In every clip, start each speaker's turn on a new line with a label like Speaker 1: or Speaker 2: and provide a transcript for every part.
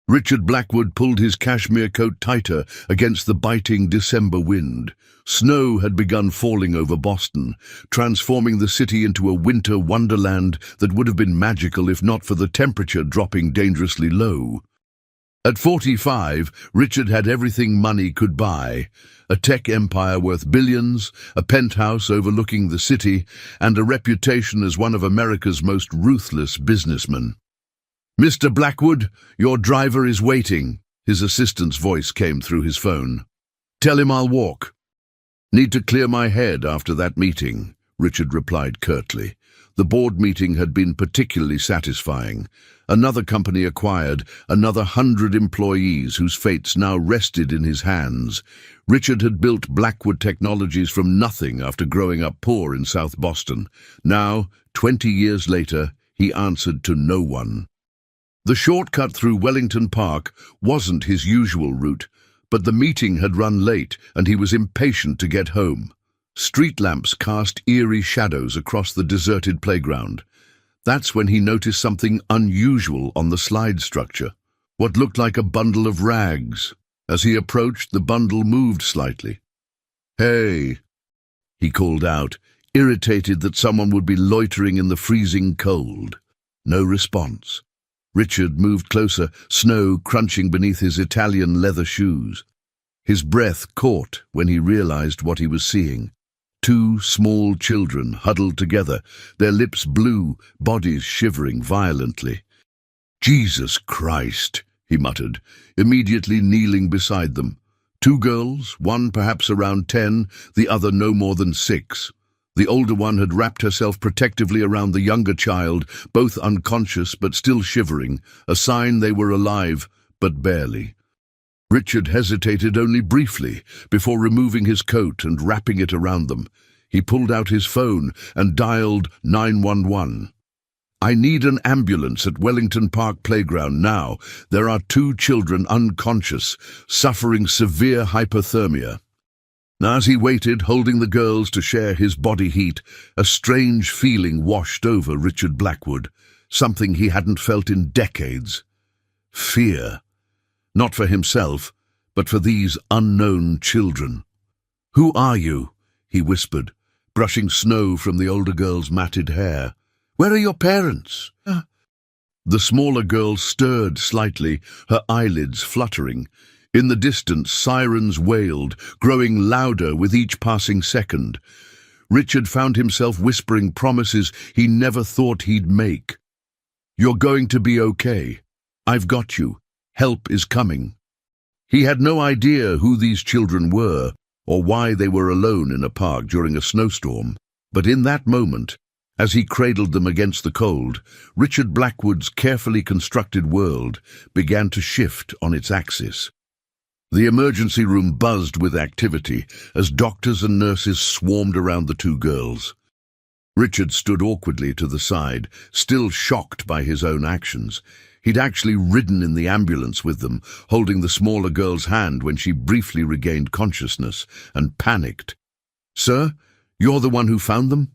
Speaker 1: Richard Blackwood pulled his cashmere coat tighter against the biting December wind. Snow had begun falling over Boston, transforming the city into a winter wonderland that would have been magical if not for the temperature dropping dangerously low. At 45, Richard had everything money could buy: a tech empire worth billions, a penthouse overlooking the city, and a reputation as one of America's most ruthless businessmen. "Mr. Blackwood, your driver is waiting," his assistant's voice came through his phone. "Tell him I'll walk." "Need to clear my head after that meeting," Richard replied curtly. The board meeting had been particularly satisfying. Another company acquired, another 100 employees whose fates now rested in his hands. Richard had built Blackwood Technologies from nothing after growing up poor in South Boston. Now, 20 years later, he answered to no one. The shortcut through Wellington Park wasn't his usual route, but the meeting had run late and he was impatient to get home. Street lamps cast eerie shadows across the deserted playground. That's when he noticed something unusual on the slide structure, what looked like a bundle of rags. As he approached, the bundle moved slightly. "Hey," he called out, irritated that someone would be loitering in the freezing cold. No response. Richard moved closer, snow crunching beneath his Italian leather shoes. His breath caught when he realized what he was seeing. Two small children huddled together, their lips blue, bodies shivering violently. "Jesus Christ," he muttered, immediately kneeling beside them. Two girls, one perhaps around 10, the other no more than 6. The older one had wrapped herself protectively around the younger child, both unconscious but still shivering, a sign they were alive, but barely. Richard hesitated only briefly before removing his coat and wrapping it around them. He pulled out his phone and dialed 911. "I need an ambulance at Wellington Park Playground now. There are 2 children unconscious, suffering severe hypothermia." As he waited, holding the girls to share his body heat, a strange feeling washed over Richard Blackwood, something he hadn't felt in decades. Fear. Not for himself, but for these unknown children. "Who are you?" he whispered, brushing snow from the older girl's matted hair. "Where are your parents?" The smaller girl stirred slightly, her eyelids fluttering. In the distance, sirens wailed, growing louder with each passing second. Richard found himself whispering promises he never thought he'd make. "You're going to be okay. I've got you. Help is coming." He had no idea who these children were or why they were alone in a park during a snowstorm, but in that moment, as he cradled them against the cold, Richard Blackwood's carefully constructed world began to shift on its axis. The emergency room buzzed with activity as doctors and nurses swarmed around the 2 girls. Richard stood awkwardly to the side, still shocked by his own actions. He'd actually ridden in the ambulance with them, holding the smaller girl's hand when she briefly regained consciousness, and panicked. "Sir, you're the one who found them?"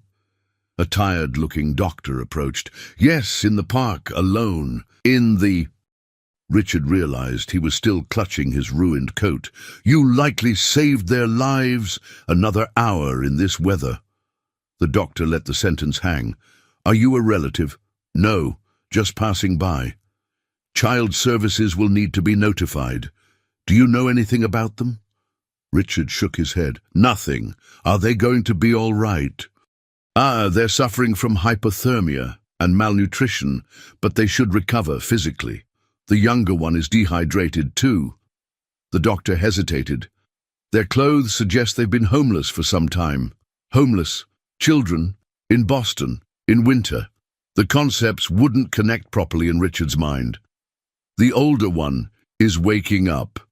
Speaker 1: A tired-looking doctor approached. "Yes, in the park, alone. In the—" Richard realized he was still clutching his ruined coat. "You likely saved their lives. Another hour in this weather." The doctor let the sentence hang. "Are you a relative?" "No, just passing by." "Child services will need to be notified. Do you know anything about them?" Richard shook his head. "Nothing. Are they going to be all right?" They're suffering from hypothermia and malnutrition, but they should recover physically. The younger one is dehydrated too." The doctor hesitated. "Their clothes suggest they've been homeless for some time." Homeless, children, in Boston, in winter. The concepts wouldn't connect properly in Richard's mind. "The older one is waking up.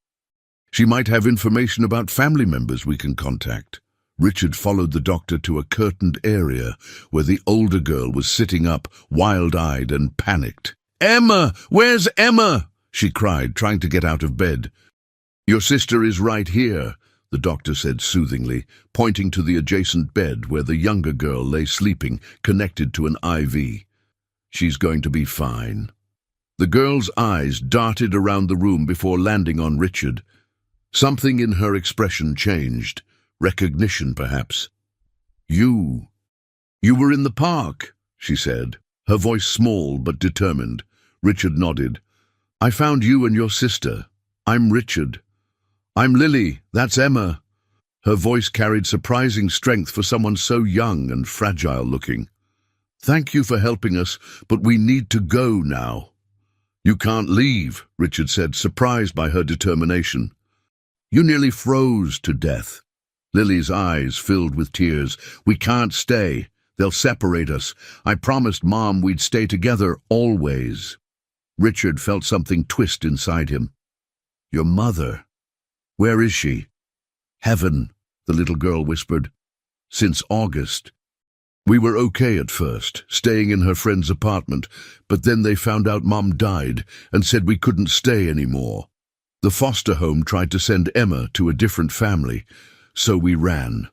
Speaker 1: She might have information about family members we can contact." Richard followed the doctor to a curtained area where the older girl was sitting up, wild-eyed and panicked. "Emma! Where's Emma?" she cried, trying to get out of bed. "Your sister is right here," the doctor said soothingly, pointing to the adjacent bed where the younger girl lay sleeping, connected to an IV. "She's going to be fine." The girl's eyes darted around the room before landing on Richard. Something in her expression changed. Recognition, perhaps. You were in the park, she said, her voice small but determined. Richard nodded. I found you and your sister. I'm Richard. I'm Lily, that's Emma. Her voice carried surprising strength for someone so young and fragile-looking. Thank you for helping us, but we need to go now. You can't leave, Richard said, surprised by her determination. You nearly froze to death. Lily's eyes filled with tears. We can't stay. They'll separate us. I promised Mom we'd stay together always. Richard felt something twist inside him. Your mother. Where is she? Heaven, the little girl whispered. Since August. We were okay at first, staying in her friend's apartment, but then they found out Mom died and said we couldn't stay anymore. The foster home tried to send Emma to a different family, so we ran.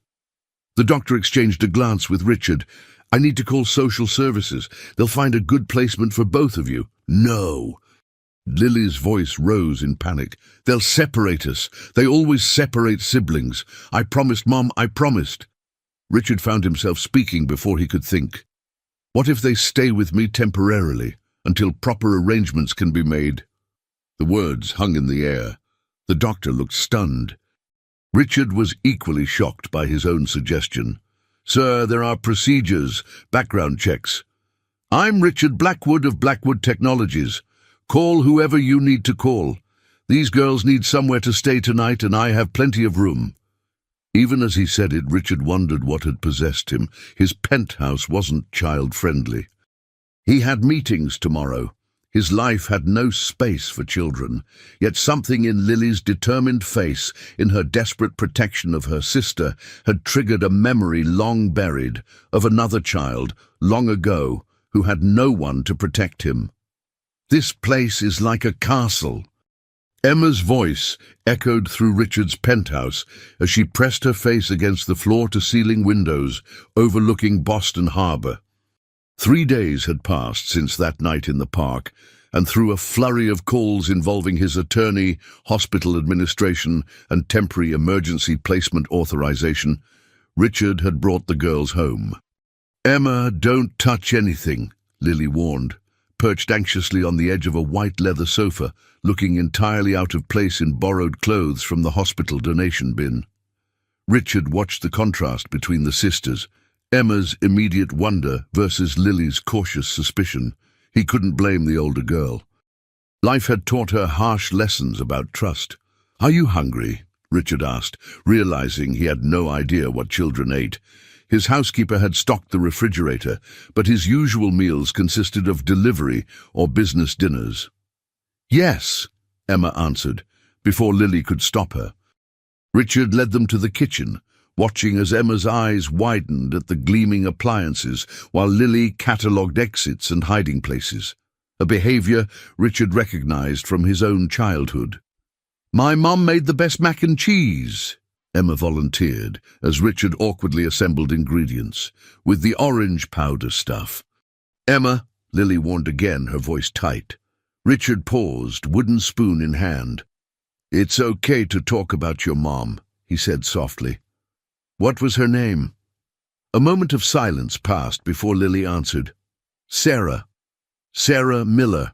Speaker 1: The doctor exchanged a glance with Richard. I need to call social services. They'll find a good placement for both of you. No. Lily's voice rose in panic. They'll separate us. They always separate siblings. I promised, Mom, I promised. Richard found himself speaking before he could think. What if they stay with me temporarily, until proper arrangements can be made? The words hung in the air. The doctor looked stunned. Richard was equally shocked by his own suggestion. Sir, there are procedures, background checks. I'm Richard Blackwood of Blackwood Technologies. Call whoever you need to call. These girls need somewhere to stay tonight, and I have plenty of room. Even as he said it, Richard wondered what had possessed him. His penthouse wasn't child-friendly. He had meetings tomorrow. His life had no space for children, yet something in Lily's determined face, in her desperate protection of her sister, had triggered a memory long buried of another child, long ago, who had no one to protect him. This place is like a castle. Emma's voice echoed through Richard's penthouse as she pressed her face against the floor-to-ceiling windows overlooking Boston Harbor. 3 days had passed since that night in the park, and through a flurry of calls involving his attorney, hospital administration, and temporary emergency placement authorization, Richard had brought the girls home. Emma, don't touch anything, Lily warned, perched anxiously on the edge of a white leather sofa, looking entirely out of place in borrowed clothes from the hospital donation bin. Richard watched the contrast between the sisters, Emma's immediate wonder versus Lily's cautious suspicion. He couldn't blame the older girl. Life had taught her harsh lessons about trust. Are you hungry? Richard asked, realizing he had no idea what children ate. His housekeeper had stocked the refrigerator, but his usual meals consisted of delivery or business dinners. Yes, Emma answered, before Lily could stop her. Richard led them to the kitchen, watching as Emma's eyes widened at the gleaming appliances while Lily catalogued exits and hiding places, a behavior Richard recognized from his own childhood. My mom made the best mac and cheese, Emma volunteered as Richard awkwardly assembled ingredients, with the orange powder stuff. Emma, Lily warned again, her voice tight. Richard paused, wooden spoon in hand. It's okay to talk about your mom, he said softly. What was her name? A moment of silence passed before Lily answered. Sarah. Sarah Miller.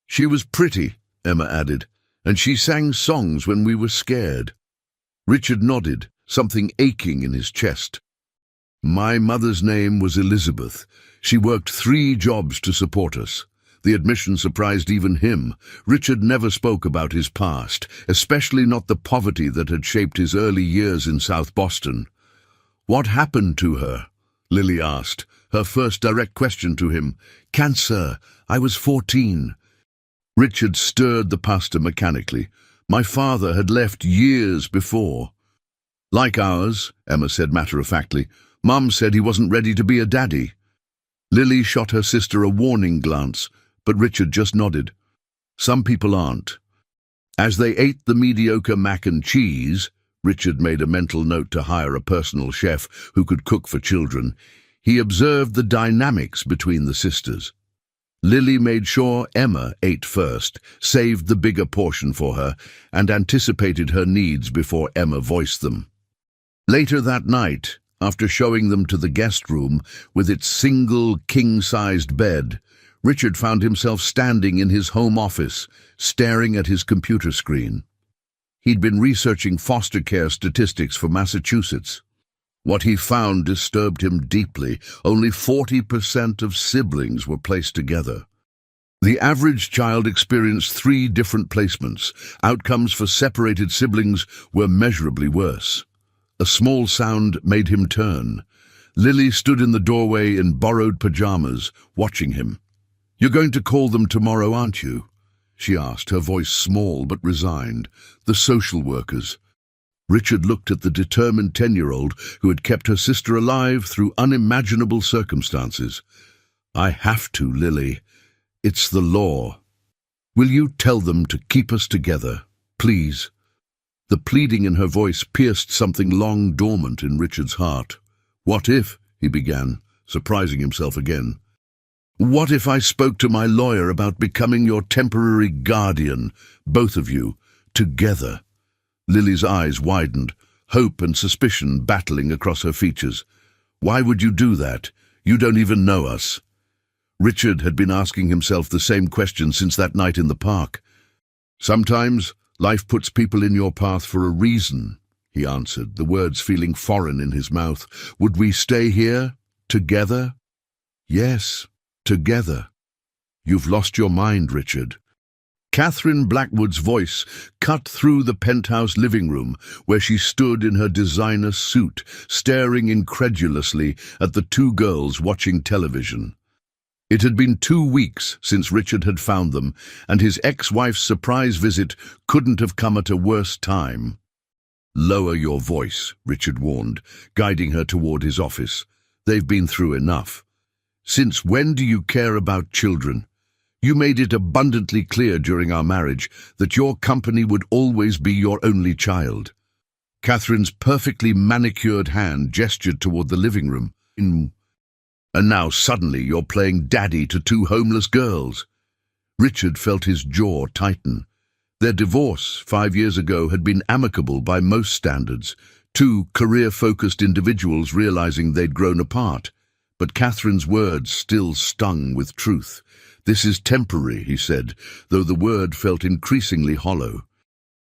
Speaker 1: She was pretty, Emma added, and she sang songs when we were scared. Richard nodded, something aching in his chest. My mother's name was Elizabeth. She worked 3 jobs to support us. The admission surprised even him. Richard never spoke about his past, especially not the poverty that had shaped his early years in South Boston. What happened to her? Lily asked, her first direct question to him. Cancer. I was 14. Richard stirred the pasta mechanically. My father had left years before. Like ours, Emma said matter-of-factly. Mum said he wasn't ready to be a daddy. Lily shot her sister a warning glance, but Richard just nodded. Some people aren't. As they ate the mediocre mac and cheese, Richard made a mental note to hire a personal chef who could cook for children. He observed the dynamics between the sisters. Lily made sure Emma ate first, saved the bigger portion for her, and anticipated her needs before Emma voiced them. Later that night, after showing them to the guest room with its single king-sized bed, Richard found himself standing in his home office, staring at his computer screen. He'd been researching foster care statistics for Massachusetts. What he found disturbed him deeply. Only 40% of siblings were placed together. The average child experienced 3 different placements. Outcomes for separated siblings were measurably worse. A small sound made him turn. Lily stood in the doorway in borrowed pajamas, watching him. "You're going to call them tomorrow, aren't you?" she asked, her voice small but resigned. "The social workers." Richard looked at the determined 10-year-old who had kept her sister alive through unimaginable circumstances. "I have to, Lily. It's the law. Will you tell them to keep us together, please?" The pleading in her voice pierced something long dormant in Richard's heart. "What if," he began, surprising himself again. "What if I spoke to my lawyer about becoming your temporary guardian, both of you, together?" Lily's eyes widened, hope and suspicion battling across her features. "Why would you do that? You don't even know us." Richard had been asking himself the same question since that night in the park. "Sometimes life puts people in your path for a reason," he answered, the words feeling foreign in his mouth. "Would we stay here, together?" "Yes, together." "You've lost your mind, Richard." Catherine Blackwood's voice cut through the penthouse living room, where she stood in her designer suit, staring incredulously at the 2 girls watching television. It had been 2 weeks since Richard had found them, and his ex-wife's surprise visit couldn't have come at a worse time. "Lower your voice," Richard warned, guiding her toward his office. "They've been through enough. Since when do you care about children? You made it abundantly clear during our marriage that your company would always be your only child." Catherine's perfectly manicured hand gestured toward the living room. "And now suddenly you're playing daddy to 2 homeless girls." Richard felt his jaw tighten. Their divorce 5 years ago had been amicable by most standards, 2 career-focused individuals realizing they'd grown apart. But Catherine's words still stung with truth. "This is temporary," he said, though the word felt increasingly hollow.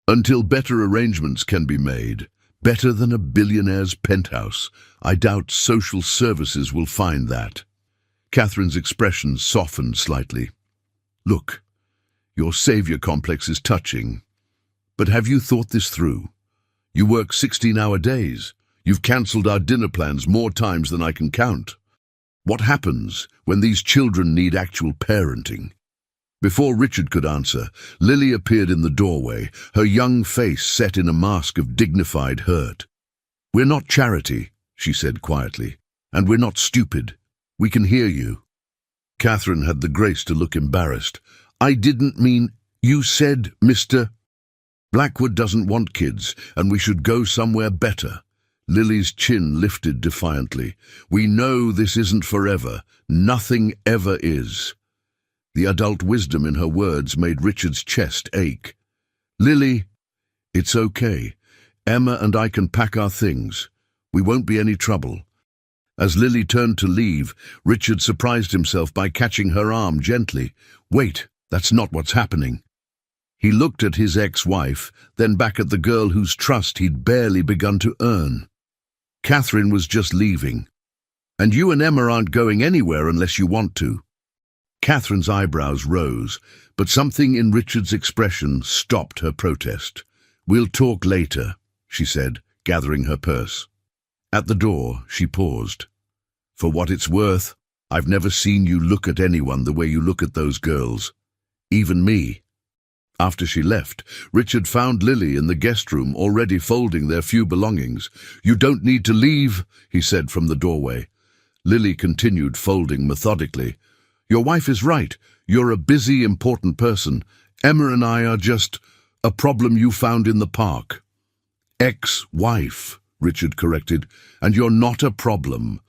Speaker 1: "Until better arrangements can be made. Better than a billionaire's penthouse. I doubt social services will find that." Catherine's expression softened slightly. "Look, your savior complex is touching. But have you thought this through? You work 16-hour days. You've cancelled our dinner plans more times than I can count. What happens when these children need actual parenting?" Before Richard could answer, Lily appeared in the doorway, her young face set in a mask of dignified hurt. "We're not charity," she said quietly, "and we're not stupid. We can hear you." Catherine had the grace to look embarrassed. "I didn't mean—" "You said, Mr. Blackwood doesn't want kids, and we should go somewhere better." Lily's chin lifted defiantly. "We know this isn't forever. Nothing ever is." The adult wisdom in her words made Richard's chest ache. "Lily, it's okay. Emma and I can pack our things. We won't be any trouble." As Lily turned to leave, Richard surprised himself by catching her arm gently. "Wait, that's not what's happening." He looked at his ex-wife, then back at the girl whose trust he'd barely begun to earn. "Catherine was just leaving. And you and Emma aren't going anywhere unless you want to." Catherine's eyebrows rose, but something in Richard's expression stopped her protest. "We'll talk later," she said, gathering her purse. At the door, she paused. "For what it's worth, I've never seen you look at anyone the way you look at those girls. Even me." After she left, Richard found Lily in the guest room already folding their few belongings. "You don't need to leave," he said from the doorway. Lily continued folding methodically. "Your wife is right. You're a busy, important person. Emma and I are just a problem you found in the park." "Ex-wife," Richard corrected, "and you're not a problem."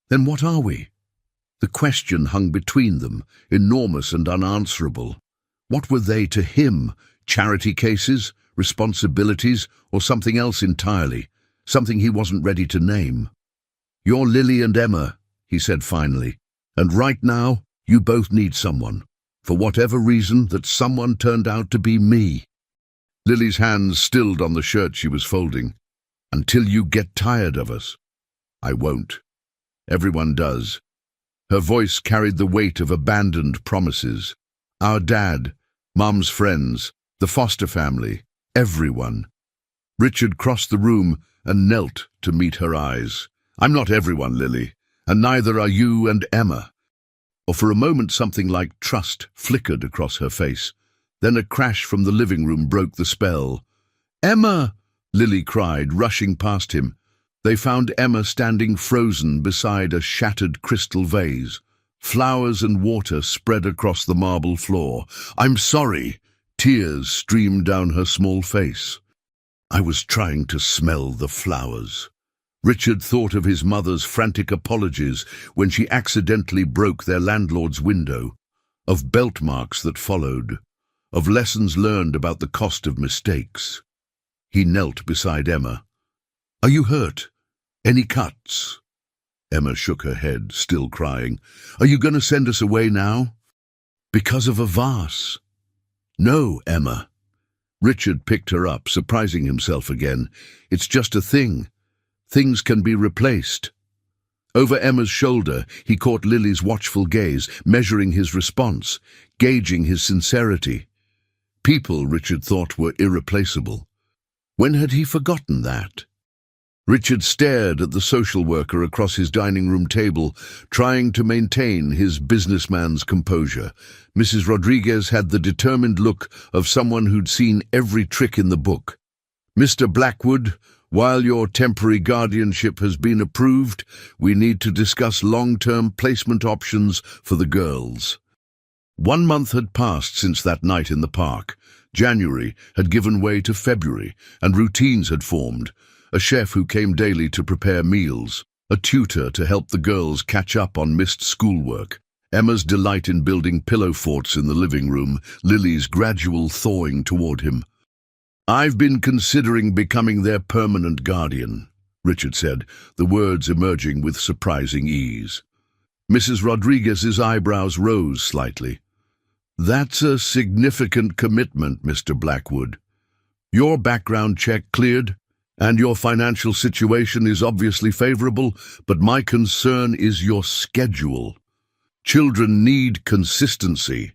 Speaker 1: "Then what are we?" The question hung between them, enormous and unanswerable. What were they to him? Charity cases, responsibilities, or something else entirely? Something he wasn't ready to name. "You're Lily and Emma," he said finally, "and right now you both need someone. For whatever reason, that someone turned out to be me." Lily's hands stilled on the shirt she was folding. "Until you get tired of us." "I won't. Everyone does." Her voice carried the weight of abandoned promises. "Our dad, Mum's friends, the foster family, everyone." Richard crossed the room and knelt to meet her eyes. "I'm not everyone, Lily, and neither are you and Emma." Or for a moment something like trust flickered across her face. Then a crash from the living room broke the spell. "Emma!" Lily cried, rushing past him. They found Emma standing frozen beside a shattered crystal vase. Flowers and water spread across the marble floor. "I'm sorry." Tears streamed down her small face. "I was trying to smell the flowers." Richard thought of his mother's frantic apologies when she accidentally broke their landlord's window, of belt marks that followed, of lessons learned about the cost of mistakes. He knelt beside Emma. "Are you hurt? Any cuts?" Emma shook her head, still crying. "Are you going to send us away now?" "Because of a vase." "No, Emma." Richard picked her up, surprising himself again. "It's just a thing. Things can be replaced." Over Emma's shoulder, he caught Lily's watchful gaze, measuring his response, gauging his sincerity. People, Richard thought, were irreplaceable. When had he forgotten that? Richard stared at the social worker across his dining room table, trying to maintain his businessman's composure. Mrs. Rodriguez had the determined look of someone who'd seen every trick in the book. "Mr. Blackwood, while your temporary guardianship has been approved, we need to discuss long-term placement options for the girls." 1 month had passed since that night in the park. January had given way to February, and routines had formed. A chef who came daily to prepare meals, a tutor to help the girls catch up on missed schoolwork, Emma's delight in building pillow forts in the living room, Lily's gradual thawing toward him. "I've been considering becoming their permanent guardian," Richard said, the words emerging with surprising ease. Mrs. Rodriguez's eyebrows rose slightly. "That's a significant commitment, Mr. Blackwood. Your background check cleared, and your financial situation is obviously favorable, but my concern is your schedule. Children need consistency."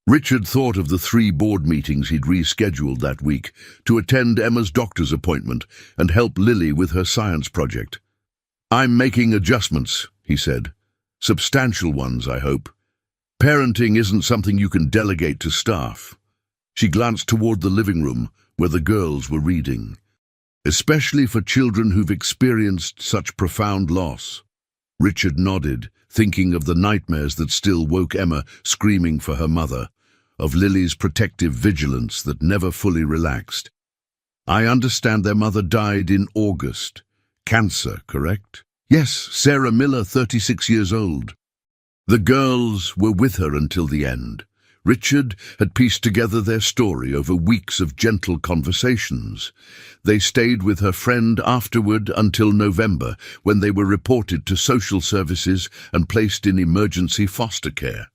Speaker 1: Richard thought of the 3 board meetings he'd rescheduled that week to attend Emma's doctor's appointment and help Lily with her science project. "I'm making adjustments," he said. "Substantial ones, I hope. Parenting isn't something you can delegate to staff." She glanced toward the living room where the girls were reading. "Especially for children who've experienced such profound loss." Richard nodded, thinking of the nightmares that still woke Emma screaming for her mother, of Lily's protective vigilance that never fully relaxed. "I understand their mother died in August. Cancer, correct?" "Yes, Sarah Miller, 36 years old." The girls were with her until the end. Richard had pieced together their story over weeks of gentle conversations. They stayed with her friend afterward until November, when they were reported to social services and placed in emergency foster care,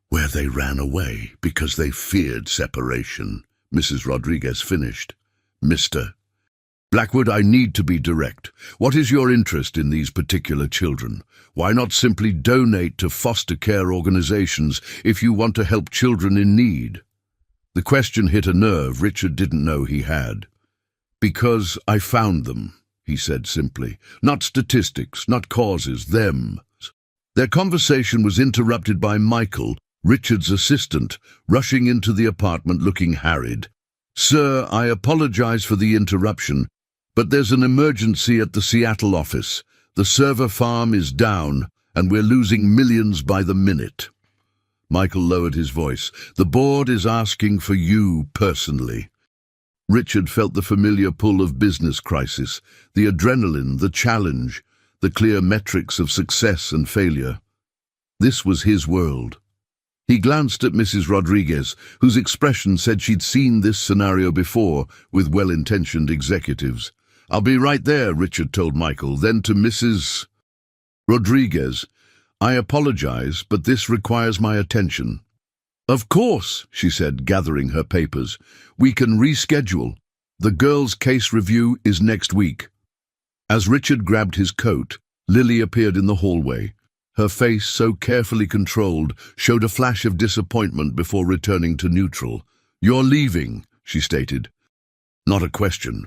Speaker 1: where they ran away because they feared separation, Mrs. Rodriguez finished. "Mr. Blackwood, I need to be direct. What is your interest in these particular children? Why not simply donate to foster care organizations if you want to help children in need?" The question hit a nerve Richard didn't know he had. "Because I found them," he said simply. "Not statistics, not causes, them." Their conversation was interrupted by Michael, Richard's assistant, rushing into the apartment looking harried. "Sir, I apologize for the interruption, but there's an emergency at the Seattle office. The server farm is down, and we're losing millions by the minute." Michael lowered his voice. "The board is asking for you personally." Richard felt the familiar pull of business crisis, the adrenaline, the challenge, the clear metrics of success and failure. This was his world. He glanced at Mrs. Rodriguez, whose expression said she'd seen this scenario before with well-intentioned executives. "I'll be right there," Richard told Michael. Then to Mrs. Rodriguez, "I apologize, but this requires my attention." "Of course," she said, gathering her papers. "We can reschedule. The girls' case review is next week." As Richard grabbed his coat, Lily appeared in the hallway. Her face, so carefully controlled, showed a flash of disappointment before returning to neutral. "You're leaving," she stated. "Not a question.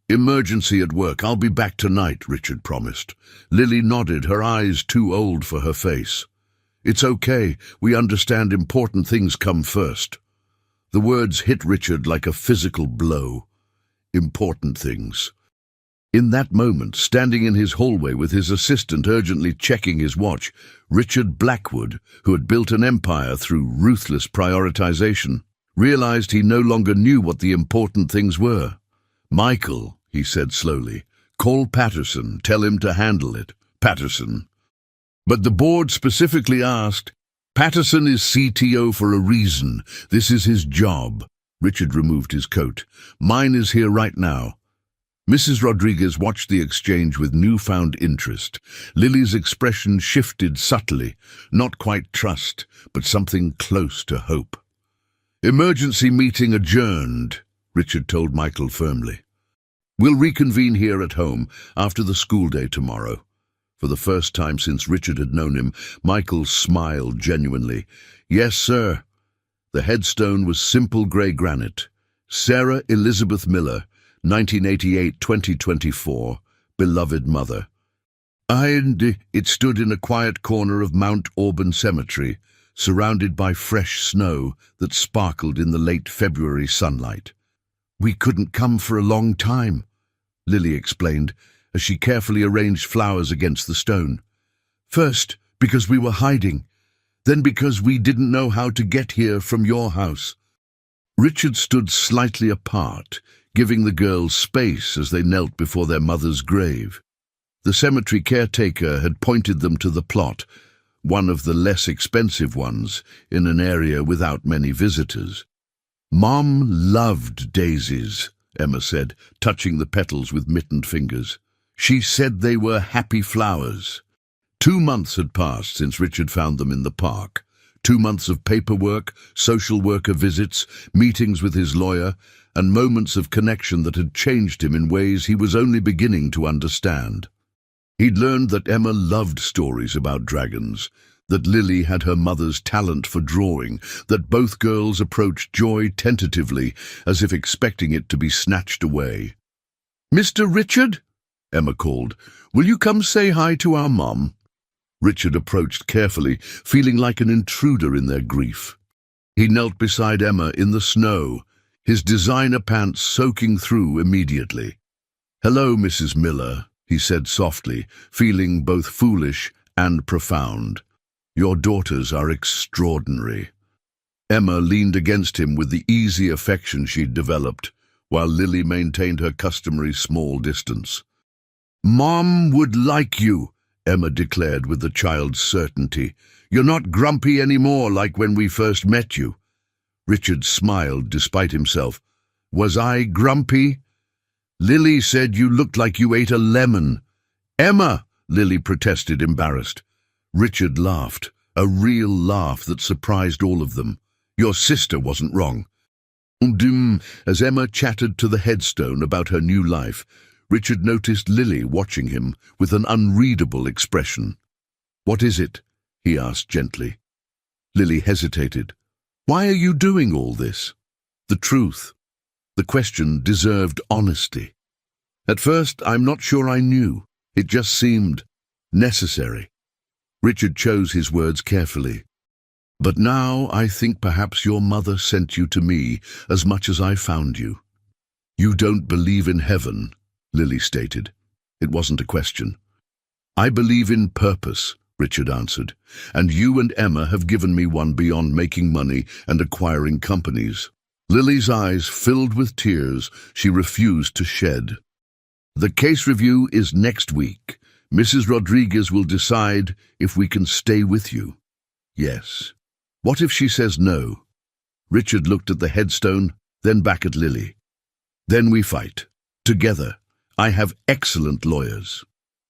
Speaker 1: Emergency at work. I'll be back tonight," Richard promised. Lily nodded, her eyes too old for her face. "It's okay. We understand important things come first." The words hit Richard like a physical blow. Important things. In that moment, standing in his hallway with his assistant urgently checking his watch, Richard Blackwood, who had built an empire through ruthless prioritization, realized he no longer knew what the important things were. "Michael," he said slowly, "call Patterson. Tell him to handle it." "Patterson." "But the board specifically asked." "Patterson is CTO for a reason. This is his job." Richard removed his coat. "Mine is here right now." Mrs. Rodriguez watched the exchange with newfound interest. Lily's expression shifted subtly, not quite trust, but something close to hope. "Emergency meeting adjourned," Richard told Michael firmly. "We'll reconvene here at home after the school day tomorrow." For the first time since Richard had known him, Michael smiled genuinely. "Yes, sir." The headstone was simple grey granite. Sarah Elizabeth Miller, 1988-2024, beloved mother. And it stood in a quiet corner of Mount Auburn Cemetery, surrounded by fresh snow that sparkled in the late February sunlight. "We couldn't come for a long time," Lily explained, as she carefully arranged flowers against the stone. "First, because we were hiding, then because we didn't know how to get here from your house." Richard stood slightly apart, giving the girls space as they knelt before their mother's grave. The cemetery caretaker had pointed them to the plot, one of the less expensive ones, in an area without many visitors. "Mom loved daisies," Emma said, touching the petals with mittened fingers. "She said they were happy flowers." 2 months had passed since Richard found them in the park. 2 months of paperwork, social worker visits, meetings with his lawyer, and moments of connection that had changed him in ways he was only beginning to understand. He'd learned that Emma loved stories about dragons, that Lily had her mother's talent for drawing, that both girls approached joy tentatively, as if expecting it to be snatched away. "Mr. Richard?" Emma called. "Will you come say hi to our mom?" Richard approached carefully, feeling like an intruder in their grief. He knelt beside Emma in the snow, his designer pants soaking through immediately. "Hello, Mrs. Miller," he said softly, feeling both foolish and profound. "Your daughters are extraordinary." Emma leaned against him with the easy affection she'd developed, while Lily maintained her customary small distance. "Mom would like you," Emma declared with the child's certainty. "You're not grumpy anymore like when we first met you." Richard smiled despite himself. "Was I grumpy?" "Lily said you looked like you ate a lemon." "Emma!" Lily protested, embarrassed. Richard laughed, a real laugh that surprised all of them. "Your sister wasn't wrong." As Emma chattered to the headstone about her new life, Richard noticed Lily watching him with an unreadable expression. "What is it?" he asked gently. Lily hesitated. "Why are you doing all this?" The truth. The question deserved honesty. "At first, I'm not sure I knew. It just seemed necessary." Richard chose his words carefully. "But now I think perhaps your mother sent you to me as much as I found you." "You don't believe in heaven," Lily stated. It wasn't a question. "I believe in purpose," Richard answered, "and you and Emma have given me one beyond making money and acquiring companies." Lily's eyes filled with tears she refused to shed. "The case review is next week. Mrs. Rodriguez will decide if we can stay with you." Yes. What if she says no? Richard looked at the headstone, then back at Lily. Then we fight. Together. I have excellent lawyers.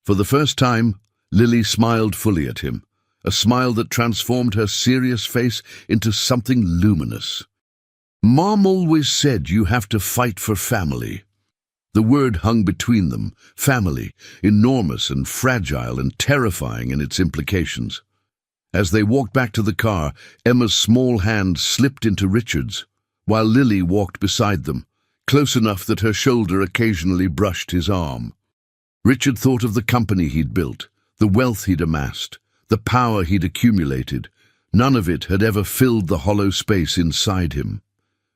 Speaker 1: For the first time, Lily smiled fully at him, a smile that transformed her serious face into something luminous. Mom always said you have to fight for family. The word hung between them, family, enormous and fragile and terrifying in its implications. As they walked back to the car, Emma's small hand slipped into Richard's, while Lily walked beside them, close enough that her shoulder occasionally brushed his arm. Richard thought of the company he'd built, the wealth he'd amassed, the power he'd accumulated. None of it had ever filled the hollow space inside him.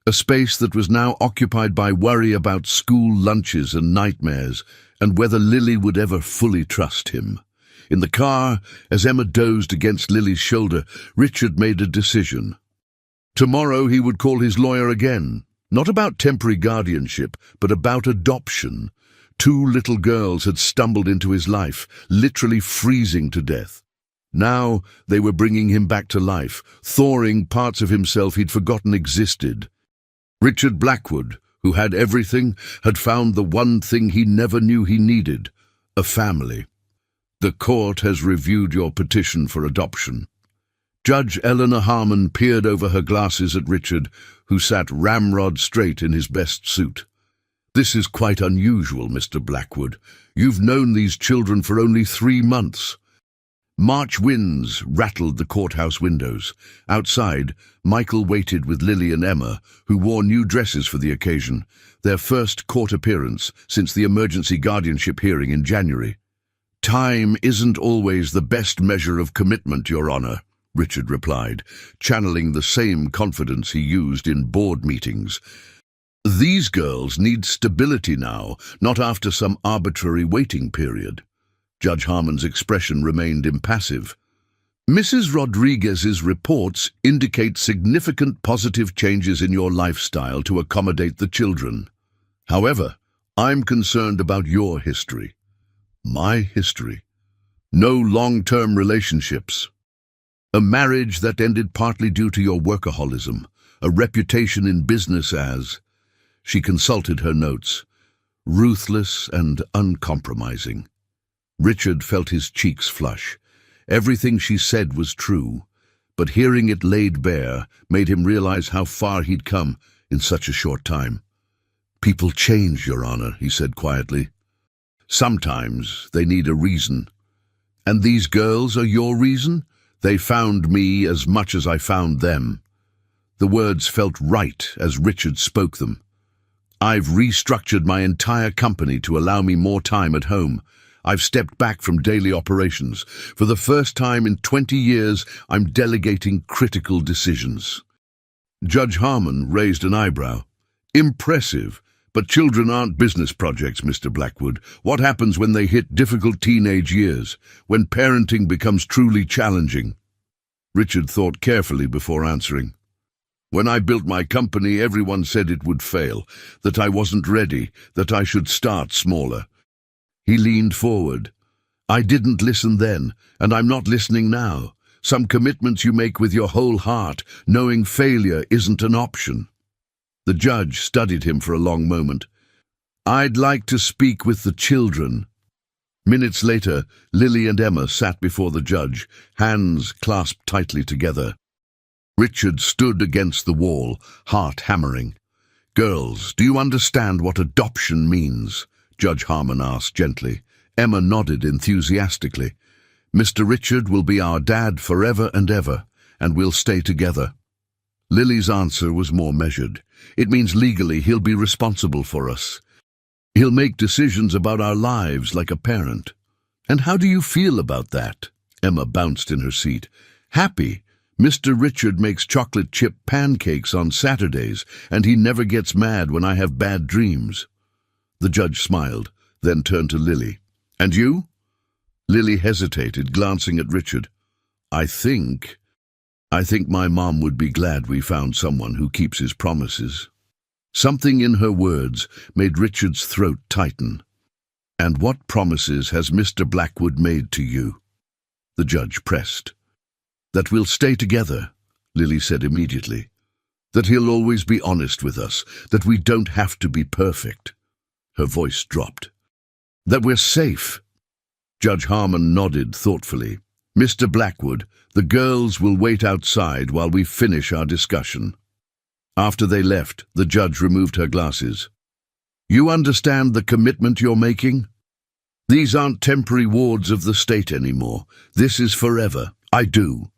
Speaker 1: A space that was now occupied by worry about school lunches and nightmares, and whether Lily would ever fully trust him. In the car, as Emma dozed against Lily's shoulder, Richard made a decision. Tomorrow he would call his lawyer again, not about temporary guardianship, but about adoption. 2 little girls had stumbled into his life, literally freezing to death. Now they were bringing him back to life, thawing parts of himself he'd forgotten existed. Richard Blackwood, who had everything, had found the one thing he never knew he needed, a family. The court has reviewed your petition for adoption. Judge Eleanor Harmon peered over her glasses at Richard, who sat ramrod straight in his best suit. This is quite unusual, Mr. Blackwood. You've known these children for only 3 months. March winds rattled the courthouse windows. Outside, Michael waited with Lily and Emma, who wore new dresses for the occasion, their first court appearance since the emergency guardianship hearing in January. Time isn't always the best measure of commitment, Your Honor, Richard replied, channeling the same confidence he used in board meetings. These girls need stability now, not after some arbitrary waiting period. Judge Harmon's expression remained impassive. Mrs. Rodriguez's reports indicate significant positive changes in your lifestyle to accommodate the children. However, I'm concerned about your history. My history. No long-term relationships. A marriage that ended partly due to your workaholism, a reputation in business as... She consulted her notes. Ruthless and uncompromising. Richard felt his cheeks flush. Everything she said was true, but hearing it laid bare made him realize how far he'd come in such a short time. People change, Your Honor, he said quietly. Sometimes they need a reason. And these girls are your reason? They found me as much as I found them. The words felt right as Richard spoke them. I've restructured my entire company to allow me more time at home. I've stepped back from daily operations. For the first time in 20 years, I'm delegating critical decisions. Judge Harmon raised an eyebrow. Impressive, but children aren't business projects, Mr. Blackwood. What happens when they hit difficult teenage years, when parenting becomes truly challenging? Richard thought carefully before answering. When I built my company, everyone said it would fail, that I wasn't ready, that I should start smaller. He leaned forward. I didn't listen then, and I'm not listening now. Some commitments you make with your whole heart, knowing failure isn't an option. The judge studied him for a long moment. I'd like to speak with the children. Minutes later, Lily and Emma sat before the judge, hands clasped tightly together. Richard stood against the wall, heart hammering. Girls, do you understand what adoption means? Judge Harmon asked gently. Emma nodded enthusiastically. Mr. Richard will be our dad forever and ever, and we'll stay together. Lily's answer was more measured. It means legally he'll be responsible for us. He'll make decisions about our lives like a parent. And how do you feel about that? Emma bounced in her seat. Happy. Mr. Richard makes chocolate chip pancakes on Saturdays, and he never gets mad when I have bad dreams. The judge smiled, then turned to Lily. And you? Lily hesitated, glancing at Richard. I think my mom would be glad we found someone who keeps his promises. Something in her words made Richard's throat tighten. And what promises has Mr. Blackwood made to you? The judge pressed. That we'll stay together, Lily said immediately. That he'll always be honest with us, that we don't have to be perfect. Her voice dropped. That we're safe. Judge Harmon nodded thoughtfully. Mr. Blackwood, the girls will wait outside while we finish our discussion. After they left, the judge removed her glasses. You understand the commitment you're making? These aren't temporary wards of the state anymore. This is forever. I do.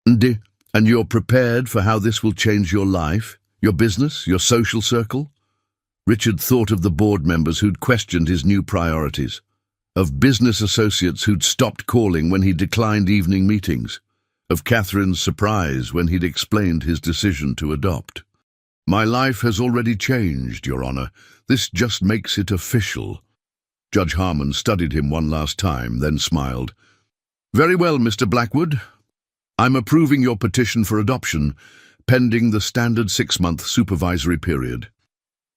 Speaker 1: And you're prepared for how this will change your life, your business, your social circle? Richard thought of the board members who'd questioned his new priorities, of business associates who'd stopped calling when he declined evening meetings, of Catherine's surprise when he'd explained his decision to adopt. My life has already changed, Your Honor. This just makes it official. Judge Harmon studied him one last time, then smiled. Very well, Mr. Blackwood. I'm approving your petition for adoption, pending the standard 6-month supervisory period.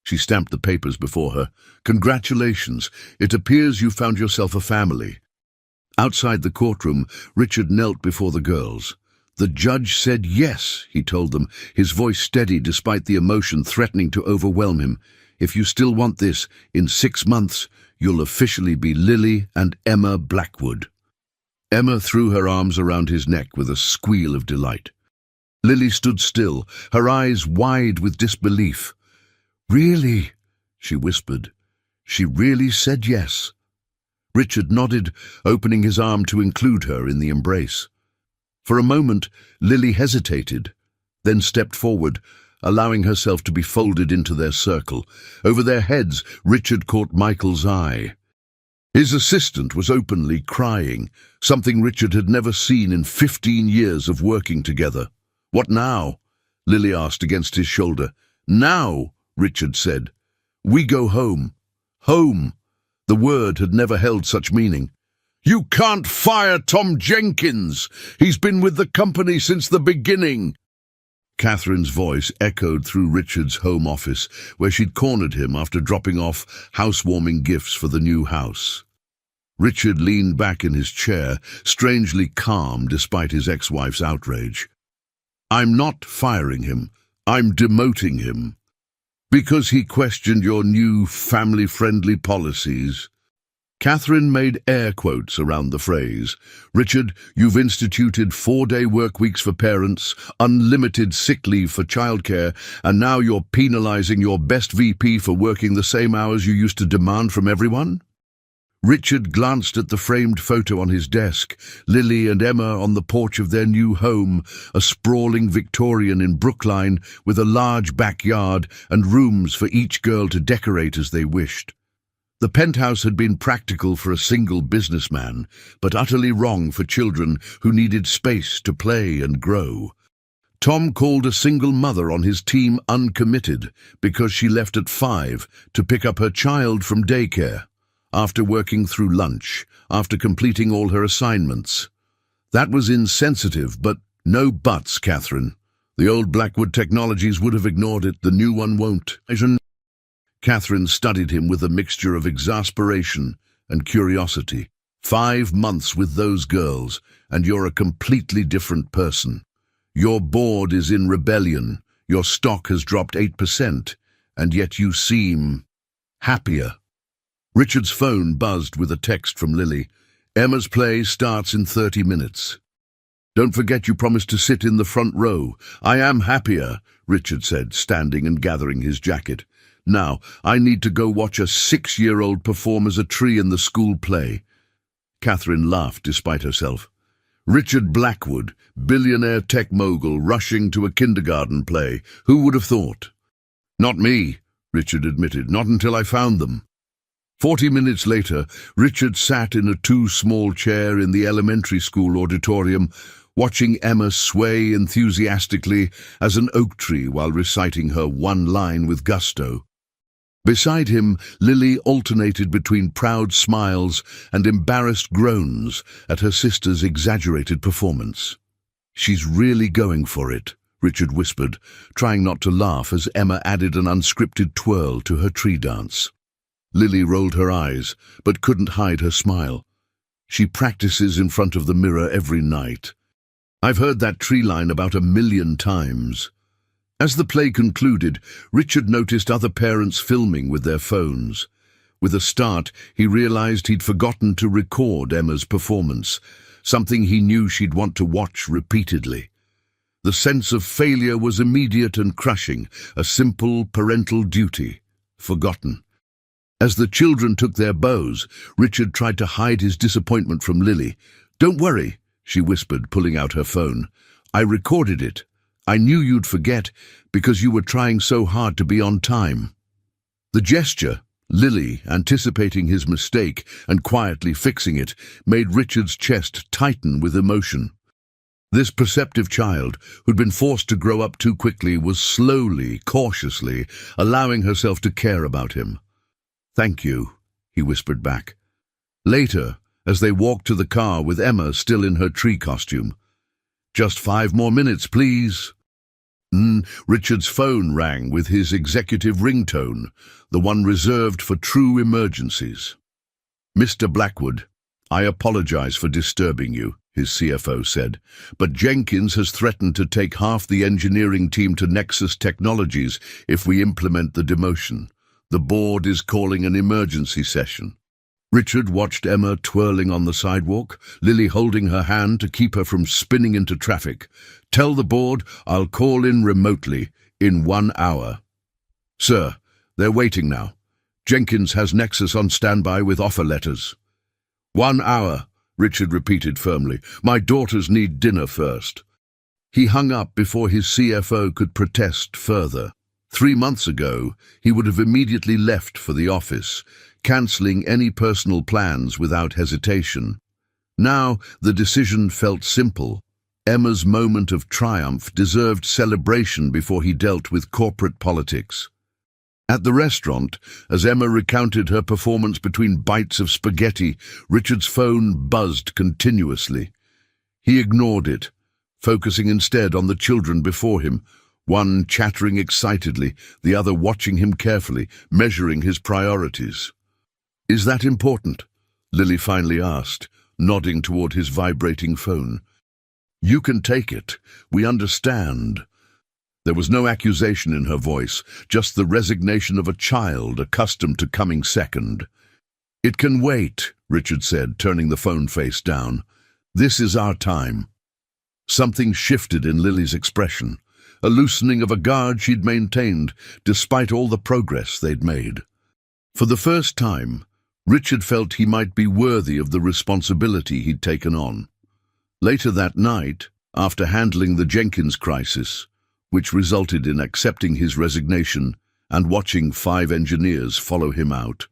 Speaker 1: She stamped the papers before her. Congratulations. It appears you found yourself a family. Outside the courtroom, Richard knelt before the girls. The judge said yes, he told them, his voice steady despite the emotion threatening to overwhelm him. If you still want this, in 6 months, you'll officially be Lily and Emma Blackwood. Emma threw her arms around his neck with a squeal of delight. Lily stood still, her eyes wide with disbelief. Really? She whispered. She really said yes. Richard nodded, opening his arm to include her in the embrace. For a moment, Lily hesitated, then stepped forward, allowing herself to be folded into their circle. Over their heads, Richard caught Michael's eye. His assistant was openly crying, something Richard had never seen in 15 years of working together. What now? Lily asked against his shoulder. Now, Richard said. We go home. Home. The word had never held such meaning. You can't fire Tom Jenkins. He's been with the company since the beginning. Catherine's voice echoed through Richard's home office, where she'd cornered him after dropping off housewarming gifts for the new house. Richard leaned back in his chair, strangely calm despite his ex-wife's outrage. I'm not firing him. I'm demoting him. Because he questioned your new family-friendly policies. Catherine made air quotes around the phrase. Richard, you've instituted 4-day work weeks for parents, unlimited sick leave for childcare, and now you're penalizing your best VP for working the same hours you used to demand from everyone? Richard glanced at the framed photo on his desk, Lily and Emma on the porch of their new home, a sprawling Victorian in Brookline with a large backyard and rooms for each girl to decorate as they wished. The penthouse had been practical for a single businessman, but utterly wrong for children who needed space to play and grow. Tom called a single mother on his team uncommitted because she left at 5 to pick up her child from daycare, after working through lunch, after completing all her assignments. That was insensitive, but no buts, Catherine. The old Blackwood Technologies would have ignored it, the new one won't. Catherine studied him with a mixture of exasperation and curiosity. 5 months with those girls, and you're a completely different person. Your board is in rebellion, your stock has dropped 8%, and yet you seem happier. Richard's phone buzzed with a text from Lily. Emma's play starts in 30 minutes. Don't forget you promised to sit in the front row. I am happier, Richard said, standing and gathering his jacket. Now, I need to go watch a 6-year-old perform as a tree in the school play. Catherine laughed despite herself. Richard Blackwood, billionaire tech mogul, rushing to a kindergarten play. Who would have thought? Not me, Richard admitted, not until I found them. 40 minutes later, Richard sat in a too-small chair in the elementary school auditorium, watching Emma sway enthusiastically as an oak tree while reciting her one line with gusto. Beside him, Lily alternated between proud smiles and embarrassed groans at her sister's exaggerated performance. She's really going for it, Richard whispered, trying not to laugh as Emma added an unscripted twirl to her tree dance. Lily rolled her eyes, but couldn't hide her smile. She practices in front of the mirror every night. I've heard that tree line about 1,000,000 times. As the play concluded, Richard noticed other parents filming with their phones. With a start, he realized he'd forgotten to record Emma's performance, something he knew she'd want to watch repeatedly. The sense of failure was immediate and crushing, a simple parental duty, forgotten. As the children took their bows, Richard tried to hide his disappointment from Lily. "Don't worry," she whispered, pulling out her phone. "I recorded it. I knew you'd forget because you were trying so hard to be on time." The gesture, Lily anticipating his mistake and quietly fixing it, made Richard's chest tighten with emotion. This perceptive child, who'd been forced to grow up too quickly, was slowly, cautiously, allowing herself to care about him. "Thank you," he whispered back. Later, as they walked to the car with Emma still in her tree costume, "Just 5 more minutes, please." Richard's phone rang with his executive ringtone, the one reserved for true emergencies. "Mr. Blackwood, I apologize for disturbing you," his CFO said, "but Jenkins has threatened to take half the engineering team to Nexus Technologies if we implement the demotion. The board is calling an emergency session." Richard watched Emma twirling on the sidewalk, Lily holding her hand to keep her from spinning into traffic. "Tell the board I'll call in remotely in 1 hour." "Sir, they're waiting now. Jenkins has Nexus on standby with offer letters." 1 hour, Richard repeated firmly. "My daughters need dinner first." He hung up before his CFO could protest further. 3 months ago, he would have immediately left for the office, cancelling any personal plans without hesitation. Now, the decision felt simple. Emma's moment of triumph deserved celebration before he dealt with corporate politics. At the restaurant, as Emma recounted her performance between bites of spaghetti, Richard's phone buzzed continuously. He ignored it, focusing instead on the children before him, one chattering excitedly, the other watching him carefully, measuring his priorities. "Is that important?" Lily finally asked, nodding toward his vibrating phone. "You can take it. We understand." There was no accusation in her voice, just the resignation of a child accustomed to coming second. "It can wait," Richard said, turning the phone face down. "This is our time." Something shifted in Lily's expression, a loosening of a guard she'd maintained, despite all the progress they'd made. For the first time, Richard felt he might be worthy of the responsibility he'd taken on. Later that night, after handling the Jenkins crisis, which resulted in accepting his resignation and watching 5 engineers follow him out,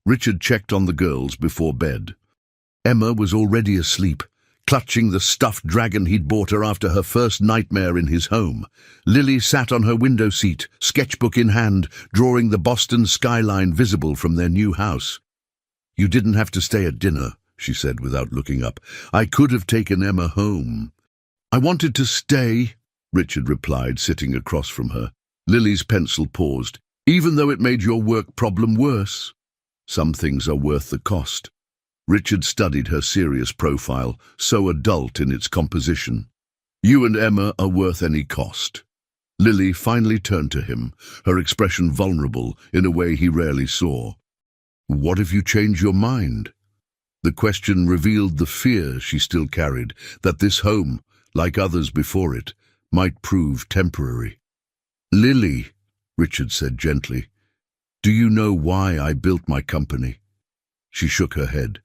Speaker 1: Richard checked on the girls before bed. Emma was already asleep, clutching the stuffed dragon he'd bought her after her first nightmare in his home. Lily sat on her window seat, sketchbook in hand, drawing the Boston skyline visible from their new house. "You didn't have to stay at dinner," she said without looking up. "I could have taken Emma home." "I wanted to stay," Richard replied, sitting across from her. Lily's pencil paused. "Even though it made your work problem worse." "Some things are worth the cost." Richard studied her serious profile, so adult in its composition. "You and Emma are worth any cost." Lily finally turned to him, her expression vulnerable in a way he rarely saw. "What if you change your mind?" The question revealed the fear she still carried, that this home, like others before it, might prove temporary. "Lily," Richard said gently, "do you know why I built my company?" She shook her head.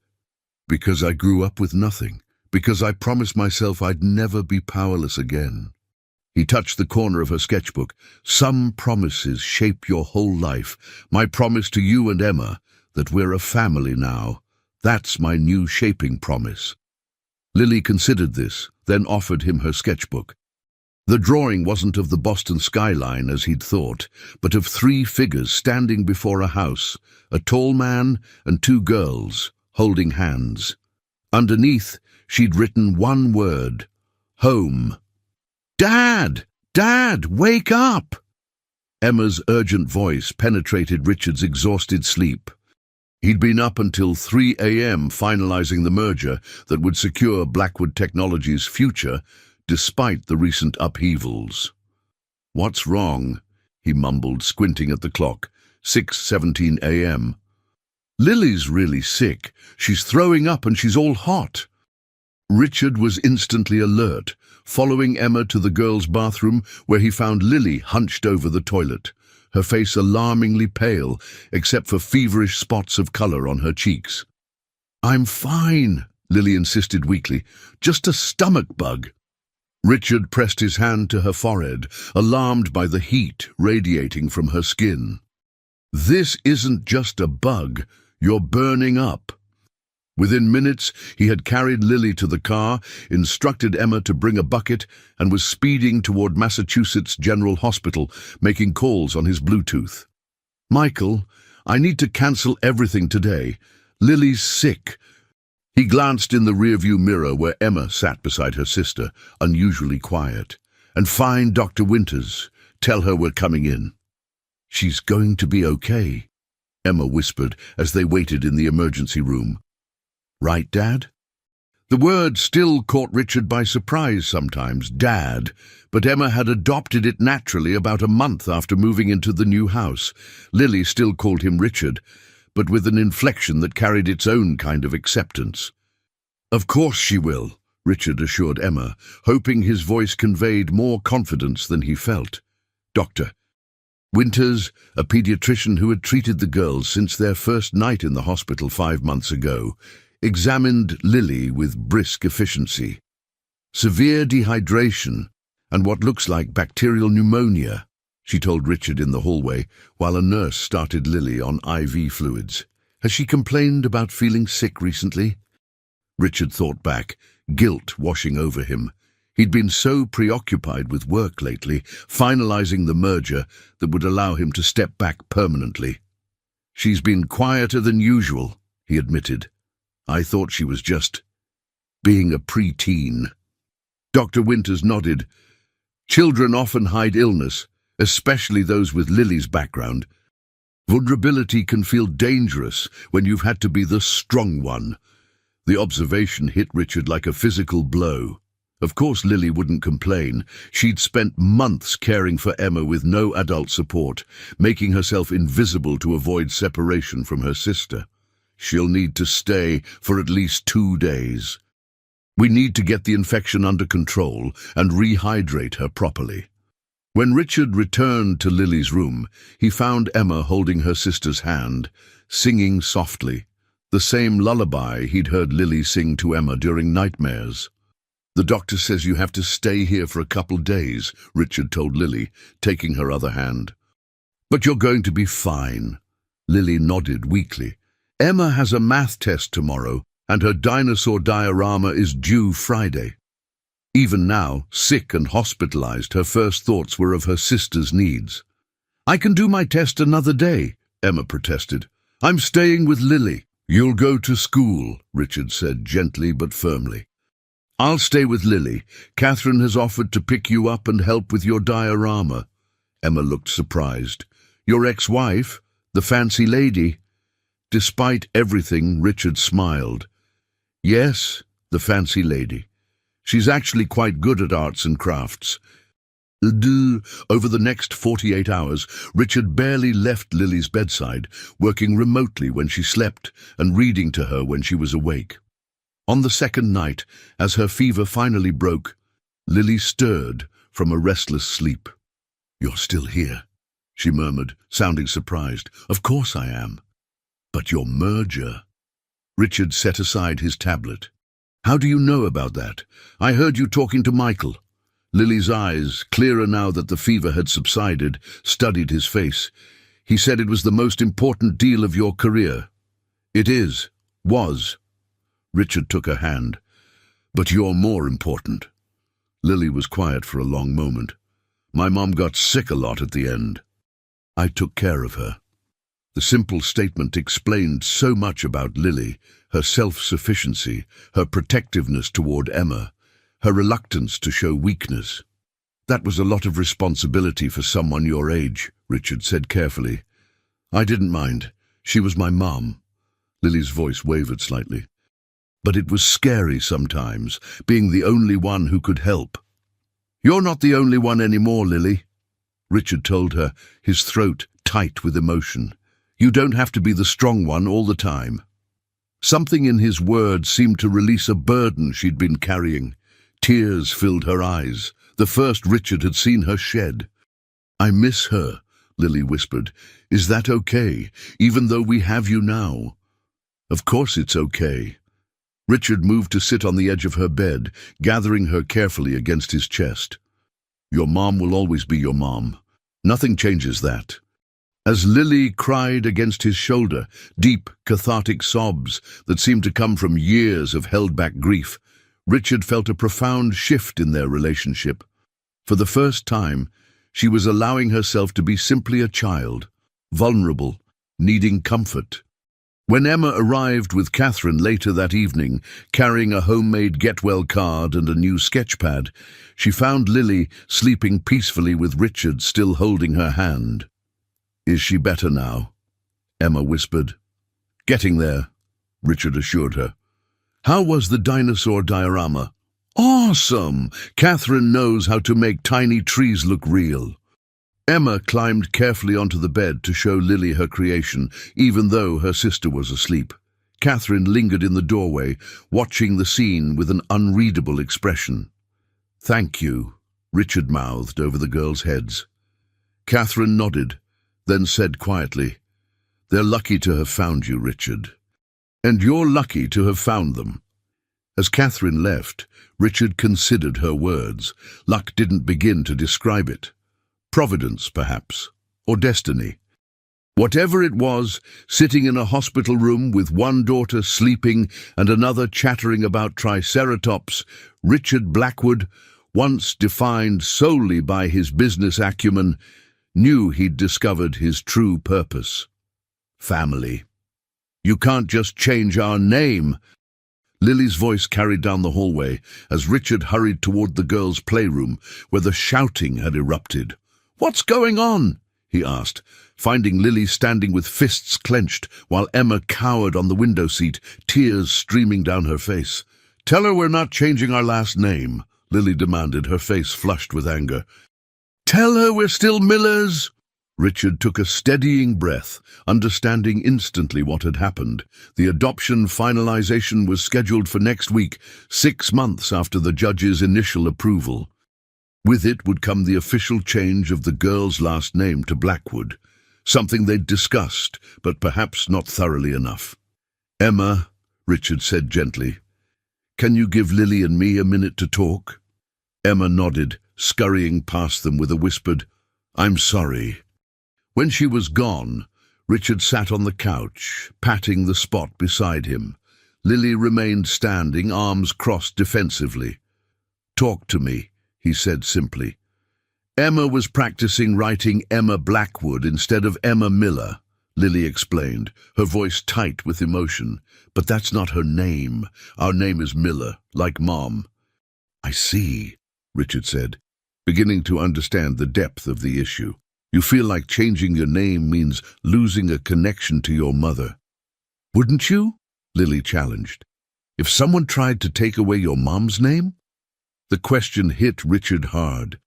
Speaker 1: "Because I grew up with nothing. Because I promised myself I'd never be powerless again." He touched the corner of her sketchbook. "Some promises shape your whole life. My promise to you and Emma, that we're a family now. That's my new shaping promise." Lily considered this, then offered him her sketchbook. The drawing wasn't of the Boston skyline as he'd thought, but of 3 figures standing before a house, a tall man and 2 girls, holding hands. Underneath, she'd written one word: home. "Dad! Dad, wake up!" Emma's urgent voice penetrated Richard's exhausted sleep. He'd been up until 3 a.m. finalizing the merger that would secure Blackwood Technology's future despite the recent upheavals. "What's wrong?" he mumbled, squinting at the clock. 6:17 a.m. "Lily's really sick. She's throwing up and she's all hot." Richard was instantly alert, following Emma to the girls' bathroom where he found Lily hunched over the toilet, her face alarmingly pale except for feverish spots of color on her cheeks. "I'm fine," Lily insisted weakly. "Just a stomach bug." Richard pressed his hand to her forehead, alarmed by the heat radiating from her skin. "This isn't just a bug. You're burning up." Within minutes, he had carried Lily to the car, instructed Emma to bring a bucket, and was speeding toward Massachusetts General Hospital, making calls on his Bluetooth. "Michael, I need to cancel everything today. Lily's sick." He glanced in the rearview mirror where Emma sat beside her sister, unusually quiet. "And find Dr. Winters. Tell her we're coming in." "She's going to be okay," Emma whispered as they waited in the emergency room. "Right, Dad?" The word still caught Richard by surprise sometimes, Dad, but Emma had adopted it naturally about a month after moving into the new house. Lily still called him Richard, but with an inflection that carried its own kind of acceptance. "Of course she will," Richard assured Emma, hoping his voice conveyed more confidence than he felt. "Dr. Winters, a pediatrician who had treated the girls since their first night in the hospital 5 months ago, examined Lily with brisk efficiency. Severe dehydration and what looks like bacterial pneumonia," she told Richard in the hallway, while a nurse started Lily on IV fluids. "Has she complained about feeling sick recently?" Richard thought back, guilt washing over him. He'd been so preoccupied with work lately, finalizing the merger that would allow him to step back permanently. "She's been quieter than usual," he admitted. "I thought she was just being a preteen." Dr. Winters nodded. "Children often hide illness, especially those with Lily's background. Vulnerability can feel dangerous when you've had to be the strong one." The observation hit Richard like a physical blow. Of course Lily wouldn't complain. She'd spent months caring for Emma with no adult support, making herself invisible to avoid separation from her sister. "She'll need to stay for at least 2 days. We need to get the infection under control and rehydrate her properly." When Richard returned to Lily's room, he found Emma holding her sister's hand, singing softly, the same lullaby he'd heard Lily sing to Emma during nightmares. "The doctor says you have to stay here for a couple days," Richard told Lily, taking her other hand. "But you're going to be fine." Lily nodded weakly. "Emma has a math test tomorrow, and her dinosaur diorama is due Friday." Even now, sick and hospitalized, her first thoughts were of her sister's needs. "I can do my test another day," Emma protested. "I'm staying with Lily." "You'll go to school," Richard said gently but firmly. "I'll stay with Lily. Catherine has offered to pick you up and help with your diorama." Emma looked surprised. "Your ex-wife? The fancy lady?" Despite everything, Richard smiled. "Yes, the fancy lady. She's actually quite good at arts and crafts." Over the next 48 hours, Richard barely left Lily's bedside, working remotely when she slept and reading to her when she was awake. On the second night, as her fever finally broke, Lily stirred from a restless sleep. "You're still here," she murmured, sounding surprised. "Of course I am. But your merger." Richard set aside his tablet. "How do you know about that? I heard you talking to Michael." Lily's eyes, clearer now that the fever had subsided, studied his face. "He said it was the most important deal of your career." "It is. Was." Richard took her hand. "But you're more important." Lily was quiet for a long moment. "My mom got sick a lot at the end. I took care of her." The simple statement explained so much about Lily, her self-sufficiency, her protectiveness toward Emma, her reluctance to show weakness. "That was a lot of responsibility for someone your age," Richard said carefully. "I didn't mind. She was my mom. Lily's voice wavered slightly. But it was scary sometimes, being the only one who could help. "You're not the only one anymore, Lily," Richard told her, his throat tight with emotion. "You don't have to be the strong one all the time." Something in his words seemed to release a burden she'd been carrying. Tears filled her eyes, the first Richard had seen her shed. "I miss her," Lily whispered. "Is that okay, even though we have you now?" "Of course it's okay." Richard moved to sit on the edge of her bed, gathering her carefully against his chest. "Your mom will always be your mom. Nothing changes that." As Lily cried against his shoulder, deep, cathartic sobs that seemed to come from years of held-back grief, Richard felt a profound shift in their relationship. For the first time, she was allowing herself to be simply a child, vulnerable, needing comfort. When Emma arrived with Catherine later that evening, carrying a homemade get-well card and a new sketchpad, she found Lily sleeping peacefully with Richard still holding her hand. "Is she better now?" Emma whispered. "Getting there," Richard assured her. "How was the dinosaur diorama?" "Awesome! Catherine knows how to make tiny trees look real." Emma climbed carefully onto the bed to show Lily her creation, even though her sister was asleep. Catherine lingered in the doorway, watching the scene with an unreadable expression. "Thank you," Richard mouthed over the girls' heads. Catherine nodded, then said quietly, "They're lucky to have found you, Richard. And you're lucky to have found them." As Catherine left, Richard considered her words. Luck didn't begin to describe it. Providence, perhaps, or destiny. Whatever it was, sitting in a hospital room with one daughter sleeping and another chattering about triceratops, Richard Blackwood, once defined solely by his business acumen, knew he'd discovered his true purpose. Family. "You can't just change our name." Lily's voice carried down the hallway as Richard hurried toward the girls' playroom, where the shouting had erupted. "What's going on?" he asked, finding Lily standing with fists clenched while Emma cowered on the window seat, tears streaming down her face. "Tell her we're not changing our last name," Lily demanded, her face flushed with anger. "Tell her we're still Millers." Richard took a steadying breath, understanding instantly what had happened. The adoption finalization was scheduled for next week, 6 months after the judge's initial approval. With it would come the official change of the girl's last name to Blackwood, something they'd discussed, but perhaps not thoroughly enough. "Emma," Richard said gently, "can you give Lily and me a minute to talk?" Emma nodded, scurrying past them with a whispered, "I'm sorry." When she was gone, Richard sat on the couch, patting the spot beside him. Lily remained standing, arms crossed defensively. "Talk to me," he said simply. "Emma was practicing writing Emma Blackwood instead of Emma Miller," Lily explained, her voice tight with emotion. "But that's not her name. Our name is Miller, like Mom." "I see," Richard said, beginning to understand the depth of the issue. "You feel like changing your name means losing a connection to your mother." "Wouldn't you?" Lily challenged. "If someone tried to take away your mom's name?" The question hit Richard hard.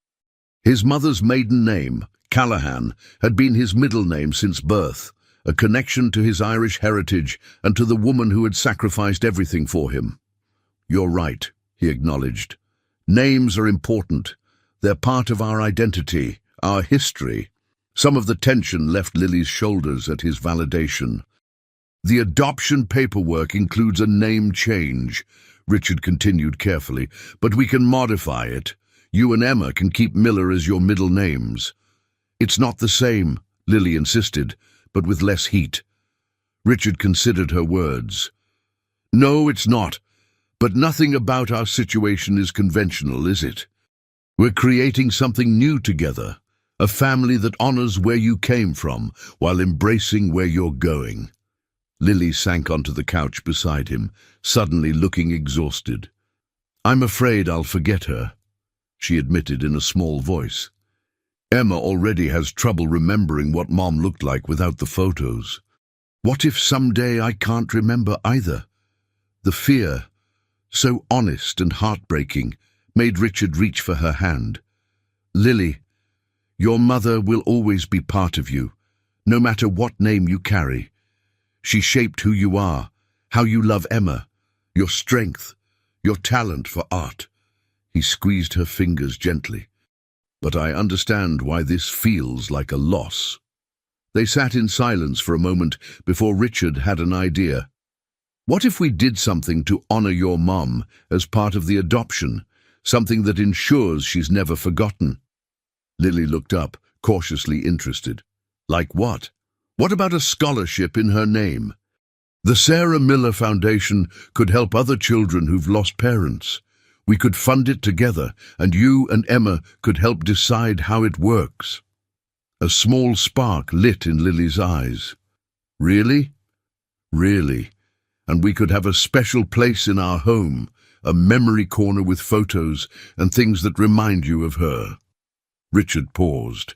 Speaker 1: His mother's maiden name, Callahan, had been his middle name since birth, a connection to his Irish heritage and to the woman who had sacrificed everything for him. "You're right," he acknowledged. "Names are important. They're part of our identity, our history." Some of the tension left Lily's shoulders at his validation. "The adoption paperwork includes a name change," Richard continued carefully, "but we can modify it. You and Emma can keep Miller as your middle names." "It's not the same," Lily insisted, but with less heat. Richard considered her words. "No, it's not. But nothing about our situation is conventional, is it? We're creating something new together. A family that honors where you came from while embracing where you're going." Lily sank onto the couch beside him, suddenly looking exhausted. "I'm afraid I'll forget her," she admitted in a small voice. "Emma already has trouble remembering what Mom looked like without the photos." What if someday I can't remember either? The fear, so honest and heartbreaking, made Richard reach for her hand. Lily, your mother will always be part of you, no matter what name you carry. She shaped who you are, how you love Emma, your strength, your talent for art. He squeezed her fingers gently. But I understand why this feels like a loss. They sat in silence for a moment before Richard had an idea. What if we did something to honor your mom as part of the adoption, something that ensures she's never forgotten? Lily looked up, cautiously interested. Like what? What about a scholarship in her name? The Sarah Miller Foundation could help other children who've lost parents. We could fund it together, and you and Emma could help decide how it works. A small spark lit in Lily's eyes. Really? Really. And we could have a special place in our home, a memory corner with photos and things that remind you of her. Richard paused.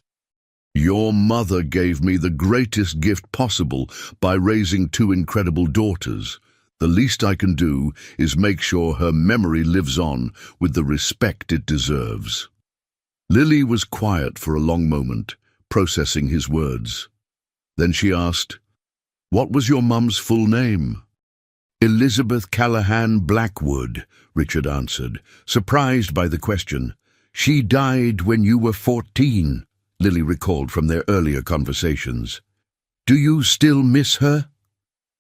Speaker 1: Your mother gave me the greatest gift possible by raising two incredible daughters. The least I can do is make sure her memory lives on with the respect it deserves. Lily was quiet for a long moment, processing his words. Then she asked, "What was your mum's full name?" "Elizabeth Callahan Blackwood," Richard answered, surprised by the question. "She died when you were 14, Lily recalled from their earlier conversations. "Do you still miss her?"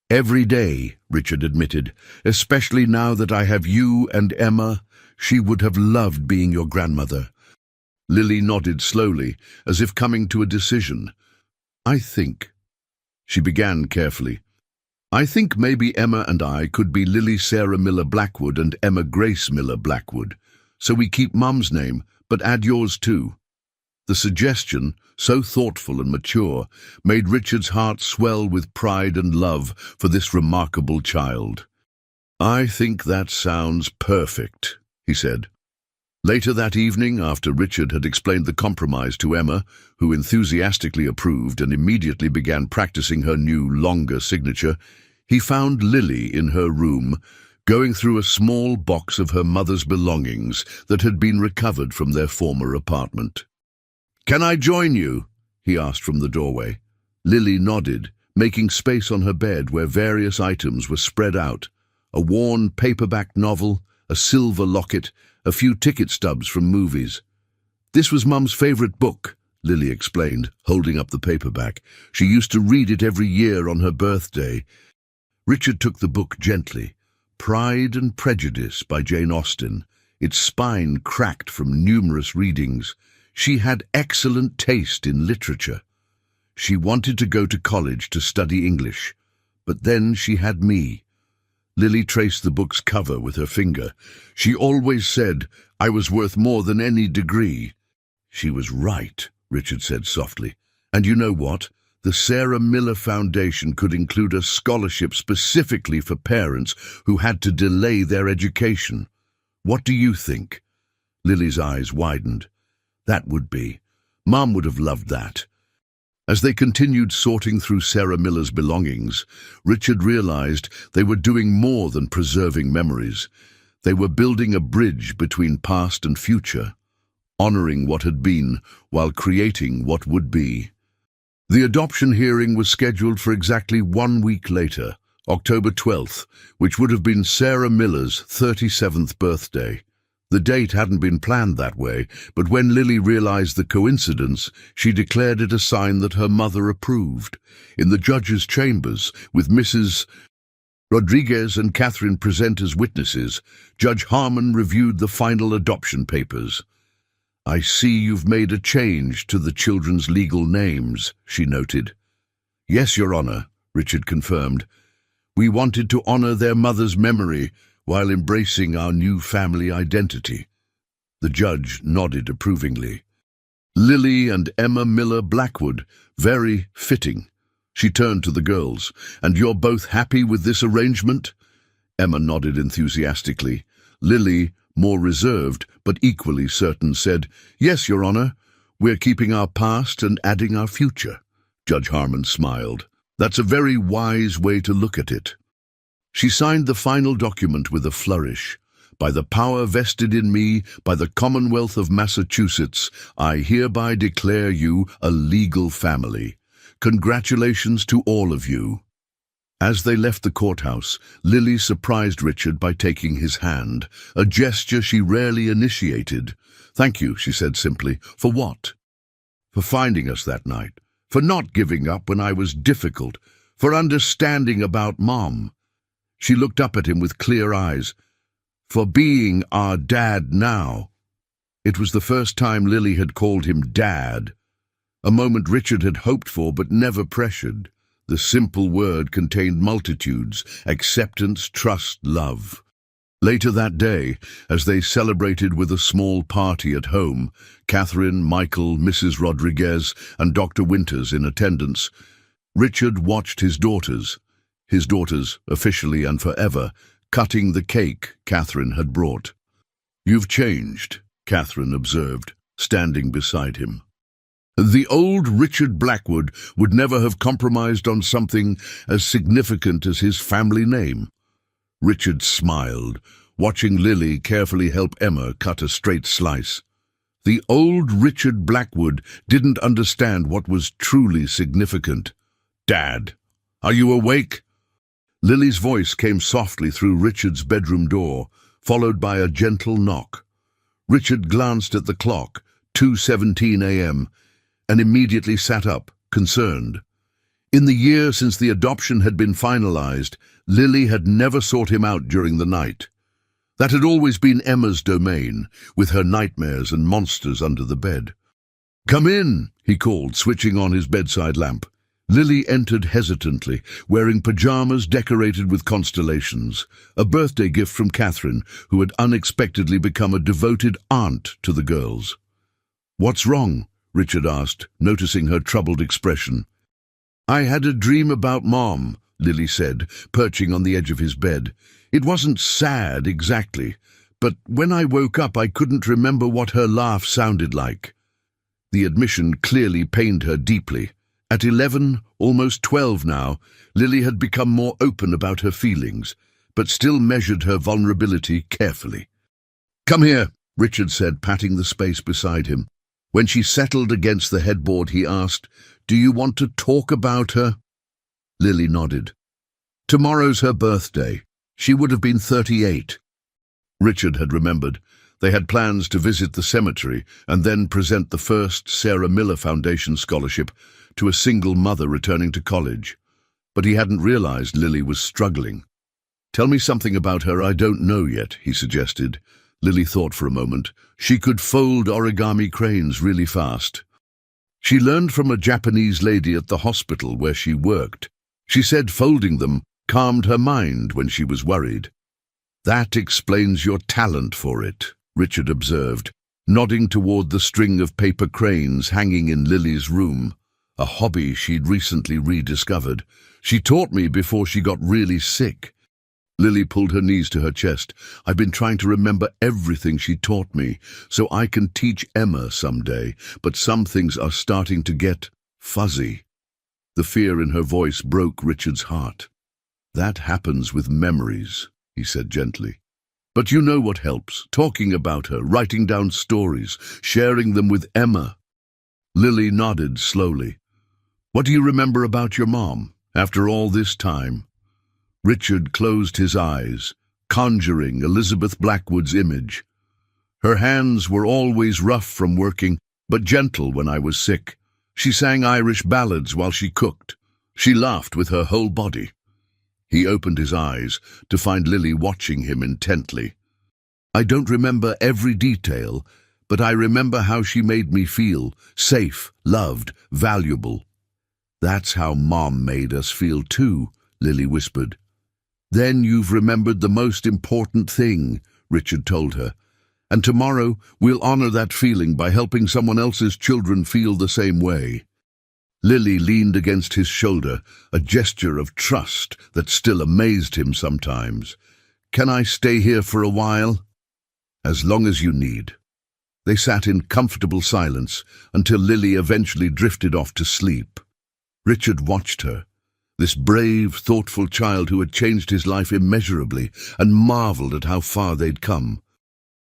Speaker 1: "Every day," Richard admitted, "especially now that I have you and Emma. She would have loved being your grandmother." Lily nodded slowly, as if coming to a decision. "I think," she began carefully, "I think maybe Emma and I could be Lily Sarah Miller Blackwood and Emma Grace Miller Blackwood. So we keep Mum's name, but add yours too." The suggestion, so thoughtful and mature, made Richard's heart swell with pride and love for this remarkable child. "I think that sounds perfect," he said. Later that evening, after Richard had explained the compromise to Emma, who enthusiastically approved and immediately began practicing her new, longer signature, he found Lily in her room, going through a small box of her mother's belongings that had been recovered from their former apartment. "Can I join you?" he asked from the doorway. Lily nodded, making space on her bed where various items were spread out. A worn paperback novel, a silver locket, a few ticket stubs from movies. "This was Mum's favorite book," Lily explained, holding up the paperback. "She used to read it every year on her birthday." Richard took the book gently. Pride and Prejudice by Jane Austen, its spine cracked from numerous readings. She had excellent taste in literature. She wanted to go to college to study English, but then she had me. Lily traced the book's cover with her finger. "She always said I was worth more than any degree." "She was right," Richard said softly. "And you know what? The Sarah Miller Foundation could include a scholarship specifically for parents who had to delay their education. What do you think?" Lily's eyes widened. "That would be. Mum would have loved that." As they continued sorting through Sarah Miller's belongings, Richard realized they were doing more than preserving memories. They were building a bridge between past and future, honoring what had been while creating what would be. The adoption hearing was scheduled for exactly 1 week later, October 12th, which would have been Sarah Miller's 37th birthday. The date hadn't been planned that way, but when Lily realized the coincidence, she declared it a sign that her mother approved. In the judge's chambers, with Mrs. Rodriguez and Catherine present as witnesses, Judge Harmon reviewed the final adoption papers. "I see you've made a change to the children's legal names," she noted. "Yes, Your Honor," Richard confirmed. "We wanted to honor their mother's memory while embracing our new family identity." The judge nodded approvingly. "Lily and Emma Miller Blackwood, very fitting." She turned to the girls. "And you're both happy with this arrangement?" Emma nodded enthusiastically. Lily, more reserved but equally certain, said, "Yes, Your Honor. We're keeping our past and adding our future." Judge Harmon smiled. That's a very wise way to look at it. She signed the final document with a flourish. By the power vested in me by the Commonwealth of Massachusetts, I hereby declare you a legal family. Congratulations to all of you. As they left the courthouse, Lily surprised Richard by taking his hand, a gesture she rarely initiated. "Thank you," she said simply. "For what?" "For finding us that night. For not giving up when I was difficult. For understanding about Mom." She looked up at him with clear eyes. "For being our dad now." It was the first time Lily had called him Dad, a moment Richard had hoped for but never pressured. The simple word contained multitudes: acceptance, trust, love. Later that day, as they celebrated with a small party at home, Catherine, Michael, Mrs. Rodriguez, and Dr. Winters in attendance, Richard watched his daughters, officially and forever, cutting the cake Catherine had brought. "You've changed," Catherine observed, standing beside him. The old Richard Blackwood would never have compromised on something as significant as his family name. Richard smiled, watching Lily carefully help Emma cut a straight slice. The old Richard Blackwood didn't understand what was truly significant. "Dad, are you awake?" Lily's voice came softly through Richard's bedroom door, followed by a gentle knock. Richard glanced at the clock, 2:17 a.m., and immediately sat up, concerned. In the year since the adoption had been finalized, Lily had never sought him out during the night. That had always been Emma's domain, with her nightmares and monsters under the bed. "Come in," he called, switching on his bedside lamp. Lily entered hesitantly, wearing pajamas decorated with constellations, a birthday gift from Catherine, who had unexpectedly become a devoted aunt to the girls. "What's wrong?" Richard asked, noticing her troubled expression. "I had a dream about Mom," Lily said, perching on the edge of his bed. "It wasn't sad exactly, but when I woke up I couldn't remember what her laugh sounded like." The admission clearly pained her deeply. At 11, almost 12 now, Lily had become more open about her feelings, but still measured her vulnerability carefully. "Come here," Richard said, patting the space beside him. When she settled against the headboard, he asked, "Do you want to talk about her?" Lily nodded. "Tomorrow's her birthday. She would have been 38. Richard had remembered. They had plans to visit the cemetery and then present the first Sarah Miller Foundation scholarship to a single mother returning to college. But he hadn't realized Lily was struggling. "Tell me something about her I don't know yet," he suggested. Lily thought for a moment. She could fold origami cranes really fast. She learned from a Japanese lady at the hospital where she worked. She said folding them calmed her mind when she was worried. "That explains your talent for it," Richard observed, nodding toward the string of paper cranes hanging in Lily's room, a hobby she'd recently rediscovered. "She taught me before she got really sick." Lily pulled her knees to her chest. "I've been trying to remember everything she taught me, so I can teach Emma someday, but some things are starting to get fuzzy." The fear in her voice broke Richard's heart. "That happens with memories," he said gently. "But you know what helps, talking about her, writing down stories, sharing them with Emma." Lily nodded slowly. "What do you remember about your mom, after all this time?" Richard closed his eyes, conjuring Elizabeth Blackwood's image. "Her hands were always rough from working, but gentle when I was sick. She sang Irish ballads while she cooked. She laughed with her whole body." He opened his eyes to find Lily watching him intently. "I don't remember every detail, but I remember how she made me feel safe, loved, valuable." "That's how Mom made us feel too," Lily whispered. "Then you've remembered the most important thing," Richard told her. "And tomorrow we'll honor that feeling by helping someone else's children feel the same way." Lily leaned against his shoulder, a gesture of trust that still amazed him sometimes. "Can I stay here for a while?" "As long as you need." They sat in comfortable silence until Lily eventually drifted off to sleep. Richard watched her. This brave, thoughtful child who had changed his life immeasurably and marveled at how far they'd come.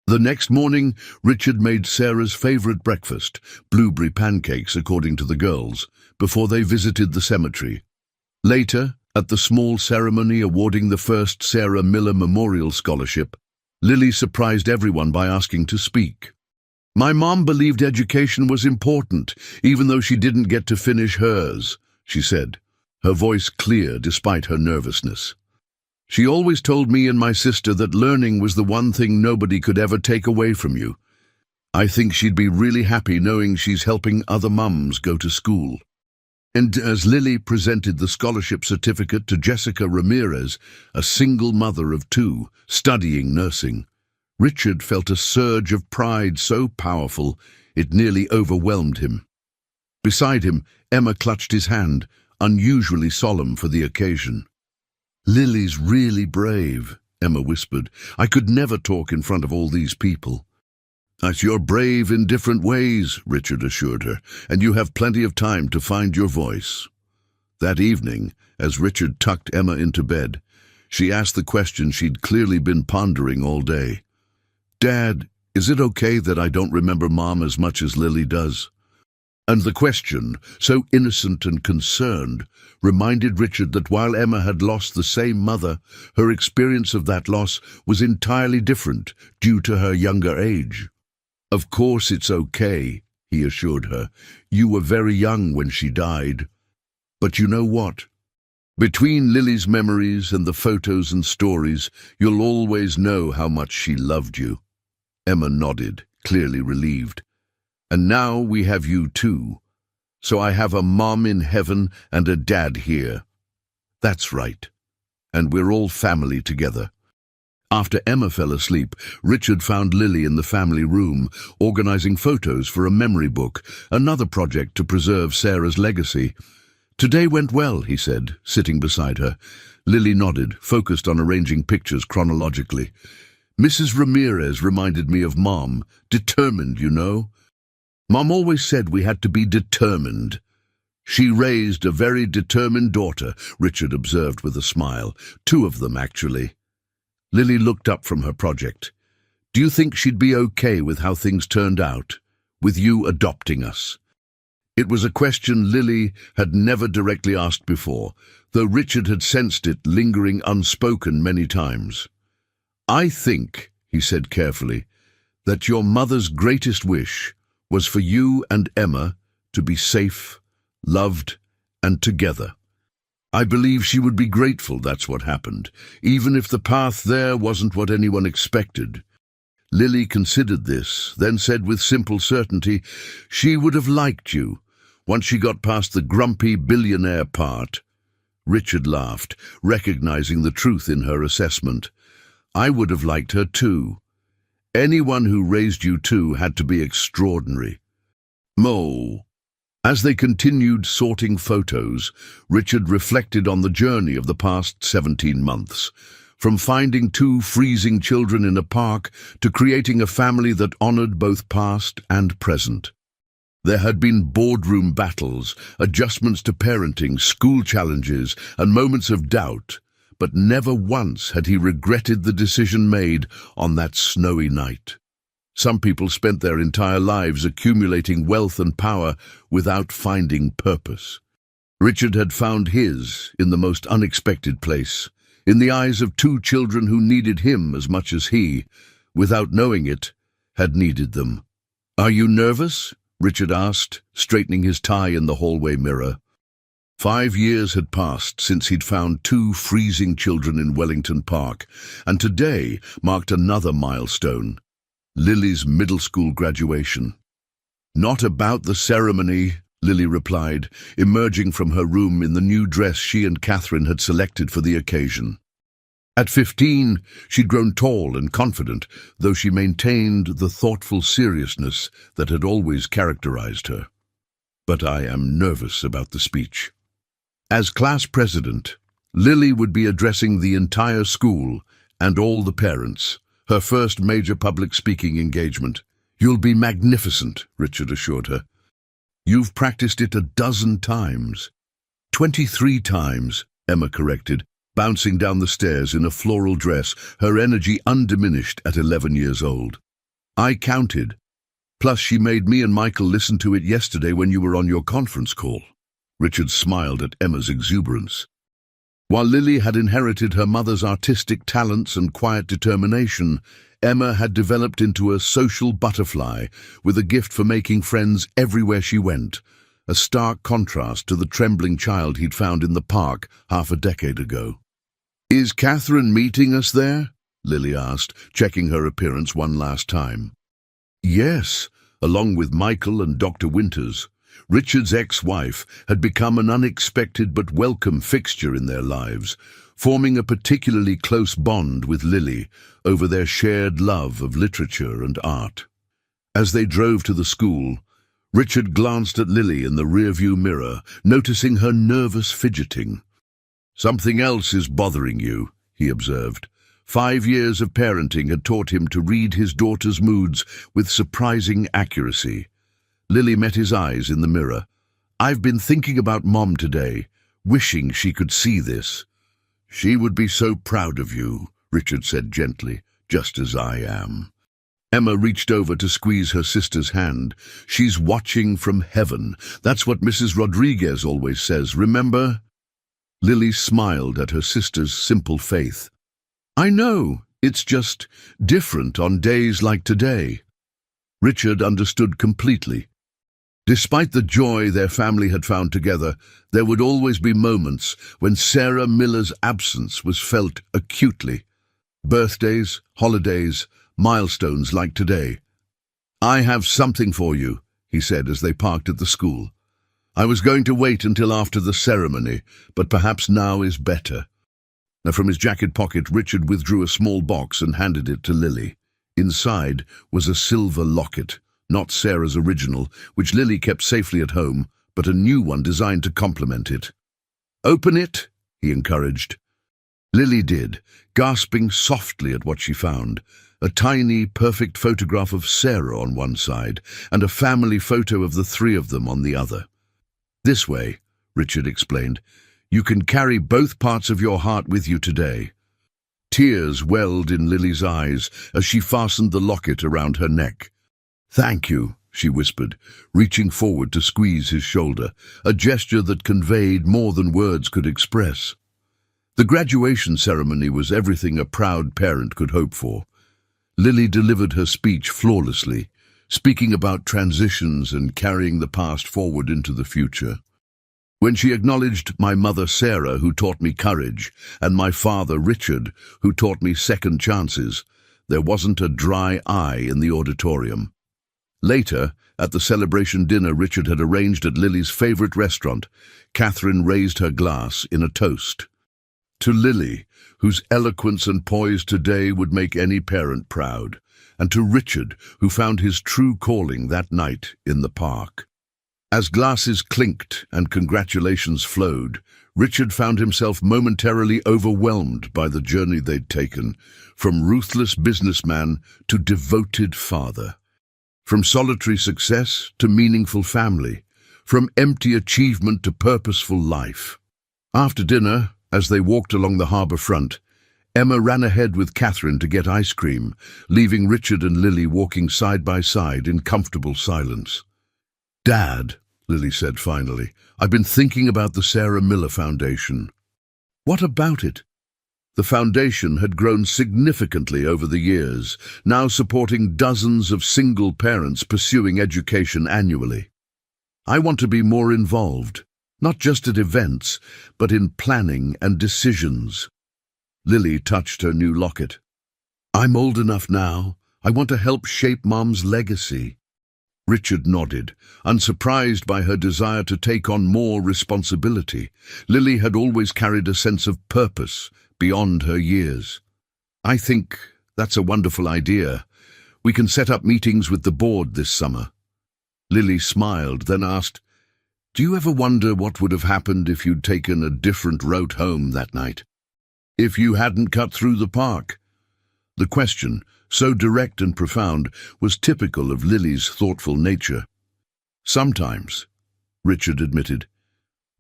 Speaker 1: The next morning, Richard made Sarah's favorite breakfast, blueberry pancakes according to the girls, before they visited the cemetery. Later, at the small ceremony awarding the first Sarah Miller Memorial Scholarship, Lily surprised everyone by asking to speak. "My mom believed education was important, even though she didn't get to finish hers," she said, her voice clear despite her nervousness. "She always told me and my sister that learning was the one thing nobody could ever take away from you. I think she'd be really happy knowing she's helping other mums go to school." And as Lily presented the scholarship certificate to Jessica Ramirez, a single mother of 2, studying nursing, Richard felt a surge of pride so powerful it nearly overwhelmed him. Beside him, Emma clutched his hand, unusually solemn for the occasion. "Lily's really brave," Emma whispered. "I could never talk in front of all these people." "You're brave in different ways," Richard assured her, "and you have plenty of time to find your voice." That evening, as Richard tucked Emma into bed, she asked the question she'd clearly been pondering all day. "Dad, is it okay that I don't remember Mom as much as Lily does?" And the question, so innocent and concerned, reminded Richard that while Emma had lost the same mother, her experience of that loss was entirely different due to her younger age. "Of course it's okay," he assured her. "You were very young when she died. But you know what? Between Lily's memories and the photos and stories, you'll always know how much she loved you." Emma nodded, clearly relieved. "And now we have you too. So I have a mom in heaven and a dad here." "That's right. And we're all family together." After Emma fell asleep, Richard found Lily in the family room, organizing photos for a memory book, another project to preserve Sarah's legacy. "Today went well," he said, sitting beside her. Lily nodded, focused on arranging pictures chronologically. "Mrs. Ramirez reminded me of Mom. Determined, you know. Mom always said we had to be determined." "She raised a very determined daughter," Richard observed with a smile. "2 of them, actually." Lily looked up from her project. "Do you think she'd be okay with how things turned out, with you adopting us?" It was a question Lily had never directly asked before, though Richard had sensed it lingering unspoken many times. "I think," he said carefully, "that your mother's greatest wish was for you and Emma to be safe, loved, and together. I believe she would be grateful that's what happened, even if the path there wasn't what anyone expected." Lily considered this, then said with simple certainty, "She would have liked you, once she got past the grumpy billionaire part." Richard laughed, recognizing the truth in her assessment. "I would have liked her too. Anyone who raised you 2 had to be extraordinary." Mo. As they continued sorting photos, Richard reflected on the journey of the past 17 months, from finding 2 freezing children in a park to creating a family that honored both past and present. There had been boardroom battles, adjustments to parenting, school challenges, and moments of doubt, but never once had he regretted the decision made on that snowy night. Some people spent their entire lives accumulating wealth and power without finding purpose. Richard had found his in the most unexpected place, in the eyes of 2 children who needed him as much as he, without knowing it, had needed them. "Are you nervous?" Richard asked, straightening his tie in the hallway mirror. 5 years had passed since he'd found 2 freezing children in Wellington Park, and today marked another milestone: Lily's middle school graduation. "Not about the ceremony," Lily replied, emerging from her room in the new dress she and Catherine had selected for the occasion. At 15, she'd grown tall and confident, though she maintained the thoughtful seriousness that had always characterized her. "But I am nervous about the speech." As class president, Lily would be addressing the entire school and all the parents, her first major public speaking engagement. "You'll be magnificent," Richard assured her. "You've practiced it a dozen times." 23 times, Emma corrected, bouncing down the stairs in a floral dress, her energy undiminished at 11 years old. I counted. Plus, she made me and Michael listen to it yesterday when you were on your conference call. Richard smiled at Emma's exuberance. While Lily had inherited her mother's artistic talents and quiet determination, Emma had developed into a social butterfly with a gift for making friends everywhere she went, a stark contrast to the trembling child he'd found in the park half a decade ago. "Is Catherine meeting us there?" Lily asked, checking her appearance one last time. Yes, along with Michael and Dr. Winters. Richard's ex-wife had become an unexpected but welcome fixture in their lives, forming a particularly close bond with Lily over their shared love of literature and art. As they drove to the school, Richard glanced at Lily in the rearview mirror, noticing her nervous fidgeting. "Something else is bothering you," he observed. 5 years of parenting had taught him to read his daughter's moods with surprising accuracy. Lily met his eyes in the mirror. "I've been thinking about Mom today, wishing she could see this." "She would be so proud of you," Richard said gently, "just as I am." Emma reached over to squeeze her sister's hand. "She's watching from heaven. That's what Mrs. Rodriguez always says, remember?" Lily smiled at her sister's simple faith. "I know, it's just different on days like today." Richard understood completely. Despite the joy their family had found together, there would always be moments when Sarah Miller's absence was felt acutely. Birthdays, holidays, milestones like today. "I have something for you," he said as they parked at the school. "I was going to wait until after the ceremony, but perhaps now is better." Now, from his jacket pocket, Richard withdrew a small box and handed it to Lily. Inside was a silver locket, not Sarah's original, which Lily kept safely at home, but a new one designed to complement it. "Open it," he encouraged. Lily did, gasping softly at what she found. A tiny, perfect photograph of Sarah on one side, and a family photo of the three of them on the other. "This way," Richard explained. "You can carry both parts of your heart with you today." Tears welled in Lily's eyes as she fastened the locket around her neck. "Thank you," she whispered, reaching forward to squeeze his shoulder, a gesture that conveyed more than words could express. The graduation ceremony was everything a proud parent could hope for. Lily delivered her speech flawlessly, speaking about transitions and carrying the past forward into the future. When she acknowledged my mother Sarah, who taught me courage, and my father Richard, who taught me second chances, there wasn't a dry eye in the auditorium. Later, at the celebration dinner Richard had arranged at Lily's favorite restaurant, Catherine raised her glass in a toast. To Lily, whose eloquence and poise today would make any parent proud, and to Richard, who found his true calling that night in the park. As glasses clinked and congratulations flowed, Richard found himself momentarily overwhelmed by the journey they'd taken, from ruthless businessman to devoted father. From solitary success to meaningful family, from empty achievement to purposeful life. After dinner, as they walked along the harbour front, Emma ran ahead with Catherine to get ice cream, leaving Richard and Lily walking side by side in comfortable silence. "Dad," Lily said finally, "I've been thinking about the Sarah Miller Foundation." "What about it?" The foundation had grown significantly over the years, now supporting dozens of single parents pursuing education annually. "I want to be more involved, not just at events, but in planning and decisions." Lily touched her new locket. "I'm old enough now. I want to help shape Mom's legacy." Richard nodded, unsurprised by her desire to take on more responsibility. Lily had always carried a sense of purpose beyond her years. "I think that's a wonderful idea. We can set up meetings with the board this summer." Lily smiled, then asked, "Do you ever wonder what would have happened if you'd taken a different route home that night? If you hadn't cut through the park?" The question, so direct and profound, was typical of Lily's thoughtful nature. "Sometimes," Richard admitted,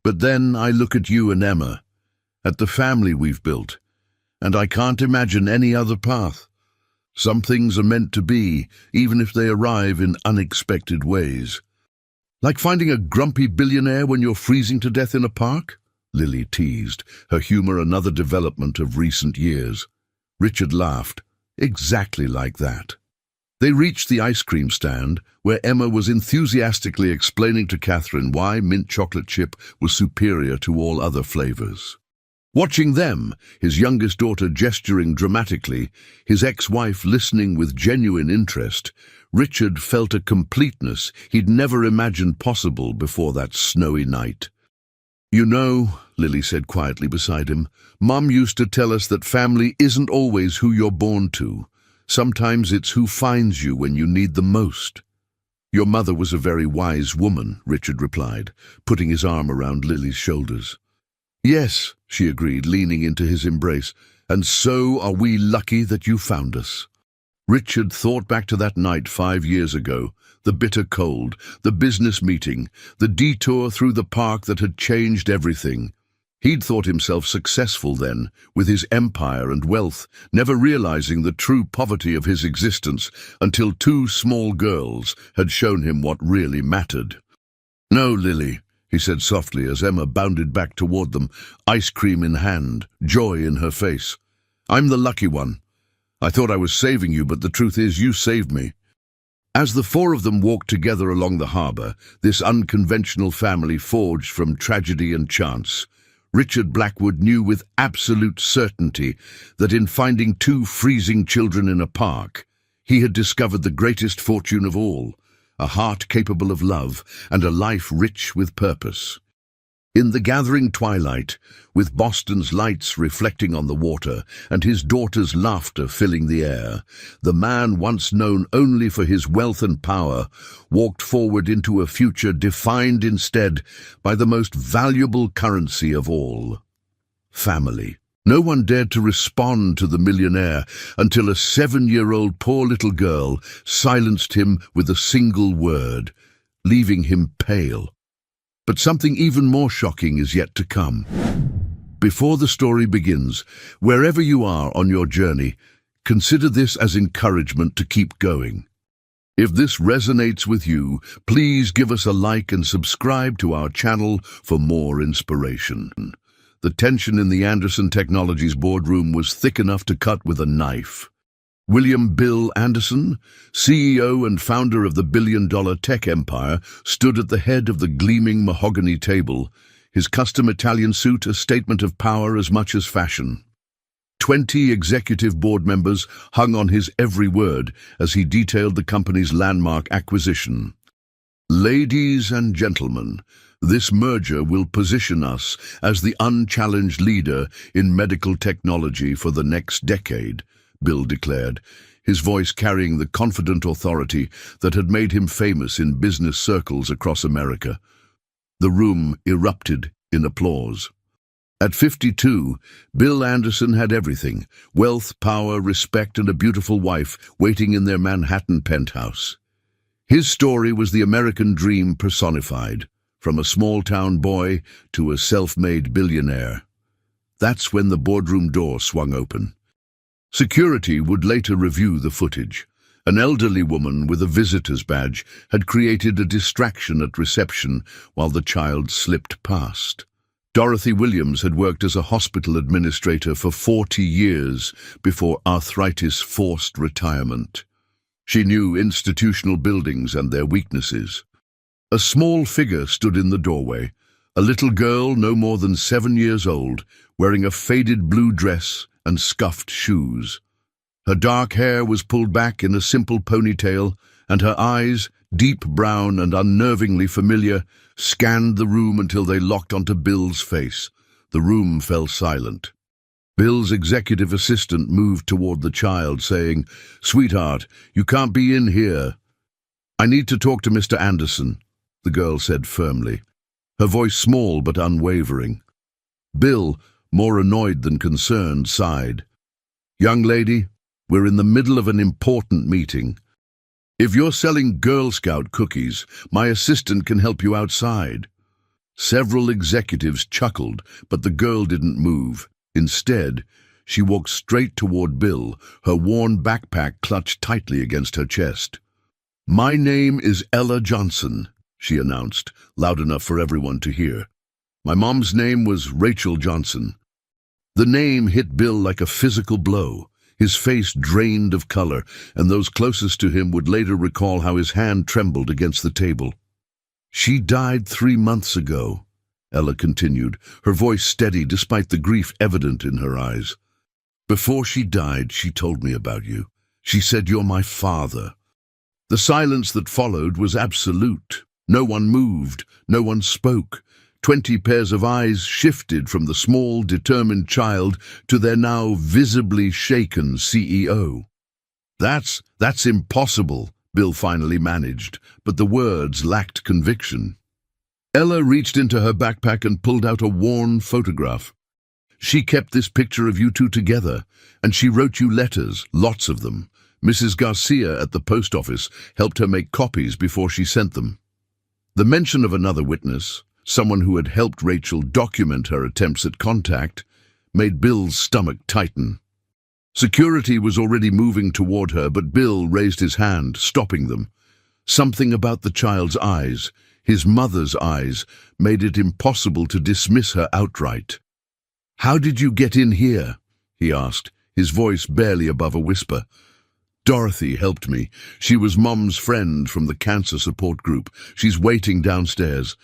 Speaker 1: But then I look at you and Emma, at the family we've built, and I can't imagine any other path. Some things are meant to be, even if they arrive in unexpected ways. Like finding a grumpy billionaire when you're freezing to death in a park? Lily teased, her humor another development of recent years. Richard laughed. Exactly like that. They reached the ice cream stand, where Emma was enthusiastically explaining to Catherine why mint chocolate chip was superior to all other flavors. Watching them, his youngest daughter gesturing dramatically, his ex-wife listening with genuine interest, Richard felt a completeness he'd never imagined possible before that snowy night. "You know," Lily said quietly beside him, "Mum used to tell us that family isn't always who you're born to. Sometimes it's who finds you when you need them most." "Your mother was a very wise woman," Richard replied, putting his arm around Lily's shoulders. "Yes," she agreed, leaning into his embrace, "and so are we lucky that you found us." Richard thought back to that night 5 years ago, the bitter cold, the business meeting, the detour through the park that had changed everything. He'd thought himself successful then, with his empire and wealth, never realizing the true poverty of his existence until 2 small girls had shown him what really mattered. "No, Lily," he said softly as Emma bounded back toward them, ice cream in hand, joy in her face. "I'm the lucky one. I thought I was saving you, but the truth is you saved me." As the 4 of them walked together along the harbor, this unconventional family forged from tragedy and chance, Richard Blackwood knew with absolute certainty that in finding 2 freezing children in a park, he had discovered the greatest fortune of all, a heart capable of love and a life rich with purpose. In the gathering twilight, with Boston's lights reflecting on the water and his daughter's laughter filling the air, the man once known only for his wealth and power walked forward into a future defined instead by the most valuable currency of all: family. No one dared to respond to the millionaire until a 7-year-old poor little girl silenced him with a single word, leaving him pale. But something even more shocking is yet to come. Before the story begins, wherever you are on your journey, consider this as encouragement to keep going. If this resonates with you, please give us a like and subscribe to our channel for more inspiration. The tension in the Anderson Technologies boardroom was thick enough to cut with a knife. William "Bill" Anderson, CEO and founder of the billion-dollar tech empire, stood at the head of the gleaming mahogany table, his custom Italian suit a statement of power as much as fashion. 20 executive board members hung on his every word as he detailed the company's landmark acquisition. "Ladies and gentlemen, this merger will position us as the unchallenged leader in medical technology for the next decade," Bill declared, his voice carrying the confident authority that had made him famous in business circles across America. The room erupted in applause. At 52, Bill Anderson had everything: wealth, power, respect, and a beautiful wife waiting in their Manhattan penthouse. His story was the American dream personified, from a small-town boy to a self-made billionaire. That's when the boardroom door swung open. Security would later review the footage. An elderly woman with a visitor's badge had created a distraction at reception while the child slipped past. Dorothy Williams had worked as a hospital administrator for 40 years before arthritis forced retirement. She knew institutional buildings and their weaknesses. A small figure stood in the doorway, a little girl no more than 7 years old, wearing a faded blue dress and scuffed shoes. Her dark hair was pulled back in a simple ponytail, and her eyes, deep brown and unnervingly familiar, scanned the room until they locked onto Bill's face. The room fell silent. Bill's executive assistant moved toward the child, saying, "Sweetheart, you can't be in here." "I need to talk to Mr. Anderson," the girl said firmly, her voice small but unwavering. Bill, more annoyed than concerned, sighed. "Young lady, we're in the middle of an important meeting. If you're selling Girl Scout cookies, my assistant can help you outside." Several executives chuckled, but the girl didn't move. Instead, she walked straight toward Bill, her worn backpack clutched tightly against her chest. "My name is Ella Johnson," she announced, loud enough for everyone to hear. "My mom's name was Rachel Johnson." The name hit Bill like a physical blow. His face drained of color, and those closest to him would later recall how his hand trembled against the table. "She died 3 months ago," Ella continued, her voice steady despite the grief evident in her eyes. "Before she died, she told me about you. She said you're my father." The silence that followed was absolute. No one moved, no one spoke. 20 pairs of eyes shifted from the small, determined child to their now visibly shaken CEO. That's impossible," Bill finally managed, but the words lacked conviction. Ella reached into her backpack and pulled out a worn photograph. "She kept this picture of you two together, and she wrote you letters, lots of them. Mrs. Garcia at the post office helped her make copies before she sent them." The mention of another witness, someone who had helped Rachel document her attempts at contact, made Bill's stomach tighten. Security was already moving toward her, but Bill raised his hand, stopping them. Something about the child's eyes, his mother's eyes, made it impossible to dismiss her outright. "How did you get in here?" he asked, his voice barely above a whisper. "Dorothy helped me. She was Mom's friend from the cancer support group. She's waiting downstairs."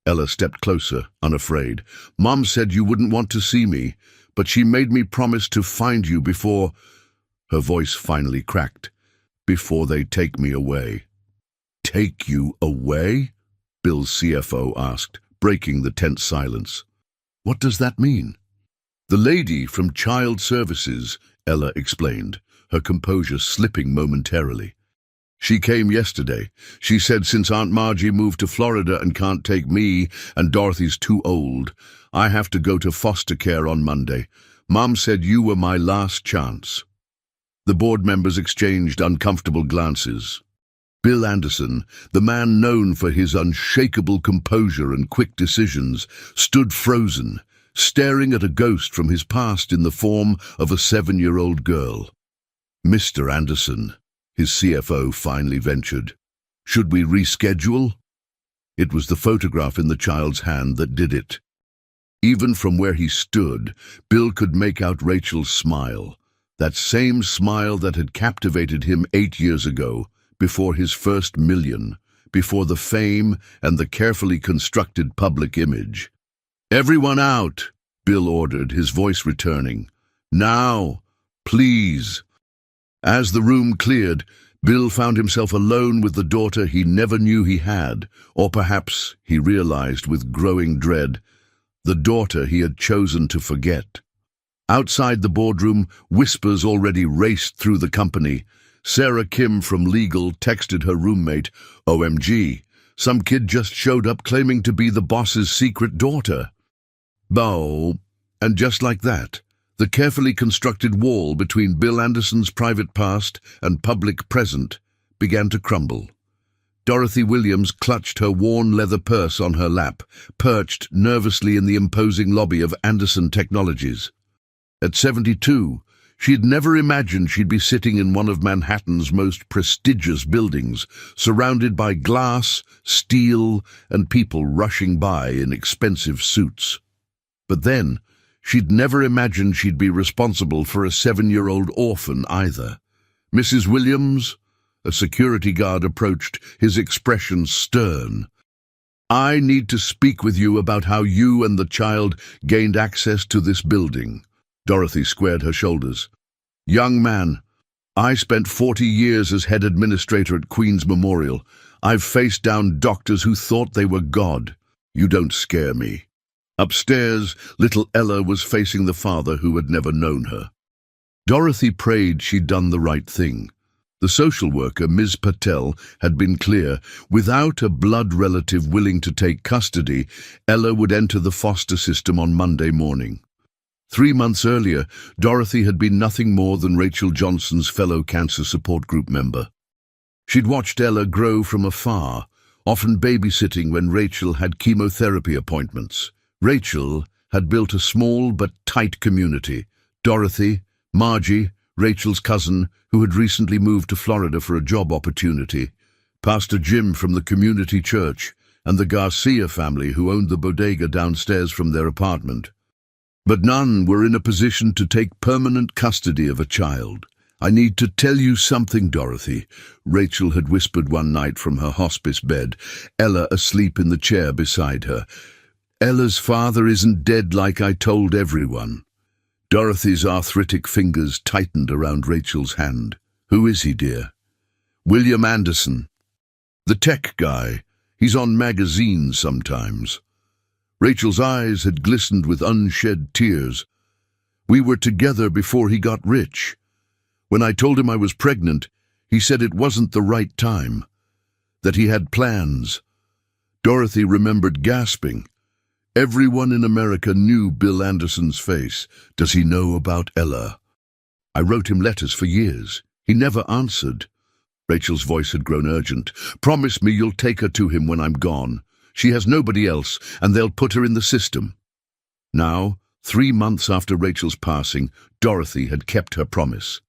Speaker 1: Ella stepped closer, unafraid. "Mom said you wouldn't want to see me, but she made me promise to find you before—" Her voice finally cracked. "Before they take me away." "Take you away?" Bill's CFO asked, breaking the tense silence. "What does that mean?" "The lady from Child Services," Ella explained, her composure slipping momentarily. "She came yesterday. She said since Aunt Margie moved to Florida and can't take me and Dorothy's too old, I have to go to foster care on Monday. Mom said you were my last chance." The board members exchanged uncomfortable glances. Bill Anderson, the man known for his unshakable composure and quick decisions, stood frozen, staring at a ghost from his past in the form of a 7-year-old girl. "Mr. Anderson," his CFO finally ventured, "should we reschedule?" It was the photograph in the child's hand that did it. Even from where he stood, Bill could make out Rachel's smile, that same smile that had captivated him 8 years ago, before his first million, before the fame and the carefully constructed public image. "Everyone out," Bill ordered, his voice returning. "Now, please." As the room cleared, Bill found himself alone with the daughter he never knew he had, or perhaps, he realized with growing dread, the daughter he had chosen to forget. Outside the boardroom, whispers already raced through the company. Sarah Kim from legal texted her roommate, "OMG, some kid just showed up claiming to be the boss's secret daughter." Bow, and just like that, the carefully constructed wall between Bill Anderson's private past and public present began to crumble. Dorothy Williams clutched her worn leather purse on her lap, perched nervously in the imposing lobby of Anderson Technologies. At 72, she'd never imagined she'd be sitting in one of Manhattan's most prestigious buildings, surrounded by glass, steel, and people rushing by in expensive suits. But then, she'd never imagined she'd be responsible for a 7-year-old orphan either. "Mrs. Williams?" A security guard approached, his expression stern. "I need to speak with you about how you and the child gained access to this building." Dorothy squared her shoulders. "Young man, I spent 40 years as head administrator at Queen's Memorial. I've faced down doctors who thought they were God. You don't scare me." Upstairs, little Ella was facing the father who had never known her. Dorothy prayed she'd done the right thing. The social worker, Ms. Patel, had been clear. Without a blood relative willing to take custody, Ella would enter the foster system on Monday morning. 3 months earlier, Dorothy had been nothing more than Rachel Johnson's fellow cancer support group member. She'd watched Ella grow from afar, often babysitting when Rachel had chemotherapy appointments. Rachel had built a small but tight community. Dorothy, Margie, Rachel's cousin, who had recently moved to Florida for a job opportunity, Pastor Jim from the community church, and the Garcia family who owned the bodega downstairs from their apartment. But none were in a position to take permanent custody of a child. "I need to tell you something, Dorothy," Rachel had whispered one night from her hospice bed, Ella asleep in the chair beside her. "Ella's father isn't dead like I told everyone." Dorothy's arthritic fingers tightened around Rachel's hand. "Who is he, dear?" "William Anderson. The tech guy. He's on magazines sometimes." Rachel's eyes had glistened with unshed tears. "We were together before he got rich. When I told him I was pregnant, he said it wasn't the right time, that he had plans." Dorothy remembered gasping. Everyone in America knew Bill Anderson's face. "Does he know about Ella?" "I wrote him letters for years. He never answered." Rachel's voice had grown urgent. "Promise me you'll take her to him when I'm gone. She has nobody else, and they'll put her in the system." Now, 3 months after Rachel's passing, Dorothy had kept her promise.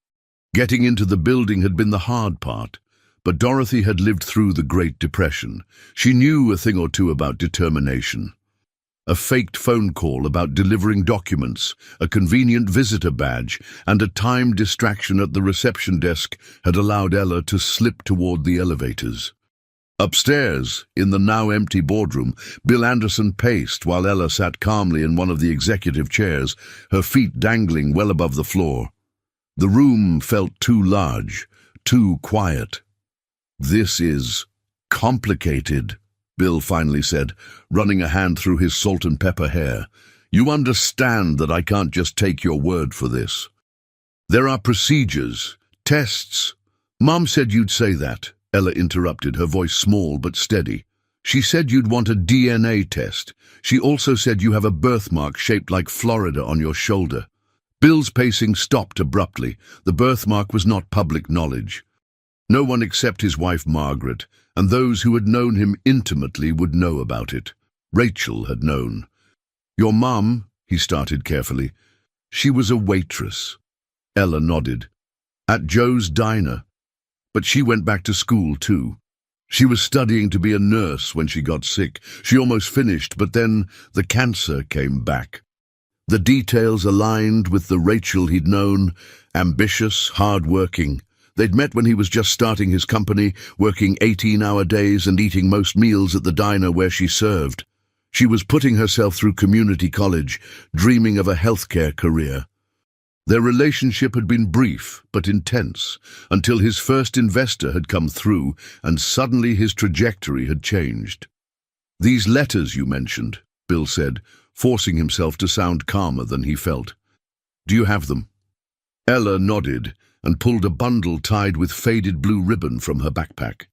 Speaker 1: Getting into the building had been the hard part, but Dorothy had lived through the Great Depression. She knew a thing or two about determination. A faked phone call about delivering documents, a convenient visitor badge, and a timed distraction at the reception desk had allowed Ella to slip toward the elevators. Upstairs, in the now-empty boardroom, Bill Anderson paced while Ella sat calmly in one of the executive chairs, her feet dangling well above the floor. The room felt too large, too quiet. "This is complicated," Bill finally said, running a hand through his salt and pepper hair. "You understand that I can't just take your word for this. There are procedures, tests." "Mom said you'd say that," Ella interrupted, her voice small but steady. "She said you'd want a DNA test. She also said you have a birthmark shaped like Florida on your shoulder." Bill's pacing stopped abruptly. The birthmark was not public knowledge. No one except his wife Margaret, and those who had known him intimately would know about it. Rachel had known. "Your mum," he started carefully. "She was a waitress." Ella nodded. "At Joe's diner. But she went back to school too. She was studying to be a nurse when she got sick. She almost finished, but then the cancer came back." The details aligned with the Rachel he'd known, ambitious, hard-working. They'd met when he was just starting his company, working 18-hour days and eating most meals at the diner where she served. She was putting herself through community college, dreaming of a healthcare career. Their relationship had been brief but intense, until his first investor had come through, and suddenly his trajectory had changed. "These letters you mentioned," Bill said, forcing himself to sound calmer than he felt. "Do you have them?" Ella nodded and pulled a bundle tied with faded blue ribbon from her backpack.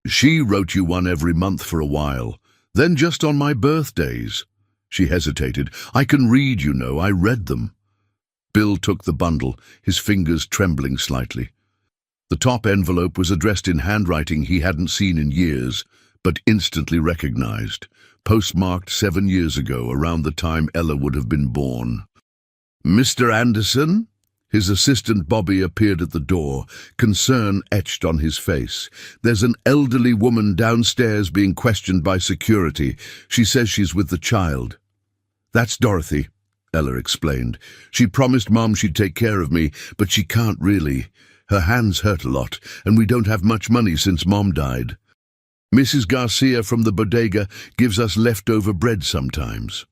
Speaker 1: "She wrote you one every month for a while, then just on my birthdays." She hesitated. "I can read, you know. I read them." Bill took the bundle, his fingers trembling slightly. The top envelope was addressed in handwriting he hadn't seen in years, but instantly recognized, postmarked 7 years ago, around the time Ella would have been born. "Mr. Anderson?" His assistant Bobby appeared at the door, concern etched on his face. "There's an elderly woman downstairs being questioned by security. She says she's with the child." "That's Dorothy," Ella explained. "She promised Mom she'd take care of me, but she can't really. Her hands hurt a lot, and we don't have much money since Mom died. Mrs. Garcia from the bodega gives us leftover bread sometimes."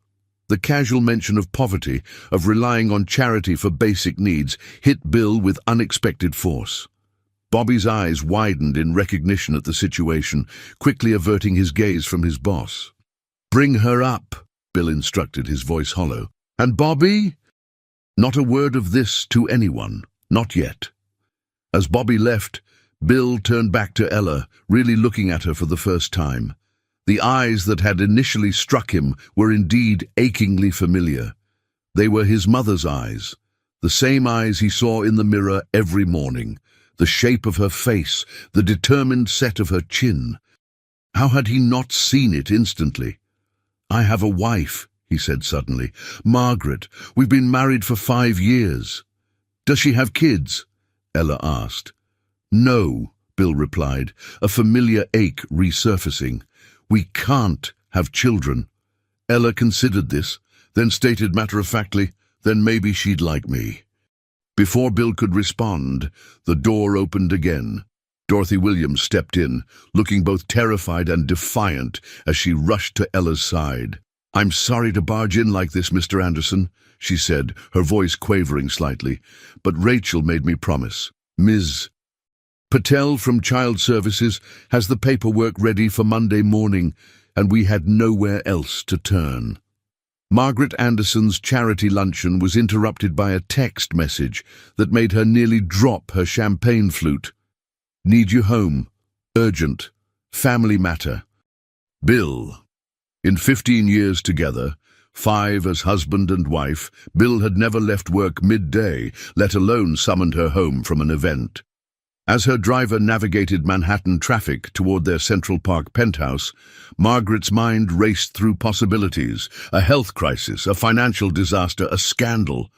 Speaker 1: The casual mention of poverty, of relying on charity for basic needs, hit Bill with unexpected force. Bobby's eyes widened in recognition at the situation, quickly averting his gaze from his boss. "Bring her up," Bill instructed, his voice hollow. "And Bobby?" Not a word of this to anyone, not yet. As Bobby left, Bill turned back to Ella, really looking at her for the first time. The eyes that had initially struck him were indeed achingly familiar. They were his mother's eyes, the same eyes he saw in the mirror every morning, the shape of her face, the determined set of her chin. How had he not seen it instantly? "I have a wife," he said suddenly. "Margaret, we've been married for 5 years." "Does she have kids?" Ella asked. "No," Bill replied, a familiar ache resurfacing. "We can't have children." Ella considered this, then stated matter-of-factly, "Then maybe she'd like me." Before Bill could respond, the door opened again. Dorothy Williams stepped in, looking both terrified and defiant as she rushed to Ella's side. "I'm sorry to barge in like this, Mr. Anderson," she said, her voice quavering slightly, "but Rachel made me promise. Ms. Patel from Child Services has the paperwork ready for Monday morning, and we had nowhere else to turn." Margaret Anderson's charity luncheon was interrupted by a text message that made her nearly drop her champagne flute. "Need you home. Urgent. Family matter. Bill." In 15 years together, 5 as husband and wife, Bill had never left work midday, let alone summoned her home from an event. As her driver navigated Manhattan traffic toward their Central Park penthouse, Margaret's mind raced through possibilities: a health crisis, a financial disaster, a scandal.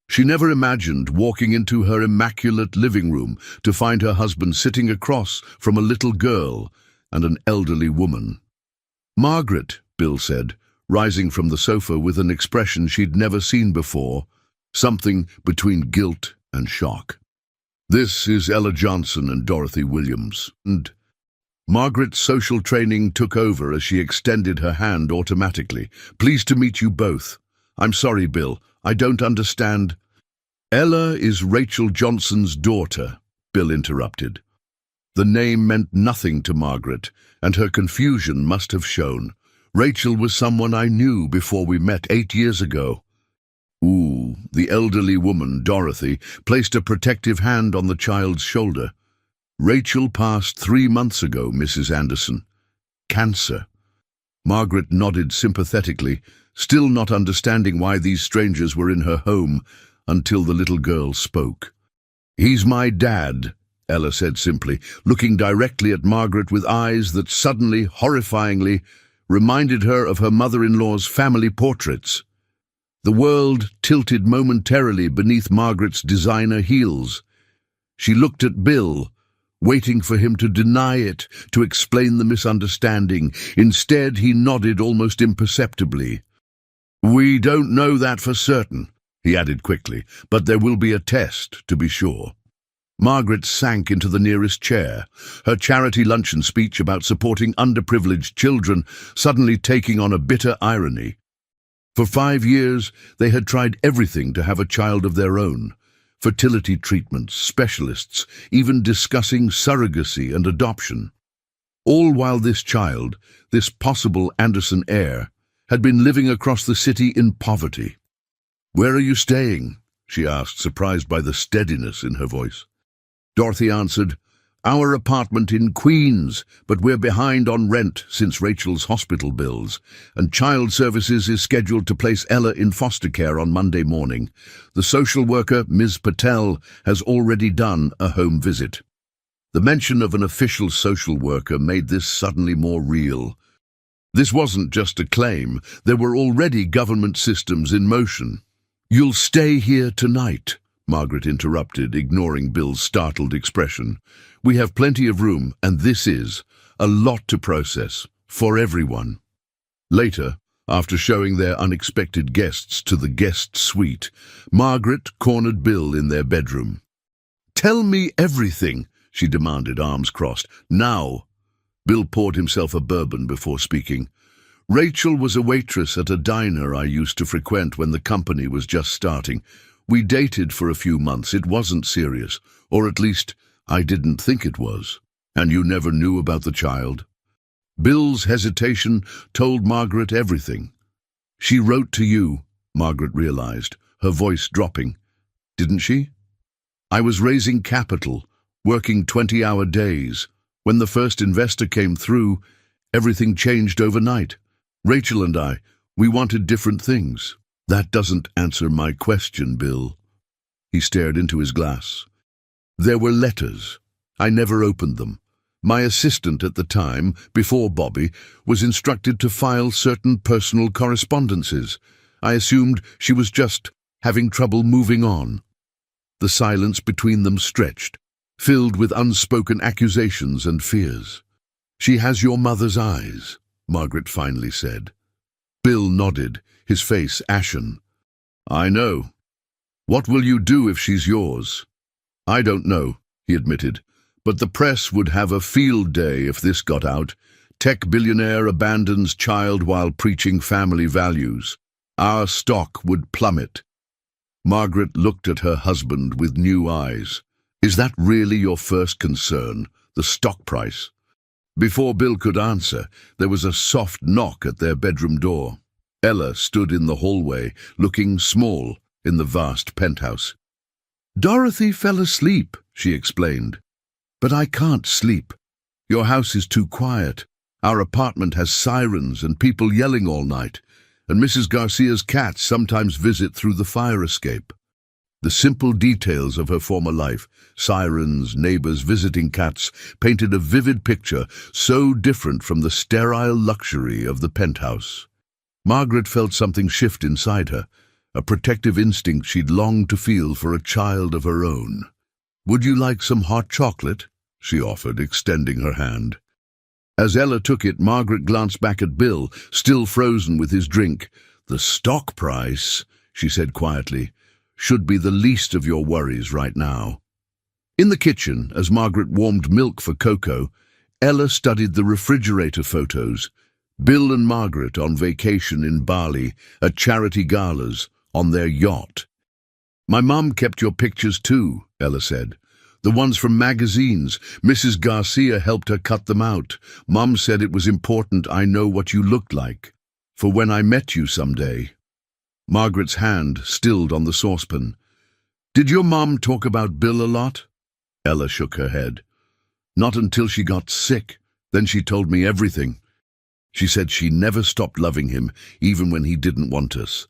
Speaker 1: She never imagined walking into her immaculate living room to find her husband sitting across from a little girl and an elderly woman. "Margaret," Bill said, rising from the sofa with an expression she'd never seen before, something between guilt and shock. "This is Ella Johnson and Dorothy Williams." And Margaret's social training took over as she extended her hand automatically. "Pleased to meet you both. I'm sorry, Bill, I don't understand." "Ella is Rachel Johnson's daughter," Bill interrupted. The name meant nothing to Margaret, and her confusion must have shown. "Rachel was someone I knew before we met 8 years ago." Ooh, the elderly woman, Dorothy, placed a protective hand on the child's shoulder. "Rachel passed 3 months ago, Mrs. Anderson. Cancer." Margaret nodded sympathetically, still not understanding why these strangers were in her home, until the little girl spoke. "He's my dad," Ella said simply, looking directly at Margaret with eyes that suddenly, horrifyingly, reminded her of her mother-in-law's family portraits. The world tilted momentarily beneath Margaret's designer heels. She looked at Bill, waiting for him to deny it, to explain the misunderstanding. Instead, he nodded almost imperceptibly. "We don't know that for certain," he added quickly, "but there will be a test, to be sure." Margaret sank into the nearest chair, her charity luncheon speech about supporting underprivileged children suddenly taking on a bitter irony. For 5 years, they had tried everything to have a child of their own: fertility treatments, specialists, even discussing surrogacy and adoption. All while this child, this possible Anderson heir, had been living across the city in poverty. "Where are you staying?" she asked, surprised by the steadiness in her voice. Dorothy answered, "Our apartment in Queens, but we're behind on rent since Rachel's hospital bills, and Child Services is scheduled to place Ella in foster care on Monday morning. The social worker, Ms. Patel, has already done a home visit." The mention of an official social worker made this suddenly more real. This wasn't just a claim, there were already government systems in motion. "You'll stay here tonight," Margaret interrupted, ignoring Bill's startled expression. "We have plenty of room, and this is a lot to process, for everyone." Later, after showing their unexpected guests to the guest suite, Margaret cornered Bill in their bedroom. "Tell me everything," she demanded, arms crossed. "Now." Bill poured himself a bourbon before speaking. "Rachel was a waitress at a diner I used to frequent when the company was just starting. We dated for a few months. It wasn't serious, or at least I didn't think it was." "And you never knew about the child?" Bill's hesitation told Margaret everything. "She wrote to you," Margaret realized, her voice dropping. "Didn't she?" "I was raising capital, working 20-hour days. When the first investor came through, everything changed overnight. Rachel and I, we wanted different things." "That doesn't answer my question, Bill." He stared into his glass. "There were letters. I never opened them. My assistant at the time, before Bobby, was instructed to file certain personal correspondences. I assumed she was just having trouble moving on. The silence between them stretched, filled with unspoken accusations and fears. "She has your mother's eyes," Margaret finally said. Bill nodded, his face ashen. "I know. What will you do if she's yours?" "I don't know," he admitted, "but the press would have a field day if this got out. Tech billionaire abandons child while preaching family values. Our stock would plummet." Margaret looked at her husband with new eyes. "Is that really your first concern, the stock price?" Before Bill could answer, there was a soft knock at their bedroom door. Ella stood in the hallway, looking small in the vast penthouse. "Dorothy fell asleep," she explained. "But I can't sleep. Your house is too quiet. Our apartment has sirens and people yelling all night, and Mrs. Garcia's cats sometimes visit through the fire escape." The simple details of her former life, sirens, neighbors, visiting cats, painted a vivid picture so different from the sterile luxury of the penthouse. Margaret felt something shift inside her, a protective instinct she'd longed to feel for a child of her own. "Would you like some hot chocolate?" she offered, extending her hand. As Ella took it, Margaret glanced back at Bill, still frozen with his drink. "The stock price," she said quietly, "should be the least of your worries right now." In the kitchen, as Margaret warmed milk for Coco, Ella studied the refrigerator photos. Bill and Margaret on vacation in Bali, at charity galas, on their yacht. "My mum kept your pictures too," Ella said. "The ones from magazines. Mrs. Garcia helped her cut them out. Mum said it was important I know what you looked like, for when I met you someday." Margaret's hand stilled on the saucepan. "Did your mum talk about Bill a lot?" Ella shook her head. "Not until she got sick. Then she told me everything. She said she never stopped loving him, even when he didn't want us."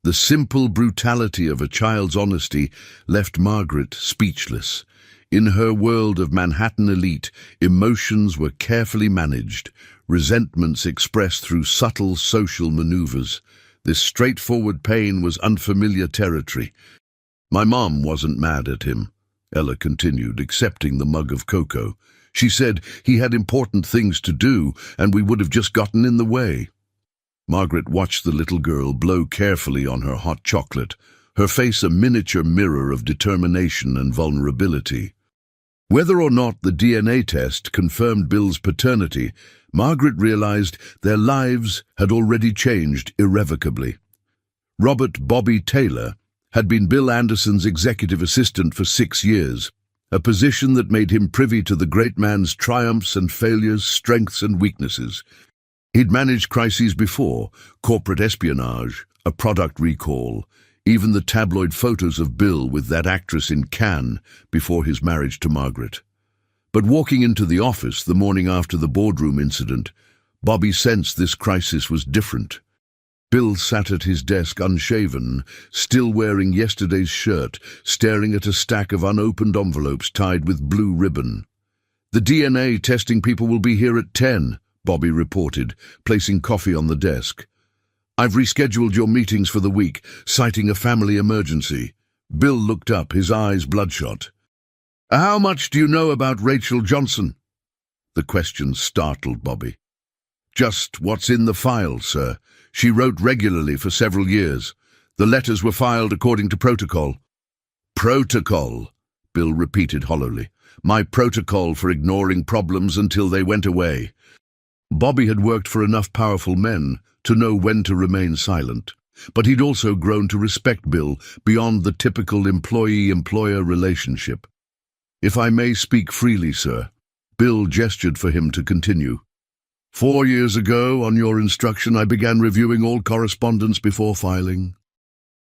Speaker 1: The simple brutality of a child's honesty left Margaret speechless. In her world of Manhattan elite, emotions were carefully managed, resentments expressed through subtle social maneuvers. This straightforward pain was unfamiliar territory. "My mom wasn't mad at him," Ella continued, accepting the mug of cocoa. "She said he had important things to do, and we would have just gotten in the way." Margaret watched the little girl blow carefully on her hot chocolate, her face a miniature mirror of determination and vulnerability. Whether or not the DNA test confirmed Bill's paternity, Margaret realized their lives had already changed irrevocably. Robert "Bobby" Taylor had been Bill Anderson's executive assistant for 6 years, a position that made him privy to the great man's triumphs and failures, strengths and weaknesses. He'd managed crises before: corporate espionage, a product recall, even the tabloid photos of Bill with that actress in Cannes before his marriage to Margaret. But walking into the office the morning after the boardroom incident, Bobby sensed this crisis was different. Bill sat at his desk unshaven, still wearing yesterday's shirt, staring at a stack of unopened envelopes tied with blue ribbon. "The DNA testing people will be here at 10, Bobby reported, placing coffee on the desk. "I've rescheduled your meetings for the week, citing a family emergency." Bill looked up, his eyes bloodshot. "How much do you know about Rachel Johnson?" The question startled Bobby. "Just what's in the file, sir. She wrote regularly for several years. The letters were filed according to protocol." "Protocol," Bill repeated hollowly. "My protocol for ignoring problems until they went away." Bobby had worked for enough powerful men to know when to remain silent, but he'd also grown to respect Bill beyond the typical employee-employer relationship. "If I may speak freely, sir," Bill gestured for him to continue. 4 years ago, on your instruction, I began reviewing all correspondence before filing.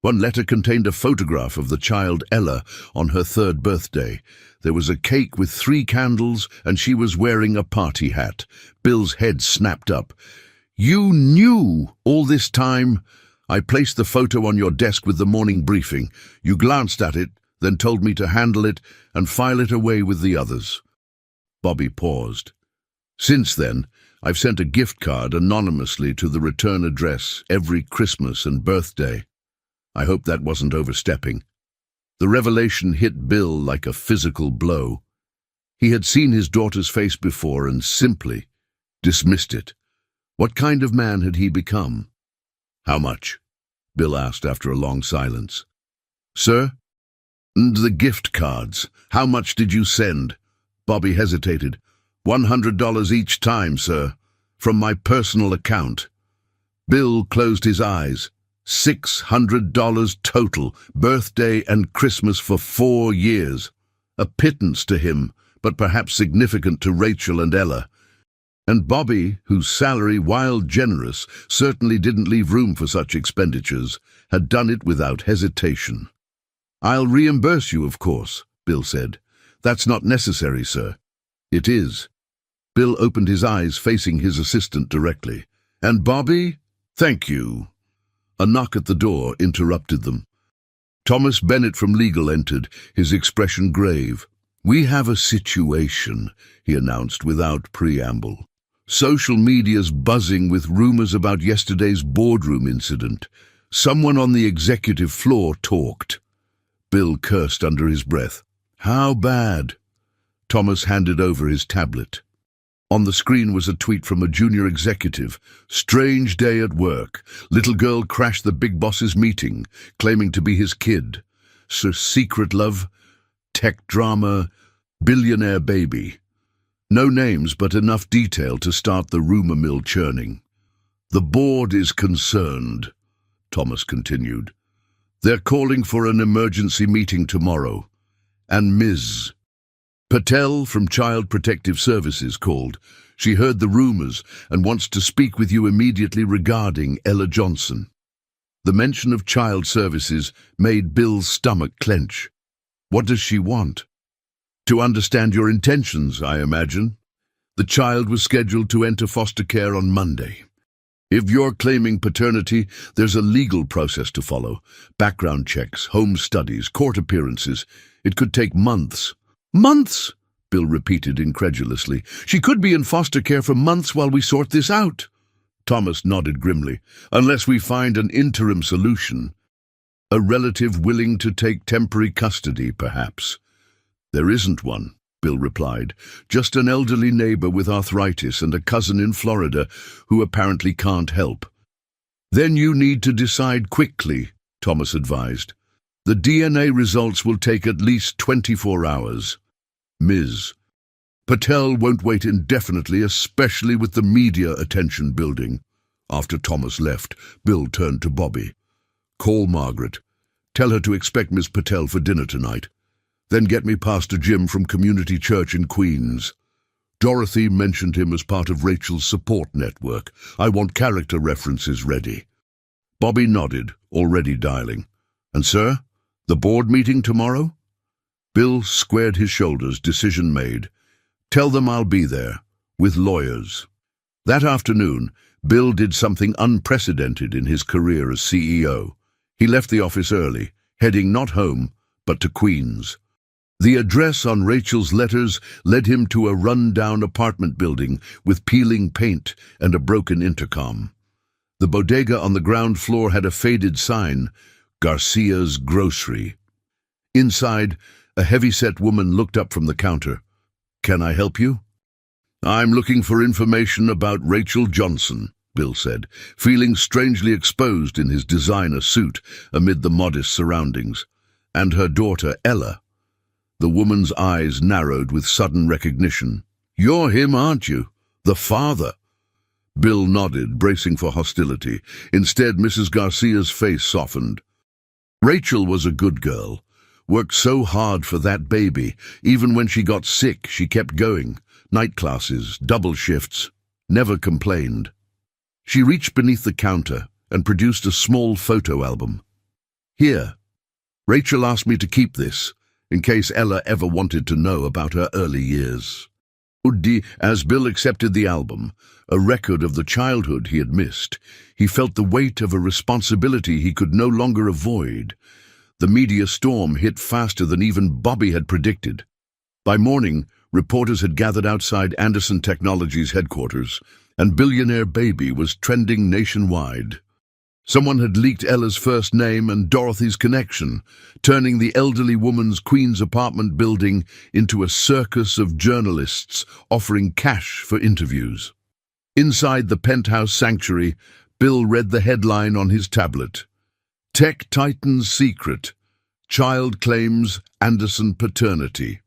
Speaker 1: One letter contained a photograph of the child Ella on her 3rd birthday. There was a cake with 3 candles, and she was wearing a party hat. Bill's head snapped up. "You knew all this time?" "I placed the photo on your desk with the morning briefing. You glanced at it, then told me to handle it and file it away with the others." Bobby paused. Since then, I've sent a gift card anonymously to the return address every Christmas and birthday. I hope that wasn't overstepping. The revelation hit Bill like a physical blow. He had seen his daughter's face before and simply dismissed it. What kind of man had he become? How much? Bill asked after a long silence. Sir? And the gift cards. How much did you send? Bobby hesitated. $100 each time, sir. From my personal account. Bill closed his eyes. $600 total, birthday and Christmas for 4 years. A pittance to him, but perhaps significant to Rachel and Ella. And Bobby, whose salary, while generous, certainly didn't leave room for such expenditures, had done it without hesitation. I'll reimburse you, of course, Bill said. That's not necessary, sir. It is. Bill opened his eyes, facing his assistant directly. And Bobby? Thank you. A knock at the door interrupted them. Thomas Bennett from legal entered, his expression grave. We have a situation, he announced without preamble. Social media's buzzing with rumors about yesterday's boardroom incident. Someone on the executive floor talked. Bill cursed under his breath. How bad? Thomas handed over his tablet. On the screen was a tweet from a junior executive. Strange day at work. Little girl crashed the big boss's meeting, claiming to be his kid. Secret love, tech drama, billionaire baby. No names, but enough detail to start the rumor mill churning. The board is concerned, Thomas continued. They're calling for an emergency meeting tomorrow. And Ms. Patel from Child Protective Services called. She heard the rumors and wants to speak with you immediately regarding Ella Johnson. The mention of child services made Bill's stomach clench. What does she want? To understand your intentions, I imagine. The child was scheduled to enter foster care on Monday. If you're claiming paternity, there's a legal process to follow. Background checks, home studies, court appearances. It could take months. Months? Bill repeated incredulously. She could be in foster care for months while we sort this out. Thomas nodded grimly. Unless we find an interim solution. A relative willing to take temporary custody, perhaps. There isn't one, Bill replied. Just an elderly neighbor with arthritis and a cousin in Florida who apparently can't help. Then you need to decide quickly, Thomas advised. The DNA results will take at least 24 hours. Ms. Patel won't wait indefinitely, especially with the media attention building. After Thomas left, Bill turned to Bobby. Call Margaret. Tell her to expect Miss Patel for dinner tonight. Then get me Pastor Jim from Community Church in Queens. Dorothy mentioned him as part of Rachel's support network. I want character references ready. Bobby nodded, already dialing. And sir, the board meeting tomorrow? Bill squared his shoulders, decision made. Tell them I'll be there, with lawyers. That afternoon, Bill did something unprecedented in his career as CEO. He left the office early, heading not home, but to Queens. The address on Rachel's letters led him to a run-down apartment building with peeling paint and a broken intercom. The bodega on the ground floor had a faded sign, Garcia's Grocery. Inside, a heavy-set woman looked up from the counter. Can I help you? I'm looking for information about Rachel Johnson, Bill said, feeling strangely exposed in his designer suit amid the modest surroundings. And her daughter, Ella. The woman's eyes narrowed with sudden recognition. You're him, aren't you? The father. Bill nodded, bracing for hostility. Instead, Mrs. Garcia's face softened. Rachel was a good girl. Worked so hard for that baby. Even when she got sick, she kept going. Night classes, double shifts. Never complained. She reached beneath the counter and produced a small photo album. Here. Rachel asked me to keep this, in case Ella ever wanted to know about her early years. As Bill accepted the album, a record of the childhood he had missed, he felt the weight of a responsibility he could no longer avoid. The media storm hit faster than even Bobby had predicted. By morning, reporters had gathered outside Anderson Technologies headquarters, and Billionaire Baby was trending nationwide. Someone had leaked Ella's first name and Dorothy's connection, turning the elderly woman's Queens apartment building into a circus of journalists offering cash for interviews. Inside the penthouse sanctuary, Bill read the headline on his tablet. Tech Titan's Secret. Child claims Anderson paternity.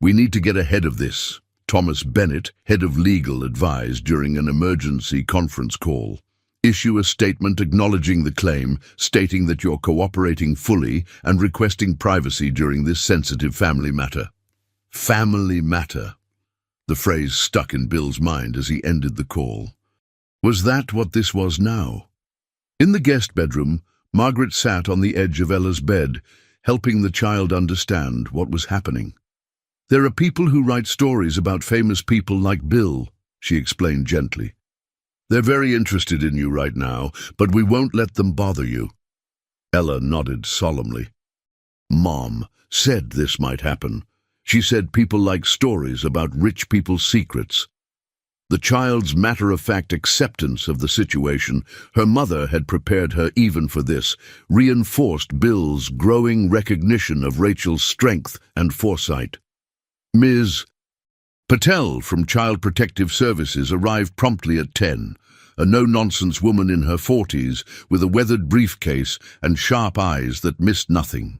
Speaker 1: We need to get ahead of this, Thomas Bennett, head of legal, advised during an emergency conference call. Issue a statement acknowledging the claim, stating that you're cooperating fully and requesting privacy during this sensitive family matter. Family matter. The phrase stuck in Bill's mind as he ended the call. Was that what this was now? In the guest bedroom, Margaret sat on the edge of Ella's bed, helping the child understand what was happening. There are people who write stories about famous people like Bill, she explained gently. They're very interested in you right now, but we won't let them bother you. Ella nodded solemnly. Mom said this might happen. She said people like stories about rich people's secrets. The child's matter-of-fact acceptance of the situation, her mother had prepared her even for this, reinforced Bill's growing recognition of Rachel's strength and foresight. Ms. Patel from Child Protective Services arrived promptly at 10, a no-nonsense woman in her 40s with a weathered briefcase and sharp eyes that missed nothing.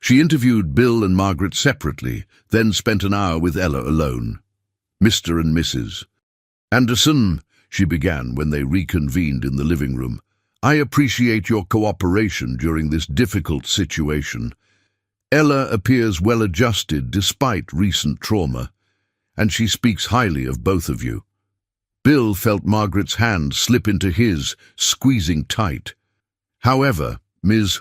Speaker 1: She interviewed Bill and Margaret separately, then spent an hour with Ella alone. Mr. and Mrs. Anderson, she began when they reconvened in the living room, I appreciate your cooperation during this difficult situation. Ella appears well-adjusted despite recent trauma, and she speaks highly of both of you. Bill felt Margaret's hand slip into his, squeezing tight. However, Ms.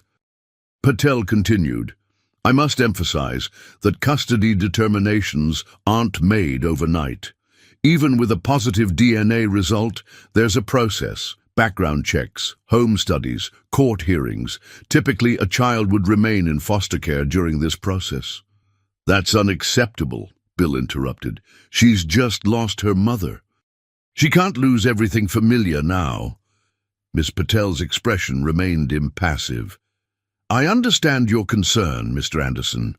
Speaker 1: Patel continued, I must emphasize that custody determinations aren't made overnight. Even with a positive DNA result, there's a process, background checks, home studies, court hearings. Typically, a child would remain in foster care during this process. That's unacceptable, Bill interrupted. She's just lost her mother. She can't lose everything familiar now. Miss Patel's expression remained impassive. I understand your concern, Mr. Anderson.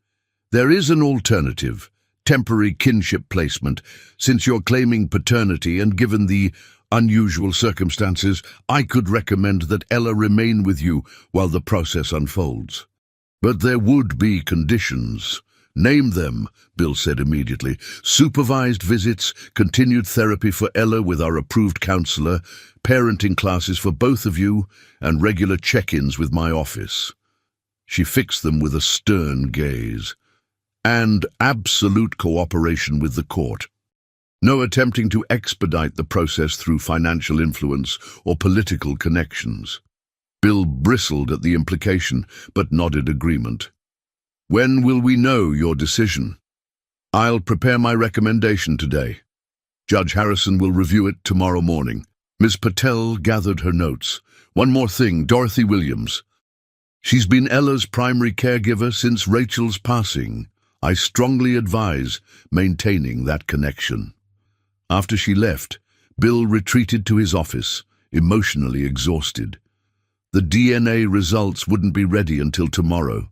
Speaker 1: There is an alternative, temporary kinship placement. Since you're claiming paternity and given the unusual circumstances, I could recommend that Ella remain with you while the process unfolds. But there would be conditions. Name them, Bill said immediately. Supervised visits, continued therapy for Ella with our approved counselor, parenting classes for both of you, and regular check-ins with my office. She fixed them with a stern gaze. And absolute cooperation with the court. No attempting to expedite the process through financial influence or political connections. Bill bristled at the implication, but nodded agreement. When will we know your decision? I'll prepare my recommendation today. Judge Harrison will review it tomorrow morning. Ms. Patel gathered her notes. One more thing, Dorothy Williams. She's been Ella's primary caregiver since Rachel's passing. I strongly advise maintaining that connection. After she left, Bill retreated to his office, emotionally exhausted. The DNA results wouldn't be ready until tomorrow,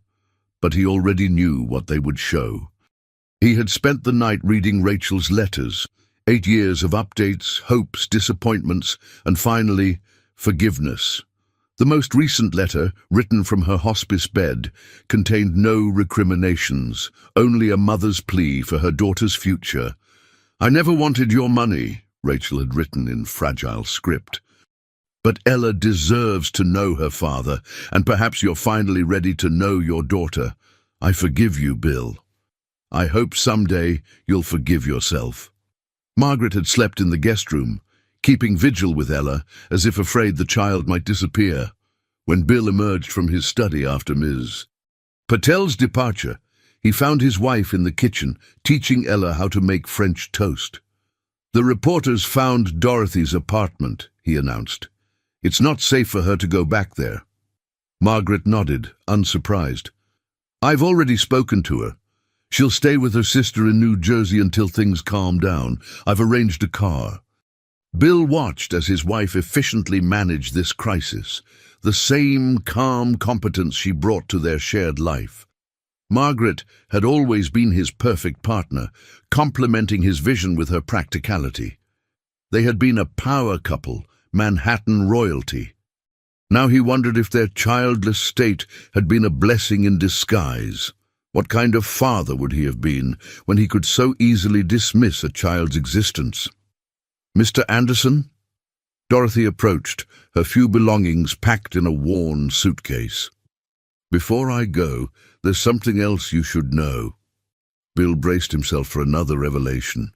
Speaker 1: but he already knew what they would show. He had spent the night reading Rachel's letters, 8 years of updates, hopes, disappointments, and finally, forgiveness. The most recent letter, written from her hospice bed, contained no recriminations, only a mother's plea for her daughter's future. I never wanted your money, Rachel had written in fragile script. But Ella deserves to know her father, and perhaps you're finally ready to know your daughter. I forgive you, Bill. I hope someday you'll forgive yourself. Margaret had slept in the guest room, keeping vigil with Ella, as if afraid the child might disappear. When Bill emerged from his study after Ms. Patel's departure, he found his wife in the kitchen, teaching Ella how to make French toast. The reporters found Dorothy's apartment, he announced. It's not safe for her to go back there. Margaret nodded, unsurprised. I've already spoken to her. She'll stay with her sister in New Jersey until things calm down. I've arranged a car." Bill watched as his wife efficiently managed this crisis, the same calm competence she brought to their shared life. Margaret had always been his perfect partner, complementing his vision with her practicality. They had been a power couple, Manhattan royalty. Now he wondered if their childless state had been a blessing in disguise. What kind of father would he have been when he could so easily dismiss a child's existence? "Mr. Anderson?" Dorothy approached, her few belongings packed in a worn suitcase. "Before I go, there's something else you should know." Bill braced himself for another revelation.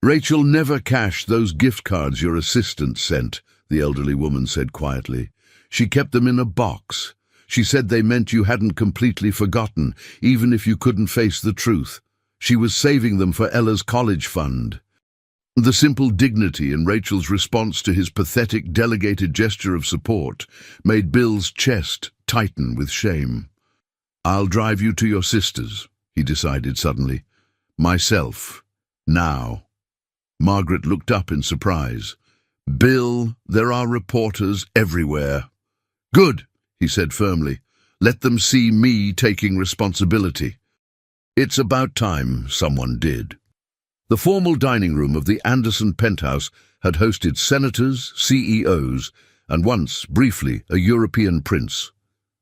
Speaker 1: "Rachel never cashed those gift cards your assistant sent," the elderly woman said quietly. "She kept them in a box. She said they meant you hadn't completely forgotten, even if you couldn't face the truth. She was saving them for Ella's college fund." The simple dignity in Rachel's response to his pathetic, delegated gesture of support made Bill's chest tighten with shame. "I'll drive you to your sister's," he decided suddenly. "Myself. Now." Margaret looked up in surprise. "Bill, there are reporters everywhere." "Good," he said firmly. "Let them see me taking responsibility." It's about time someone did. The formal dining room of the Anderson penthouse had hosted senators, CEOs, and once, briefly, a European prince.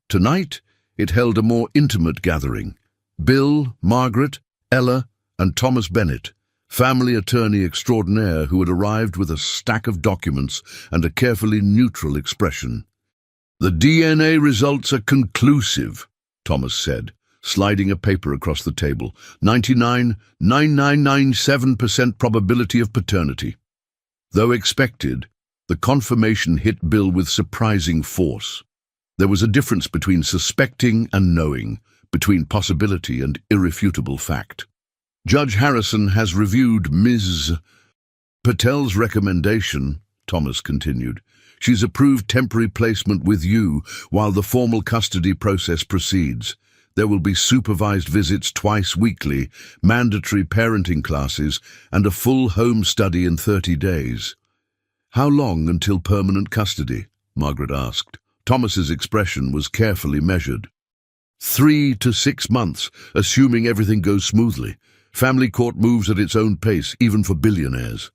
Speaker 1: Tonight, it held a more intimate gathering. Bill, Margaret, Ella, and Thomas Bennett, family attorney extraordinaire who had arrived with a stack of documents and a carefully neutral expression. "The DNA results are conclusive," Thomas said, sliding a paper across the table. 99.9997% probability of paternity. Though expected, the confirmation hit Bill with surprising force. There was a difference between suspecting and knowing, between possibility and irrefutable fact. "Judge Harrison has reviewed Ms. Patel's recommendation," Thomas continued. "She's approved temporary placement with you while the formal custody process proceeds. There will be supervised visits twice weekly, mandatory parenting classes, and a full home study in 30 days. "How long until permanent custody?" Margaret asked. Thomas's expression was carefully measured. 3 to 6 months, assuming everything goes smoothly. Family court moves at its own pace, even for billionaires."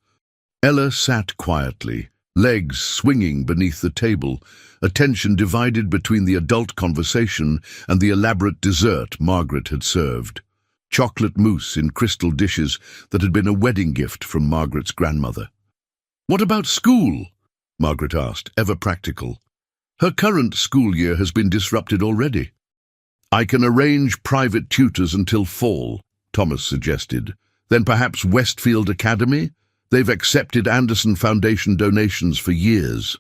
Speaker 1: Ella sat quietly, legs swinging beneath the table, attention divided between the adult conversation and the elaborate dessert Margaret had served. Chocolate mousse in crystal dishes that had been a wedding gift from Margaret's grandmother. "What about school?" Margaret asked, ever practical. "Her current school year has been disrupted already." "I can arrange private tutors until fall," Thomas suggested. "Then perhaps Westfield Academy? They've accepted Anderson Foundation donations for years."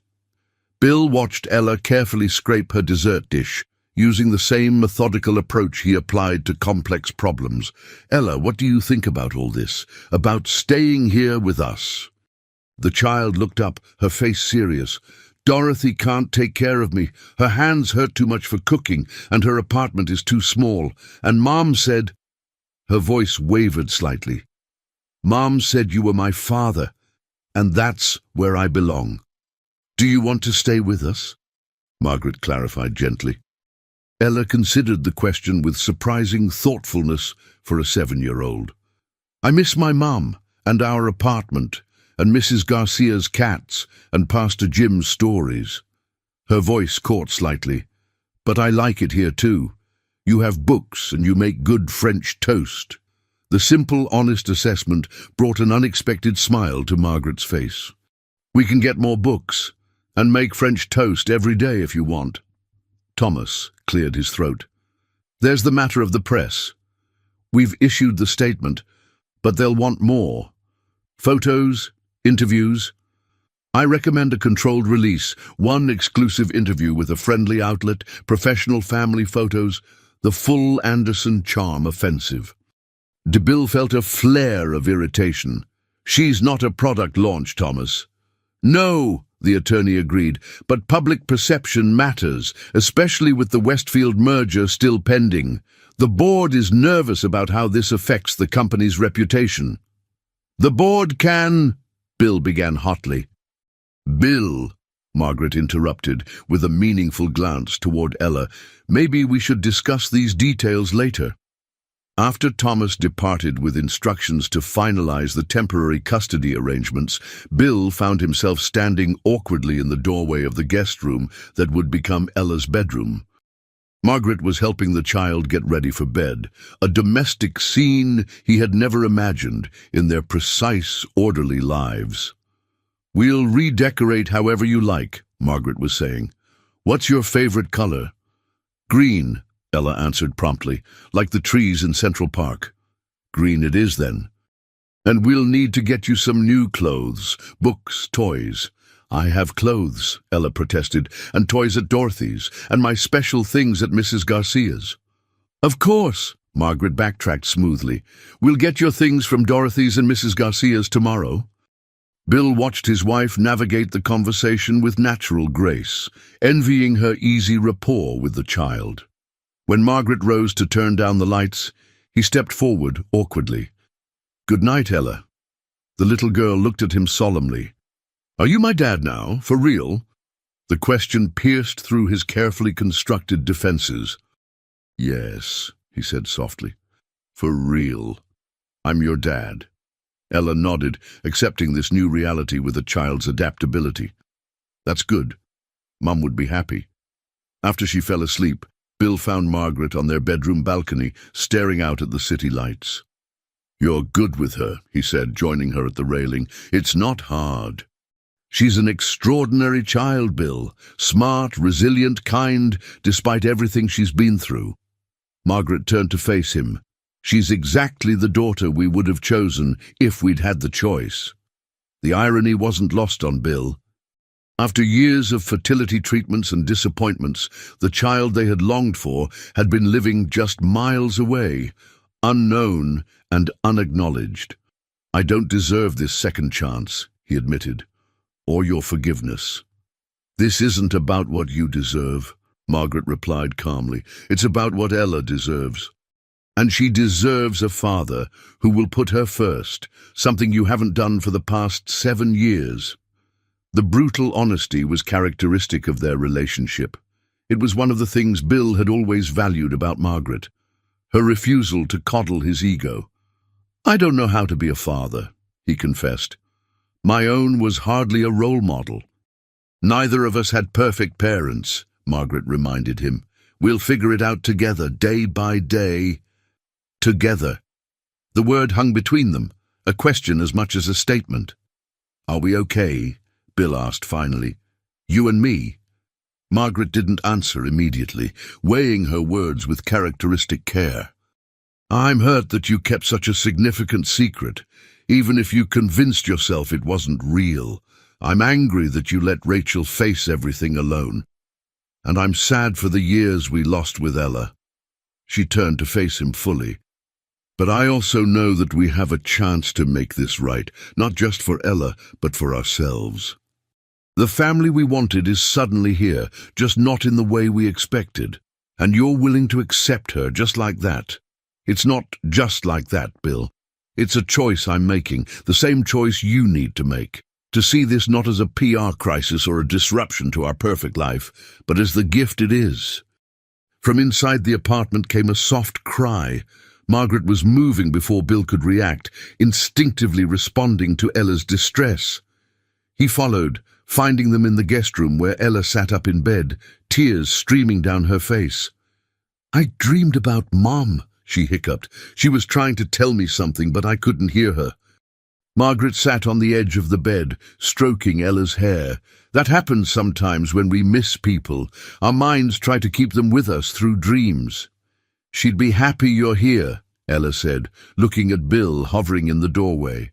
Speaker 1: Bill watched Ella carefully scrape her dessert dish, using the same methodical approach he applied to complex problems. "Ella, what do you think about all this? About staying here with us?" The child looked up, her face serious. "Dorothy can't take care of me. Her hands hurt too much for cooking, and her apartment is too small. And Mom said—" Her voice wavered slightly. "Mom said you were my father, and that's where I belong." "Do you want to stay with us?" Margaret clarified gently. Ella considered the question with surprising thoughtfulness for a 7-year-old. "I miss my mom, and our apartment, and Mrs. Garcia's cats, and Pastor Jim's stories." Her voice caught slightly. "But I like it here too. You have books, and you make good French toast." The simple, honest assessment brought an unexpected smile to Margaret's face. "We can get more books, and make French toast every day if you want." Thomas cleared his throat. "There's the matter of the press. We've issued the statement, but they'll want more. Photos, interviews. I recommend a controlled release, one exclusive interview with a friendly outlet, professional family photos, the full Anderson charm offensive." Bill felt a flare of irritation. "She's not a product launch, Thomas." "No," the attorney agreed, "but public perception matters, especially with the Westfield merger still pending. The board is nervous about how this affects the company's reputation. The board can... Bill began hotly. Bill, Margaret interrupted with a meaningful glance toward Ella. Maybe we should discuss these details later. After Thomas departed with instructions to finalize the temporary custody arrangements, Bill found himself standing awkwardly in the doorway of the guest room that would become Ella's bedroom. Margaret was helping the child get ready for bed, a domestic scene he had never imagined in their precise, orderly lives. "We'll redecorate however you like," Margaret was saying. "What's your favorite color?" "Green," Ella answered promptly, "like the trees in Central Park." "Green it is, then. And we'll need to get you some new clothes, books, toys." "I have clothes," Ella protested, "and toys at Dorothy's, and my special things at Mrs. Garcia's." "Of course," Margaret backtracked smoothly. "We'll get your things from Dorothy's and Mrs. Garcia's tomorrow." Bill watched his wife navigate the conversation with natural grace, envying her easy rapport with the child. When Margaret rose to turn down the lights, he stepped forward awkwardly. "Good night, Ella." The little girl looked at him solemnly. "Are you my dad now, for real?" The question pierced through his carefully constructed defenses. "Yes," he said softly. "For real. I'm your dad." Ella nodded, accepting this new reality with a child's adaptability. "That's good. Mum would be happy." After she fell asleep, Bill found Margaret on their bedroom balcony, staring out at the city lights. "You're good with her," he said, joining her at the railing. "It's not hard. She's an extraordinary child, Bill. Smart, resilient, kind, despite everything she's been through." Margaret turned to face him. "She's exactly the daughter we would have chosen if we'd had the choice." The irony wasn't lost on Bill. After years of fertility treatments and disappointments, the child they had longed for had been living just miles away, unknown and unacknowledged. "I don't deserve this second chance," he admitted, "or your forgiveness." "This isn't about what you deserve," Margaret replied calmly. "It's about what Ella deserves. And she deserves a father who will put her first, something you haven't done for the past 7 years. The brutal honesty was characteristic of their relationship. It was one of the things Bill had always valued about Margaret, her refusal to coddle his ego. "I don't know how to be a father," he confessed. "My own was hardly a role model." "Neither of us had perfect parents," Margaret reminded him. "We'll figure it out together, day by day." Together. The word hung between them, a question as much as a statement. "Are we okay?" Bill asked finally. "You and me?" Margaret didn't answer immediately, weighing her words with characteristic care. "I'm hurt that you kept such a significant secret, even if you convinced yourself it wasn't real. I'm angry that you let Rachel face everything alone. And I'm sad for the years we lost with Ella." She turned to face him fully. "But I also know that we have a chance to make this right, not just for Ella, but for ourselves. The family we wanted is suddenly here, just not in the way we expected. And you're willing to accept her just like that. It's not just like that, Bill. It's a choice I'm making, the same choice you need to make. To see this not as a PR crisis or a disruption to our perfect life, but as the gift it is." From inside the apartment came a soft cry. Margaret was moving before Bill could react, instinctively responding to Ella's distress. He followed, finding them in the guest room where Ella sat up in bed, tears streaming down her face. "I dreamed about Mom," she hiccuped. "She was trying to tell me something, but I couldn't hear her." Margaret sat on the edge of the bed, stroking Ella's hair. "That happens sometimes when we miss people. Our minds try to keep them with us through dreams." "She'd be happy you're here," Ella said, looking at Bill hovering in the doorway.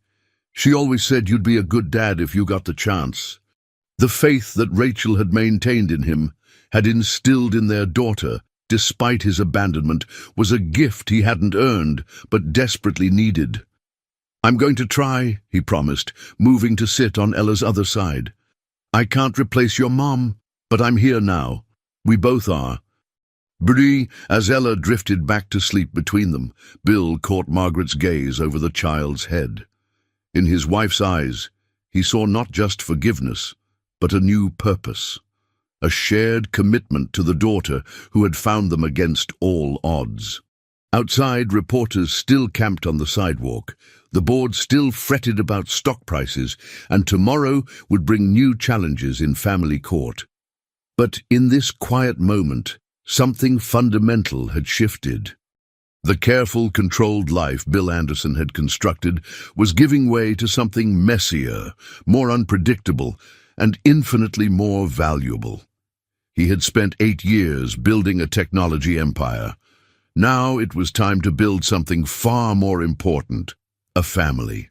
Speaker 1: "She always said you'd be a good dad if you got the chance." The faith that Rachel had maintained in him, had instilled in their daughter, despite his abandonment, was a gift he hadn't earned, but desperately needed. "I'm going to try," he promised, moving to sit on Ella's other side. "I can't replace your mom, but I'm here now. We both are." As Ella drifted back to sleep between them, Bill caught Margaret's gaze over the child's head. In his wife's eyes, he saw not just forgiveness, but a new purpose, a shared commitment to the daughter who had found them against all odds. Outside, reporters still camped on the sidewalk. The board still fretted about stock prices, and tomorrow would bring new challenges in family court. But in this quiet moment, something fundamental had shifted. The careful, controlled life Bill Anderson had constructed was giving way to something messier, more unpredictable, and infinitely more valuable. He had spent 8 years building a technology empire. Now it was time to build something far more important, a family.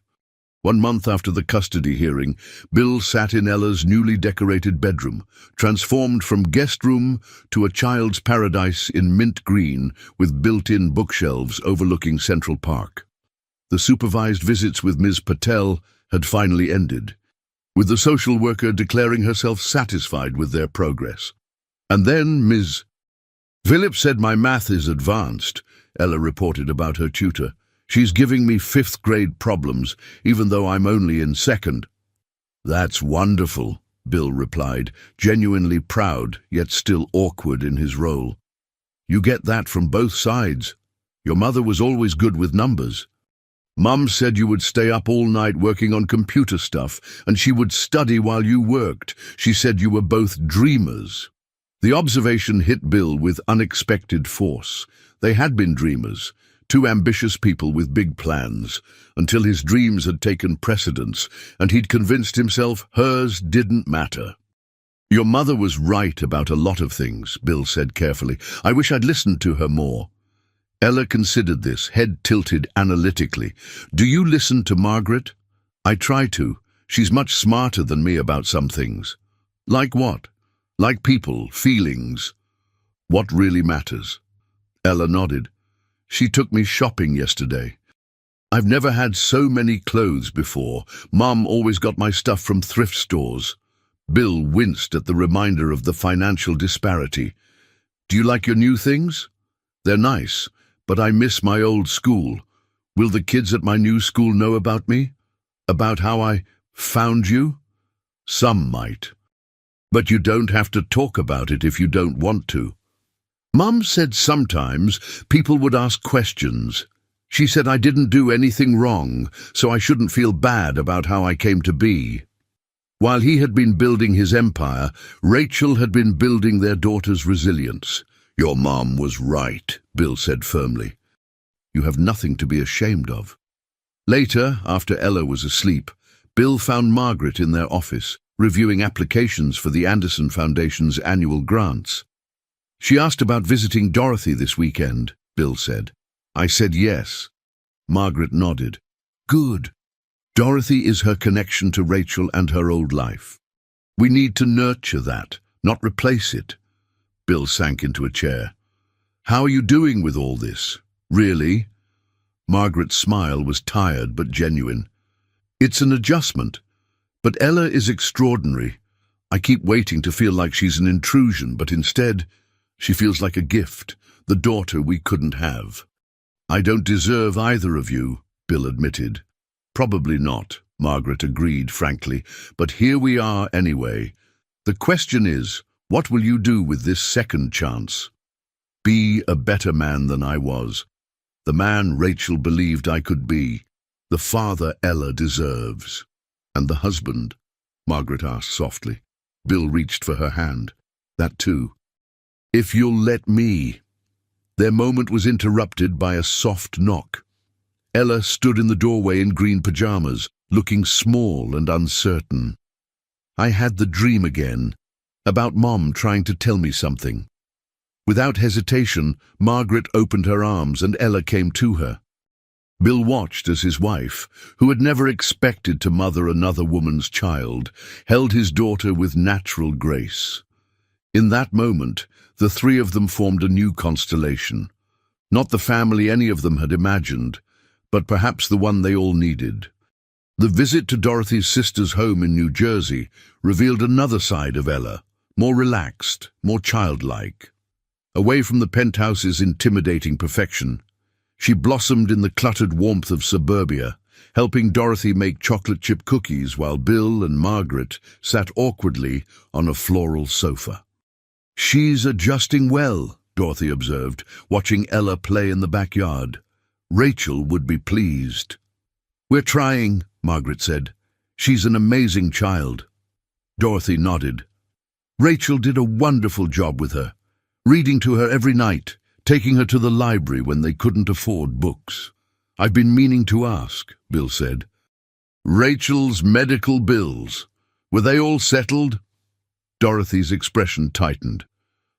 Speaker 1: 1 month after the custody hearing, Bill sat in Ella's newly decorated bedroom, transformed from guest room to a child's paradise in mint green with built-in bookshelves overlooking Central Park. The supervised visits with Ms. Patel had finally ended, with the social worker declaring herself satisfied with their progress. And then Ms. Philip said my math is advanced, Ella reported about her tutor. She's giving me 5th grade problems, even though I'm only in 2nd. That's wonderful, Bill replied, genuinely proud, yet still awkward in his role. You get that from both sides. Your mother was always good with numbers. Mum said you would stay up all night working on computer stuff, and she would study while you worked. She said you were both dreamers. The observation hit Bill with unexpected force. They had been dreamers. 2 ambitious people with big plans, until his dreams had taken precedence, and he'd convinced himself hers didn't matter. Your mother was right about a lot of things, Bill said carefully. I wish I'd listened to her more. Ella considered this, head tilted analytically. Do you listen to Margaret? I try to. She's much smarter than me about some things. Like what? Like people, feelings. What really matters? Ella nodded. She took me shopping yesterday. I've never had so many clothes before. Mum always got my stuff from thrift stores. Bill winced at the reminder of the financial disparity. Do you like your new things? They're nice, but I miss my old school. Will the kids at my new school know about me? About how I found you? Some might. But you don't have to talk about it if you don't want to. Mum said sometimes people would ask questions. She said I didn't do anything wrong, so I shouldn't feel bad about how I came to be. While he had been building his empire, Rachel had been building their daughter's resilience. Your mom was right, Bill said firmly. You have nothing to be ashamed of. Later, after Ella was asleep, Bill found Margaret in their office, reviewing applications for the Anderson Foundation's annual grants. She asked about visiting Dorothy this weekend, Bill said. I said yes. Margaret nodded. Good. Dorothy is her connection to Rachel and her old life. We need to nurture that, not replace it. Bill sank into a chair. How are you doing with all this? Really? Margaret's smile was tired but genuine. It's an adjustment. But Ella is extraordinary. I keep waiting to feel like she's an intrusion, but instead, she feels like a gift, the daughter we couldn't have. I don't deserve either of you, Bill admitted. Probably not, Margaret agreed frankly, but here we are anyway. The question is, what will you do with this second chance? Be a better man than I was. The man Rachel believed I could be. The father Ella deserves. And the husband? Margaret asked softly. Bill reached for her hand. That too. If you'll let me. Their moment was interrupted by a soft knock. Ella stood in the doorway in green pajamas, looking small and uncertain. I had the dream again, about Mom trying to tell me something. Without hesitation, Margaret opened her arms and Ella came to her. Bill watched as his wife, who had never expected to mother another woman's child, held his daughter with natural grace. In that moment, the 3 of them formed a new constellation. Not the family any of them had imagined, but perhaps the one they all needed. The visit to Dorothy's sister's home in New Jersey revealed another side of Ella, more relaxed, more childlike. Away from the penthouse's intimidating perfection, she blossomed in the cluttered warmth of suburbia, helping Dorothy make chocolate chip cookies while Bill and Margaret sat awkwardly on a floral sofa. "She's adjusting well," Dorothy observed, watching Ella play in the backyard. "Rachel would be pleased." "We're trying," Margaret said. "She's an amazing child." Dorothy nodded. "Rachel did a wonderful job with her, reading to her every night, taking her to the library when they couldn't afford books." "I've been meaning to ask," Bill said. "Rachel's medical bills, were they all settled?" Dorothy's expression tightened.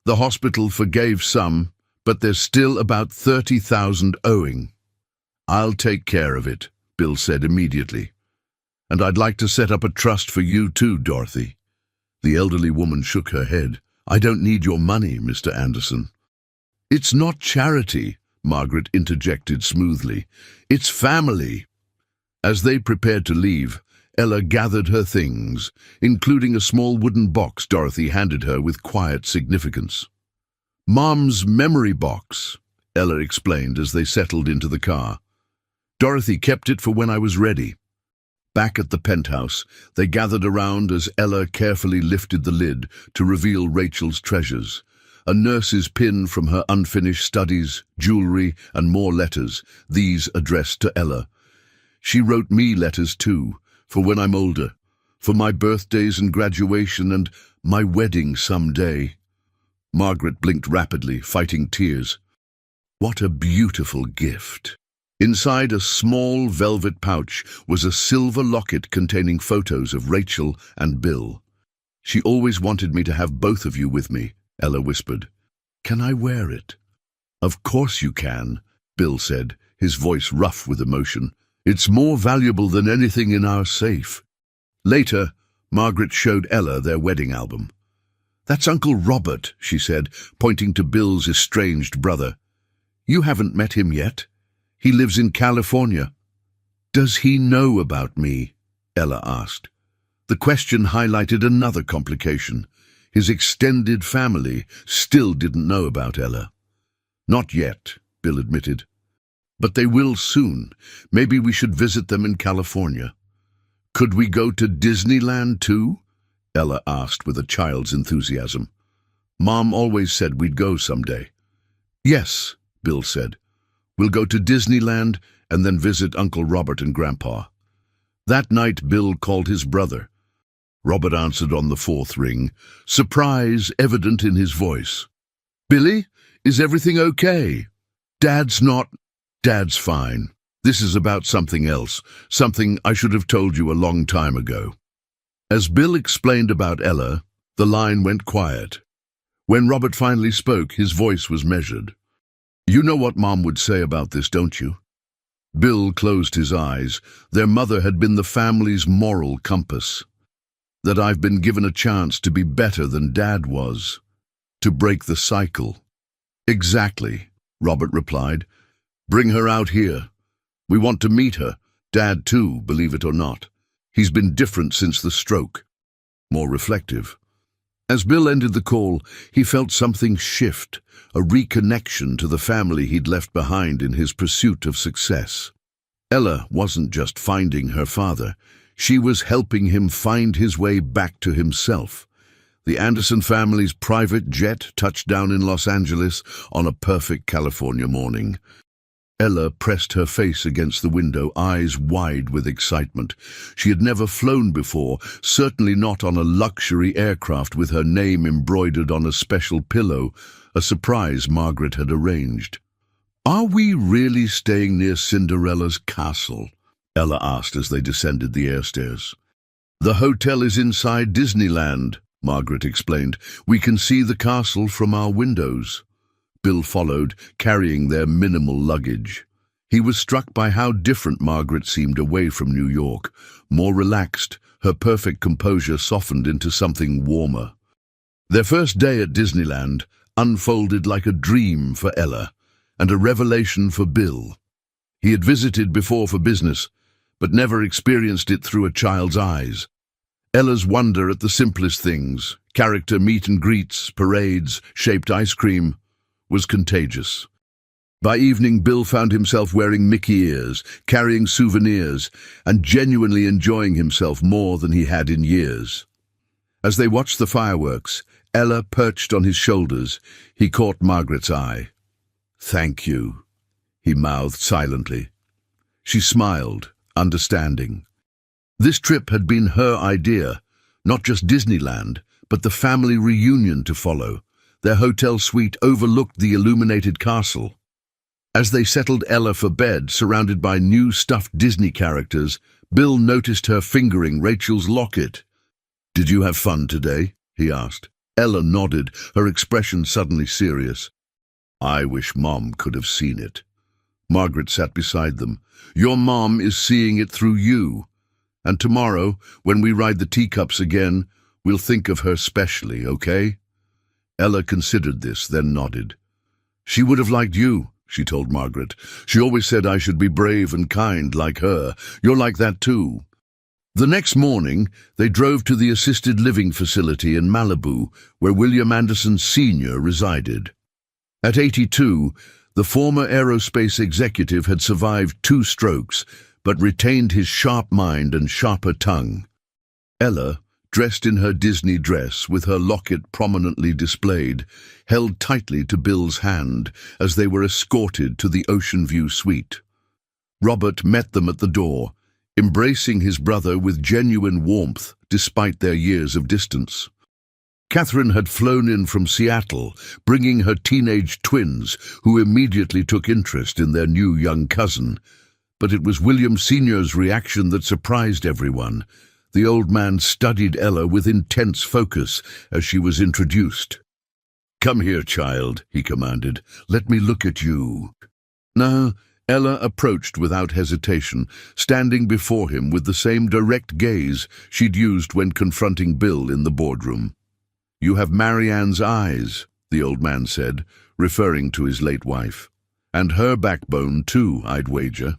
Speaker 1: "The hospital forgave some, but there's still about 30,000 owing." "I'll take care of it," Bill said immediately. "And I'd like to set up a trust for you too, Dorothy." The elderly woman shook her head. "I don't need your money, Mr. Anderson." "It's not charity," Margaret interjected smoothly. "It's family." As they prepared to leave, Ella gathered her things, including a small wooden box Dorothy handed her with quiet significance. "Mom's memory box," Ella explained as they settled into the car. "Dorothy kept it for when I was ready." Back at the penthouse, they gathered around as Ella carefully lifted the lid to reveal Rachel's treasures. A nurse's pin from her unfinished studies, jewelry, and more letters, these addressed to Ella. "She wrote me letters too, for when I'm older, for my birthdays and graduation and my wedding someday." Margaret blinked rapidly, fighting tears. What a beautiful gift. Inside a small velvet pouch was a silver locket containing photos of Rachel and Bill. "She always wanted me to have both of you with me," Ella whispered. "Can I wear it?" "Of course you can," Bill said, his voice rough with emotion. "It's more valuable than anything in our safe." Later, Margaret showed Ella their wedding album. "That's Uncle Robert," she said, pointing to Bill's estranged brother. "You haven't met him yet. He lives in California." "Does he know about me?" Ella asked. The question highlighted another complication. His extended family still didn't know about Ella. "Not yet," Bill admitted. "But they will soon. Maybe we should visit them in California." "Could we go to Disneyland too?" Ella asked with a child's enthusiasm. "Mom always said we'd go someday." "Yes," Bill said. "We'll go to Disneyland and then visit Uncle Robert and Grandpa." That night Bill called his brother. Robert answered on the fourth ring, surprise evident in his voice. "Billy, is everything okay?" "Dad's not—" "Dad's fine. This is about something else, something I should have told you a long time ago." As Bill explained about Ella, the line went quiet. When Robert finally spoke, his voice was measured. "You know what Mom would say about this, don't you?" Bill closed his eyes. Their mother had been the family's moral compass. "That I've been given a chance to be better than Dad was. To break the cycle." "Exactly," Robert replied. "Bring her out here. We want to meet her. Dad too, believe it or not. He's been different since the stroke." More reflective. As Bill ended the call, he felt something shift, a reconnection to the family he'd left behind in his pursuit of success. Ella wasn't just finding her father. She was helping him find his way back to himself. The Anderson family's private jet touched down in Los Angeles on a perfect California morning. Ella pressed her face against the window, eyes wide with excitement. She had never flown before, certainly not on a luxury aircraft with her name embroidered on a special pillow, a surprise Margaret had arranged. "Are we really staying near Cinderella's castle?" Ella asked as they descended the airstairs. "The hotel is inside Disneyland," Margaret explained. "We can see the castle from our windows." Bill followed, carrying their minimal luggage. He was struck by how different Margaret seemed away from New York. More relaxed, her perfect composure softened into something warmer. Their first day at Disneyland unfolded like a dream for Ella and a revelation for Bill. He had visited before for business, but never experienced it through a child's eyes. Ella's wonder at the simplest things, character meet and greets, parades, shaped ice cream, was contagious. By evening, Bill found himself wearing Mickey ears, carrying souvenirs, and genuinely enjoying himself more than he had in years. As they watched the fireworks, Ella perched on his shoulders. He caught Margaret's eye. "Thank you," he mouthed silently. She smiled, understanding. This trip had been her idea, not just Disneyland, but the family reunion to follow. Their hotel suite overlooked the illuminated castle. As they settled Ella for bed, surrounded by new stuffed Disney characters, Bill noticed her fingering Rachel's locket. "Did you have fun today?" he asked. Ella nodded, her expression suddenly serious. "I wish Mom could have seen it." Margaret sat beside them. "Your mom is seeing it through you. And tomorrow, when we ride the teacups again, we'll think of her specially, okay?" Ella considered this, then nodded. "She would have liked you," she told Margaret. "She always said I should be brave and kind like her. You're like that too." The next morning, they drove to the assisted living facility in Malibu, where William Anderson Sr. resided. At 82, the former aerospace executive had survived 2 strokes, but retained his sharp mind and sharper tongue. Ella, dressed in her Disney dress with her locket prominently displayed, held tightly to Bill's hand as they were escorted to the Ocean View suite. Robert met them at the door, embracing his brother with genuine warmth despite their years of distance. Catherine had flown in from Seattle, bringing her teenage twins, who immediately took interest in their new young cousin. But it was William Sr.'s reaction that surprised everyone. The old man studied Ella with intense focus as she was introduced. "Come here, child," he commanded. "Let me look at you." Now, Ella approached without hesitation, standing before him with the same direct gaze she'd used when confronting Bill in the boardroom. "You have Marianne's eyes," the old man said, referring to his late wife. "And her backbone, too, I'd wager."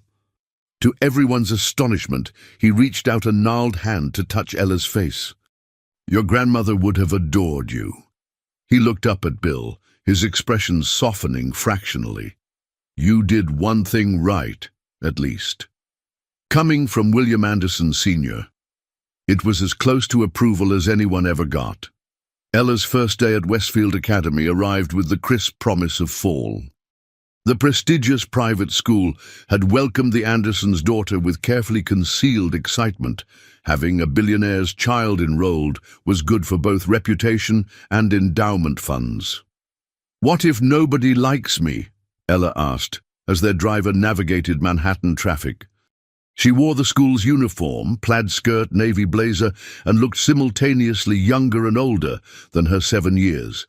Speaker 1: To everyone's astonishment, he reached out a gnarled hand to touch Ella's face. "Your grandmother would have adored you." He looked up at Bill, his expression softening fractionally. "You did one thing right, at least." Coming from William Anderson Sr., it was as close to approval as anyone ever got. Ella's first day at Westfield Academy arrived with the crisp promise of fall. The prestigious private school had welcomed the Andersons' daughter with carefully concealed excitement. Having a billionaire's child enrolled was good for both reputation and endowment funds. "What if nobody likes me?" Ella asked, as their driver navigated Manhattan traffic. She wore the school's uniform, plaid skirt, navy blazer, and looked simultaneously younger and older than her 7 years.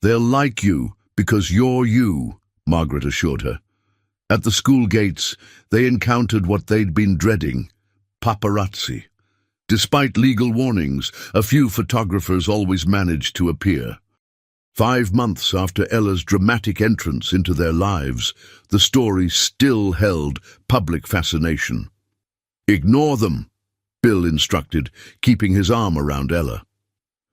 Speaker 1: "They'll like you because you're you," Margaret assured her. At the school gates, they encountered what they'd been dreading: paparazzi. Despite legal warnings, a few photographers always managed to appear. 5 months after Ella's dramatic entrance into their lives, the story still held public fascination. "Ignore them," Bill instructed, keeping his arm around Ella.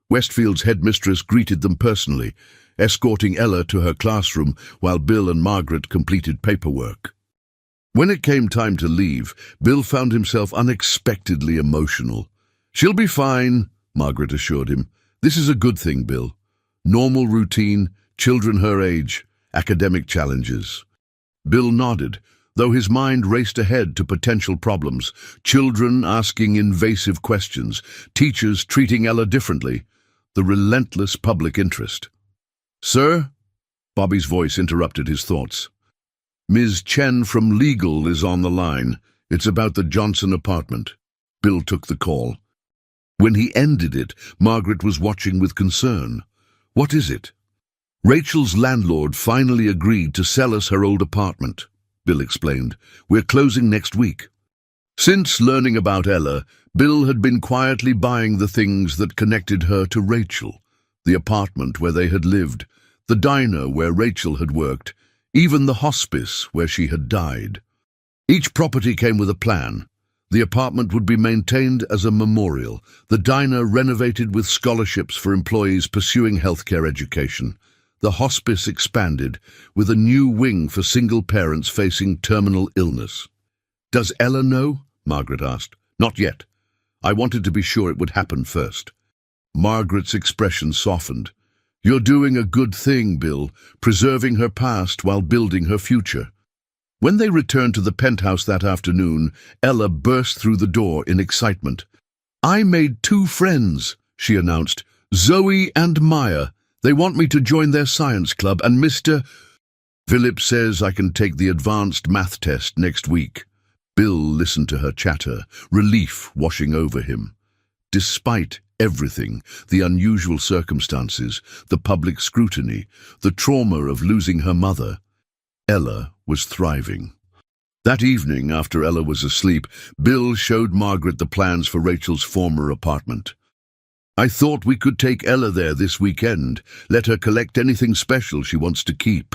Speaker 1: Westfield's headmistress greeted them personally, escorting Ella to her classroom while Bill and Margaret completed paperwork. When it came time to leave, Bill found himself unexpectedly emotional. "She'll be fine," Margaret assured him. "This is a good thing, Bill. Normal routine, children her age, academic challenges." Bill nodded, though his mind raced ahead to potential problems: children asking invasive questions, teachers treating Ella differently, the relentless public interest. "Sir?" Bobby's voice interrupted his thoughts. "Ms. Chen from legal is on the line. It's about the Johnson apartment." Bill took the call. When he ended it, Margaret was watching with concern. "What is it?" "Rachel's landlord finally agreed to sell us her old apartment," Bill explained. "We're closing next week." Since learning about Ella, Bill had been quietly buying the things that connected her to Rachel: the apartment where they had lived, the diner where Rachel had worked, even the hospice where she had died. Each property came with a plan. The apartment would be maintained as a memorial, the diner renovated with scholarships for employees pursuing healthcare education, The hospice expanded, with a new wing for single parents facing terminal illness. "Does Ella know?" Margaret asked. "Not yet. I wanted to be sure it would happen first." Margaret's expression softened. "You're doing a good thing, Bill, preserving her past while building her future." When they returned to the penthouse that afternoon, Ella burst through the door in excitement. "I made 2 friends," she announced. "Zoe and Maya. They want me to join their science club, and Mr. Philip says I can take the advanced math test next week." Bill listened to her chatter, relief washing over him. Despite everything, the unusual circumstances, the public scrutiny, the trauma of losing her mother, Ella was thriving. That evening, after Ella was asleep, Bill showed Margaret the plans for Rachel's former apartment. "I thought we could take Ella there this weekend, let her collect anything special she wants to keep."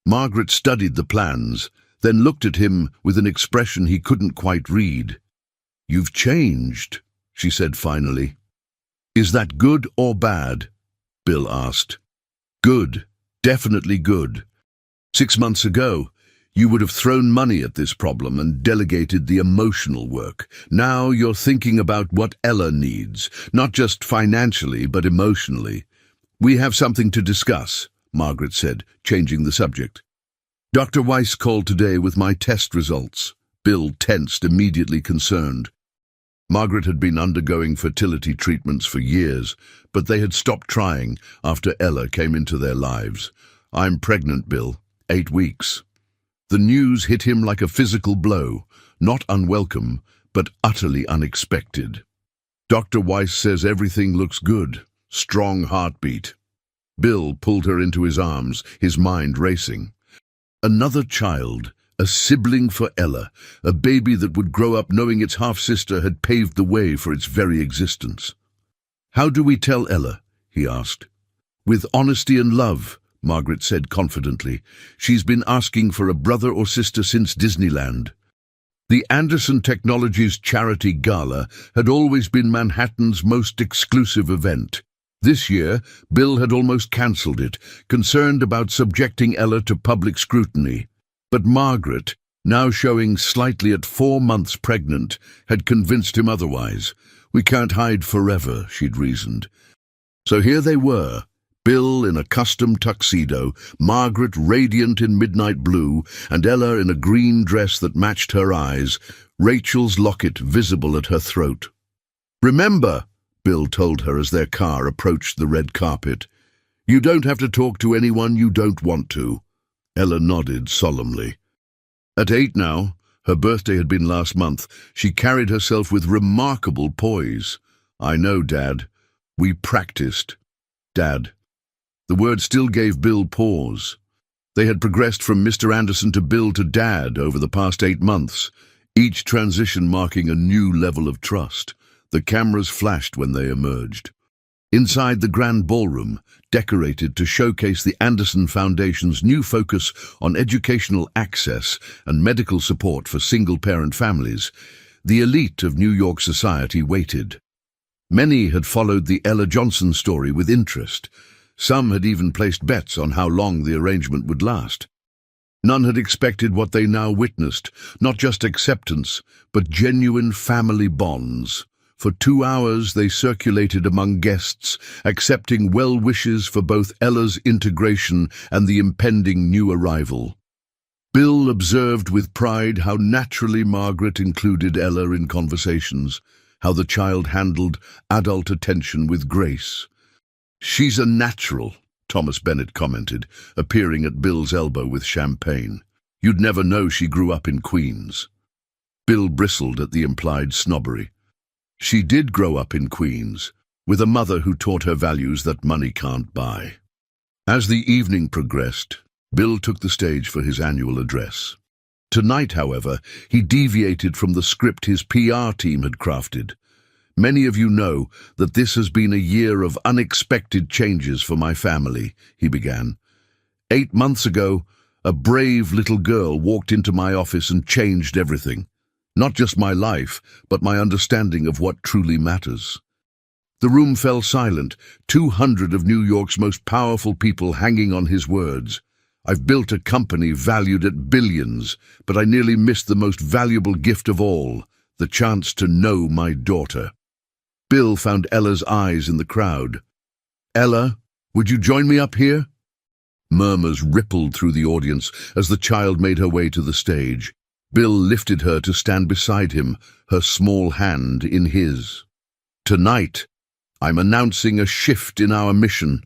Speaker 1: Margaret studied the plans, then looked at him with an expression he couldn't quite read. "You've changed," she said finally. "Is that good or bad?" Bill asked. "Good, definitely good. 6 months ago, you would have thrown money at this problem and delegated the emotional work. Now you're thinking about what Ella needs, not just financially but emotionally." "We have something to discuss," Margaret said, changing the subject. "Dr. Weiss called today with my test results." Bill tensed, immediately concerned. Margaret had been undergoing fertility treatments for years, but they had stopped trying after Ella came into their lives. "I'm pregnant, Bill. 8 weeks." The news hit him like a physical blow, not unwelcome, but utterly unexpected. "Dr. Weiss says everything looks good. Strong heartbeat." Bill pulled her into his arms, his mind racing. Another child, a sibling for Ella, a baby that would grow up knowing its half-sister had paved the way for its very existence. "How do we tell Ella?" he asked. "With honesty and love," Margaret said confidently. "She's been asking for a brother or sister since Disneyland." The Anderson Technologies Charity Gala had always been Manhattan's most exclusive event. This year, Bill had almost cancelled it, concerned about subjecting Ella to public scrutiny. But Margaret, now showing slightly at 4 months pregnant, had convinced him otherwise. "We can't hide forever," she'd reasoned. So here they were, Bill in a custom tuxedo, Margaret radiant in midnight blue, and Ella in a green dress that matched her eyes, Rachel's locket visible at her throat. "Remember," Bill told her as their car approached the red carpet, "you don't have to talk to anyone you don't want to." Ella nodded solemnly. At 8 now, her birthday had been last month, she carried herself with remarkable poise. "I know, Dad. We practiced." Dad. The word still gave Bill pause. They had progressed from Mr. Anderson to Bill to Dad over the past 8 months, each transition marking a new level of trust. The cameras flashed when they emerged. Inside the grand ballroom, decorated to showcase the Anderson Foundation's new focus on educational access and medical support for single-parent families, the elite of New York society waited. Many had followed the Ella Johnson story with interest. Some had even placed bets on how long the arrangement would last. None had expected what they now witnessed, not just acceptance, but genuine family bonds. For 2 hours they circulated among guests, accepting well wishes for both Ella's integration and the impending new arrival. Bill observed with pride how naturally Margaret included Ella in conversations, how the child handled adult attention with grace. "She's a natural," Thomas Bennett commented, appearing at Bill's elbow with champagne. "You'd never know she grew up in Queens." Bill bristled at the implied snobbery. She did grow up in Queens, with a mother who taught her values that money can't buy. As the evening progressed, Bill took the stage for his annual address. Tonight, however, he deviated from the script his PR team had crafted. "Many of you know that this has been a year of unexpected changes for my family," he began. 8 months ago, a brave little girl walked into my office and changed everything. Not just my life, but my understanding of what truly matters. The room fell silent, 200 of New York's most powerful people hanging on his words. I've built a company valued at billions, but I nearly missed the most valuable gift of all, the chance to know my daughter. Bill found Ella's eyes in the crowd. Ella, would you join me up here? Murmurs rippled through the audience as the child made her way to the stage. Bill lifted her to stand beside him, her small hand in his. Tonight, I'm announcing a shift in our mission.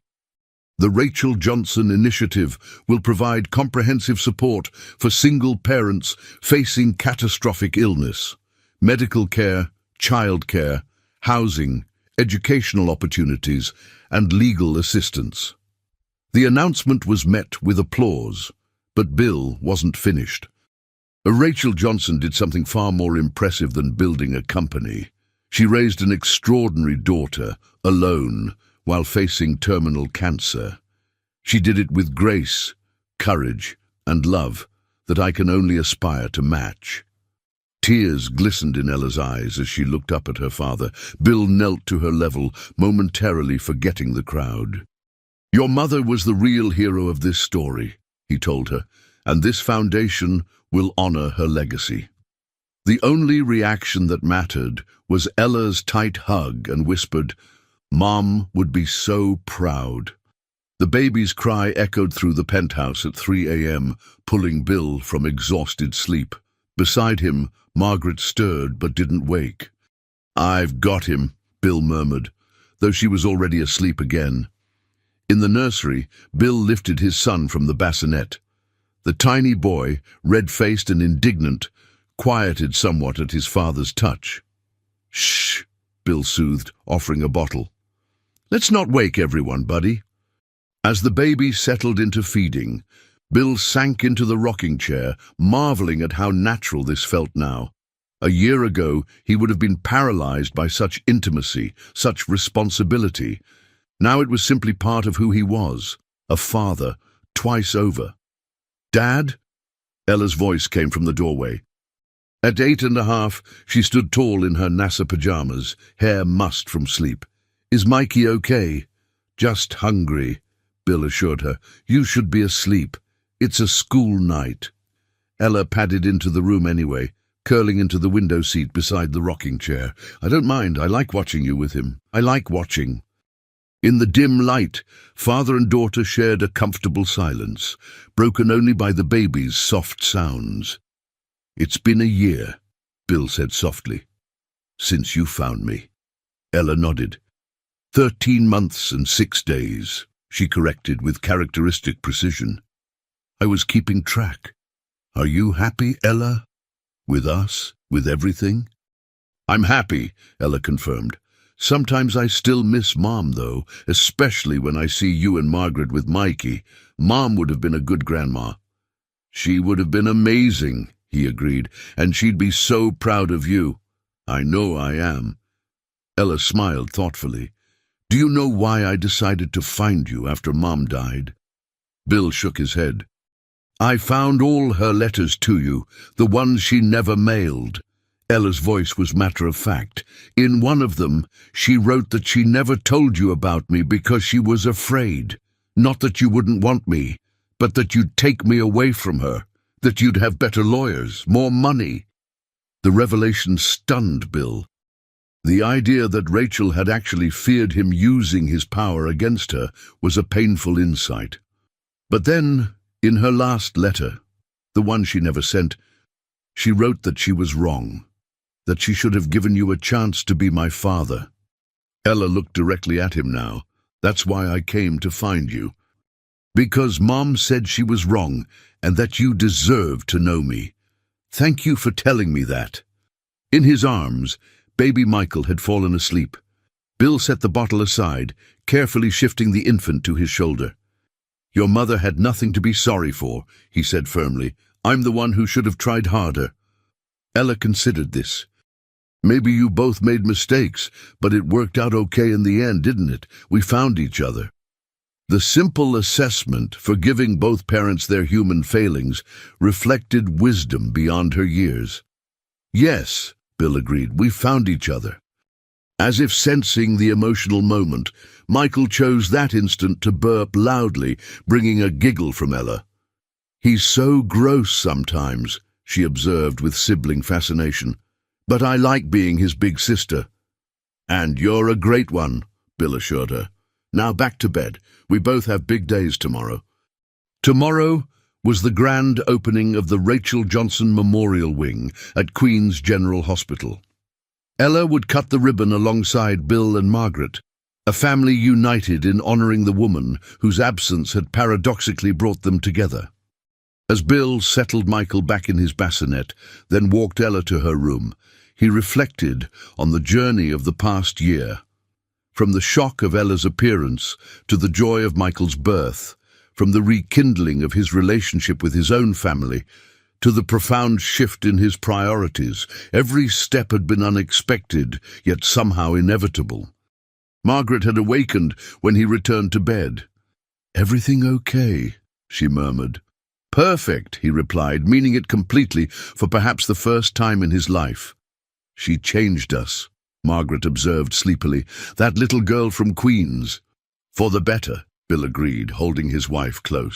Speaker 1: The Rachel Johnson Initiative will provide comprehensive support for single parents facing catastrophic illness, medical care, childcare, housing, educational opportunities, and legal assistance. The announcement was met with applause, but Bill wasn't finished. Rachel Johnson did something far more impressive than building a company. She raised an extraordinary daughter, alone, while facing terminal cancer. She did it with grace, courage, and love that I can only aspire to match. Tears glistened in Ella's eyes as she looked up at her father. Bill knelt to her level, momentarily forgetting the crowd. Your mother was the real hero of this story, he told her, and this foundation will honor her legacy. The only reaction that mattered was Ella's tight hug and whispered, Mom would be so proud. The baby's cry echoed through the penthouse at 3 a.m., pulling Bill from exhausted sleep. Beside him, Margaret stirred but didn't wake. I've got him, Bill murmured, though she was already asleep again. In the nursery, Bill lifted his son from the bassinet. The tiny boy, red-faced and indignant, quieted somewhat at his father's touch. Shh, Bill soothed, offering a bottle. Let's not wake everyone, buddy. As the baby settled into feeding, Bill sank into the rocking chair, marveling at how natural this felt now. A year ago, he would have been paralyzed by such intimacy, such responsibility. Now it was simply part of who he was, a father, twice over. Dad? Ella's voice came from the doorway. At 8.5, she stood tall in her NASA pajamas, hair mussed from sleep. Is Mikey okay? Just hungry, Bill assured her. You should be asleep. It's a school night. Ella padded into the room anyway, curling into the window seat beside the rocking chair. I don't mind. I like watching you with him. I like watching. In the dim light, father and daughter shared a comfortable silence, broken only by the baby's soft sounds. It's been a year, Bill said softly. Since you found me. Ella nodded. 13 months and 6 days, she corrected with characteristic precision. I was keeping track. Are you happy, Ella? With us? With everything? I'm happy, Ella confirmed. Sometimes I still miss Mom, though, especially when I see you and Margaret with Mikey. Mom would have been a good grandma. She would have been amazing, he agreed, and she'd be so proud of you. I know I am. Ella smiled thoughtfully. Do you know why I decided to find you after Mom died? Bill shook his head. I found all her letters to you, the ones she never mailed. Ella's voice was matter-of-fact. In one of them, she wrote that she never told you about me because she was afraid. Not that you wouldn't want me, but that you'd take me away from her, that you'd have better lawyers, more money. The revelation stunned Bill. The idea that Rachel had actually feared him using his power against her was a painful insight. But then, in her last letter, the one she never sent, she wrote that she was wrong, that she should have given you a chance to be my father. Ella looked directly at him now. That's why I came to find you. Because Mom said she was wrong and that you deserved to know me. Thank you for telling me that. In his arms, baby Michael had fallen asleep. Bill set the bottle aside, carefully shifting the infant to his shoulder. Your mother had nothing to be sorry for, he said firmly. I'm the one who should have tried harder. Ella considered this. Maybe you both made mistakes, but it worked out okay in the end, didn't it? We found each other. The simple assessment, forgiving both parents their human failings, reflected wisdom beyond her years. Yes, Bill agreed, we found each other. As if sensing the emotional moment, Michael chose that instant to burp loudly, bringing a giggle from Ella. "He's so gross sometimes," she observed with sibling fascination. "But I like being his big sister." "And you're a great one," Bill assured her. "Now back to bed. We both have big days tomorrow." Tomorrow was the grand opening of the Rachel Johnson Memorial Wing at Queen's General Hospital. Ella would cut the ribbon alongside Bill and Margaret, a family united in honoring the woman whose absence had paradoxically brought them together. As Bill settled Michael back in his bassinet, then walked Ella to her room, he reflected on the journey of the past year. From the shock of Ella's appearance to the joy of Michael's birth, from the rekindling of his relationship with his own family to the profound shift in his priorities, every step had been unexpected, yet somehow inevitable. Margaret had awakened when he returned to bed. "Everything okay?" she murmured. "Perfect," he replied, meaning it completely for perhaps the first time in his life. "She changed us," Margaret observed sleepily. "That little girl from Queens." "For the better," Bill agreed, holding his wife close.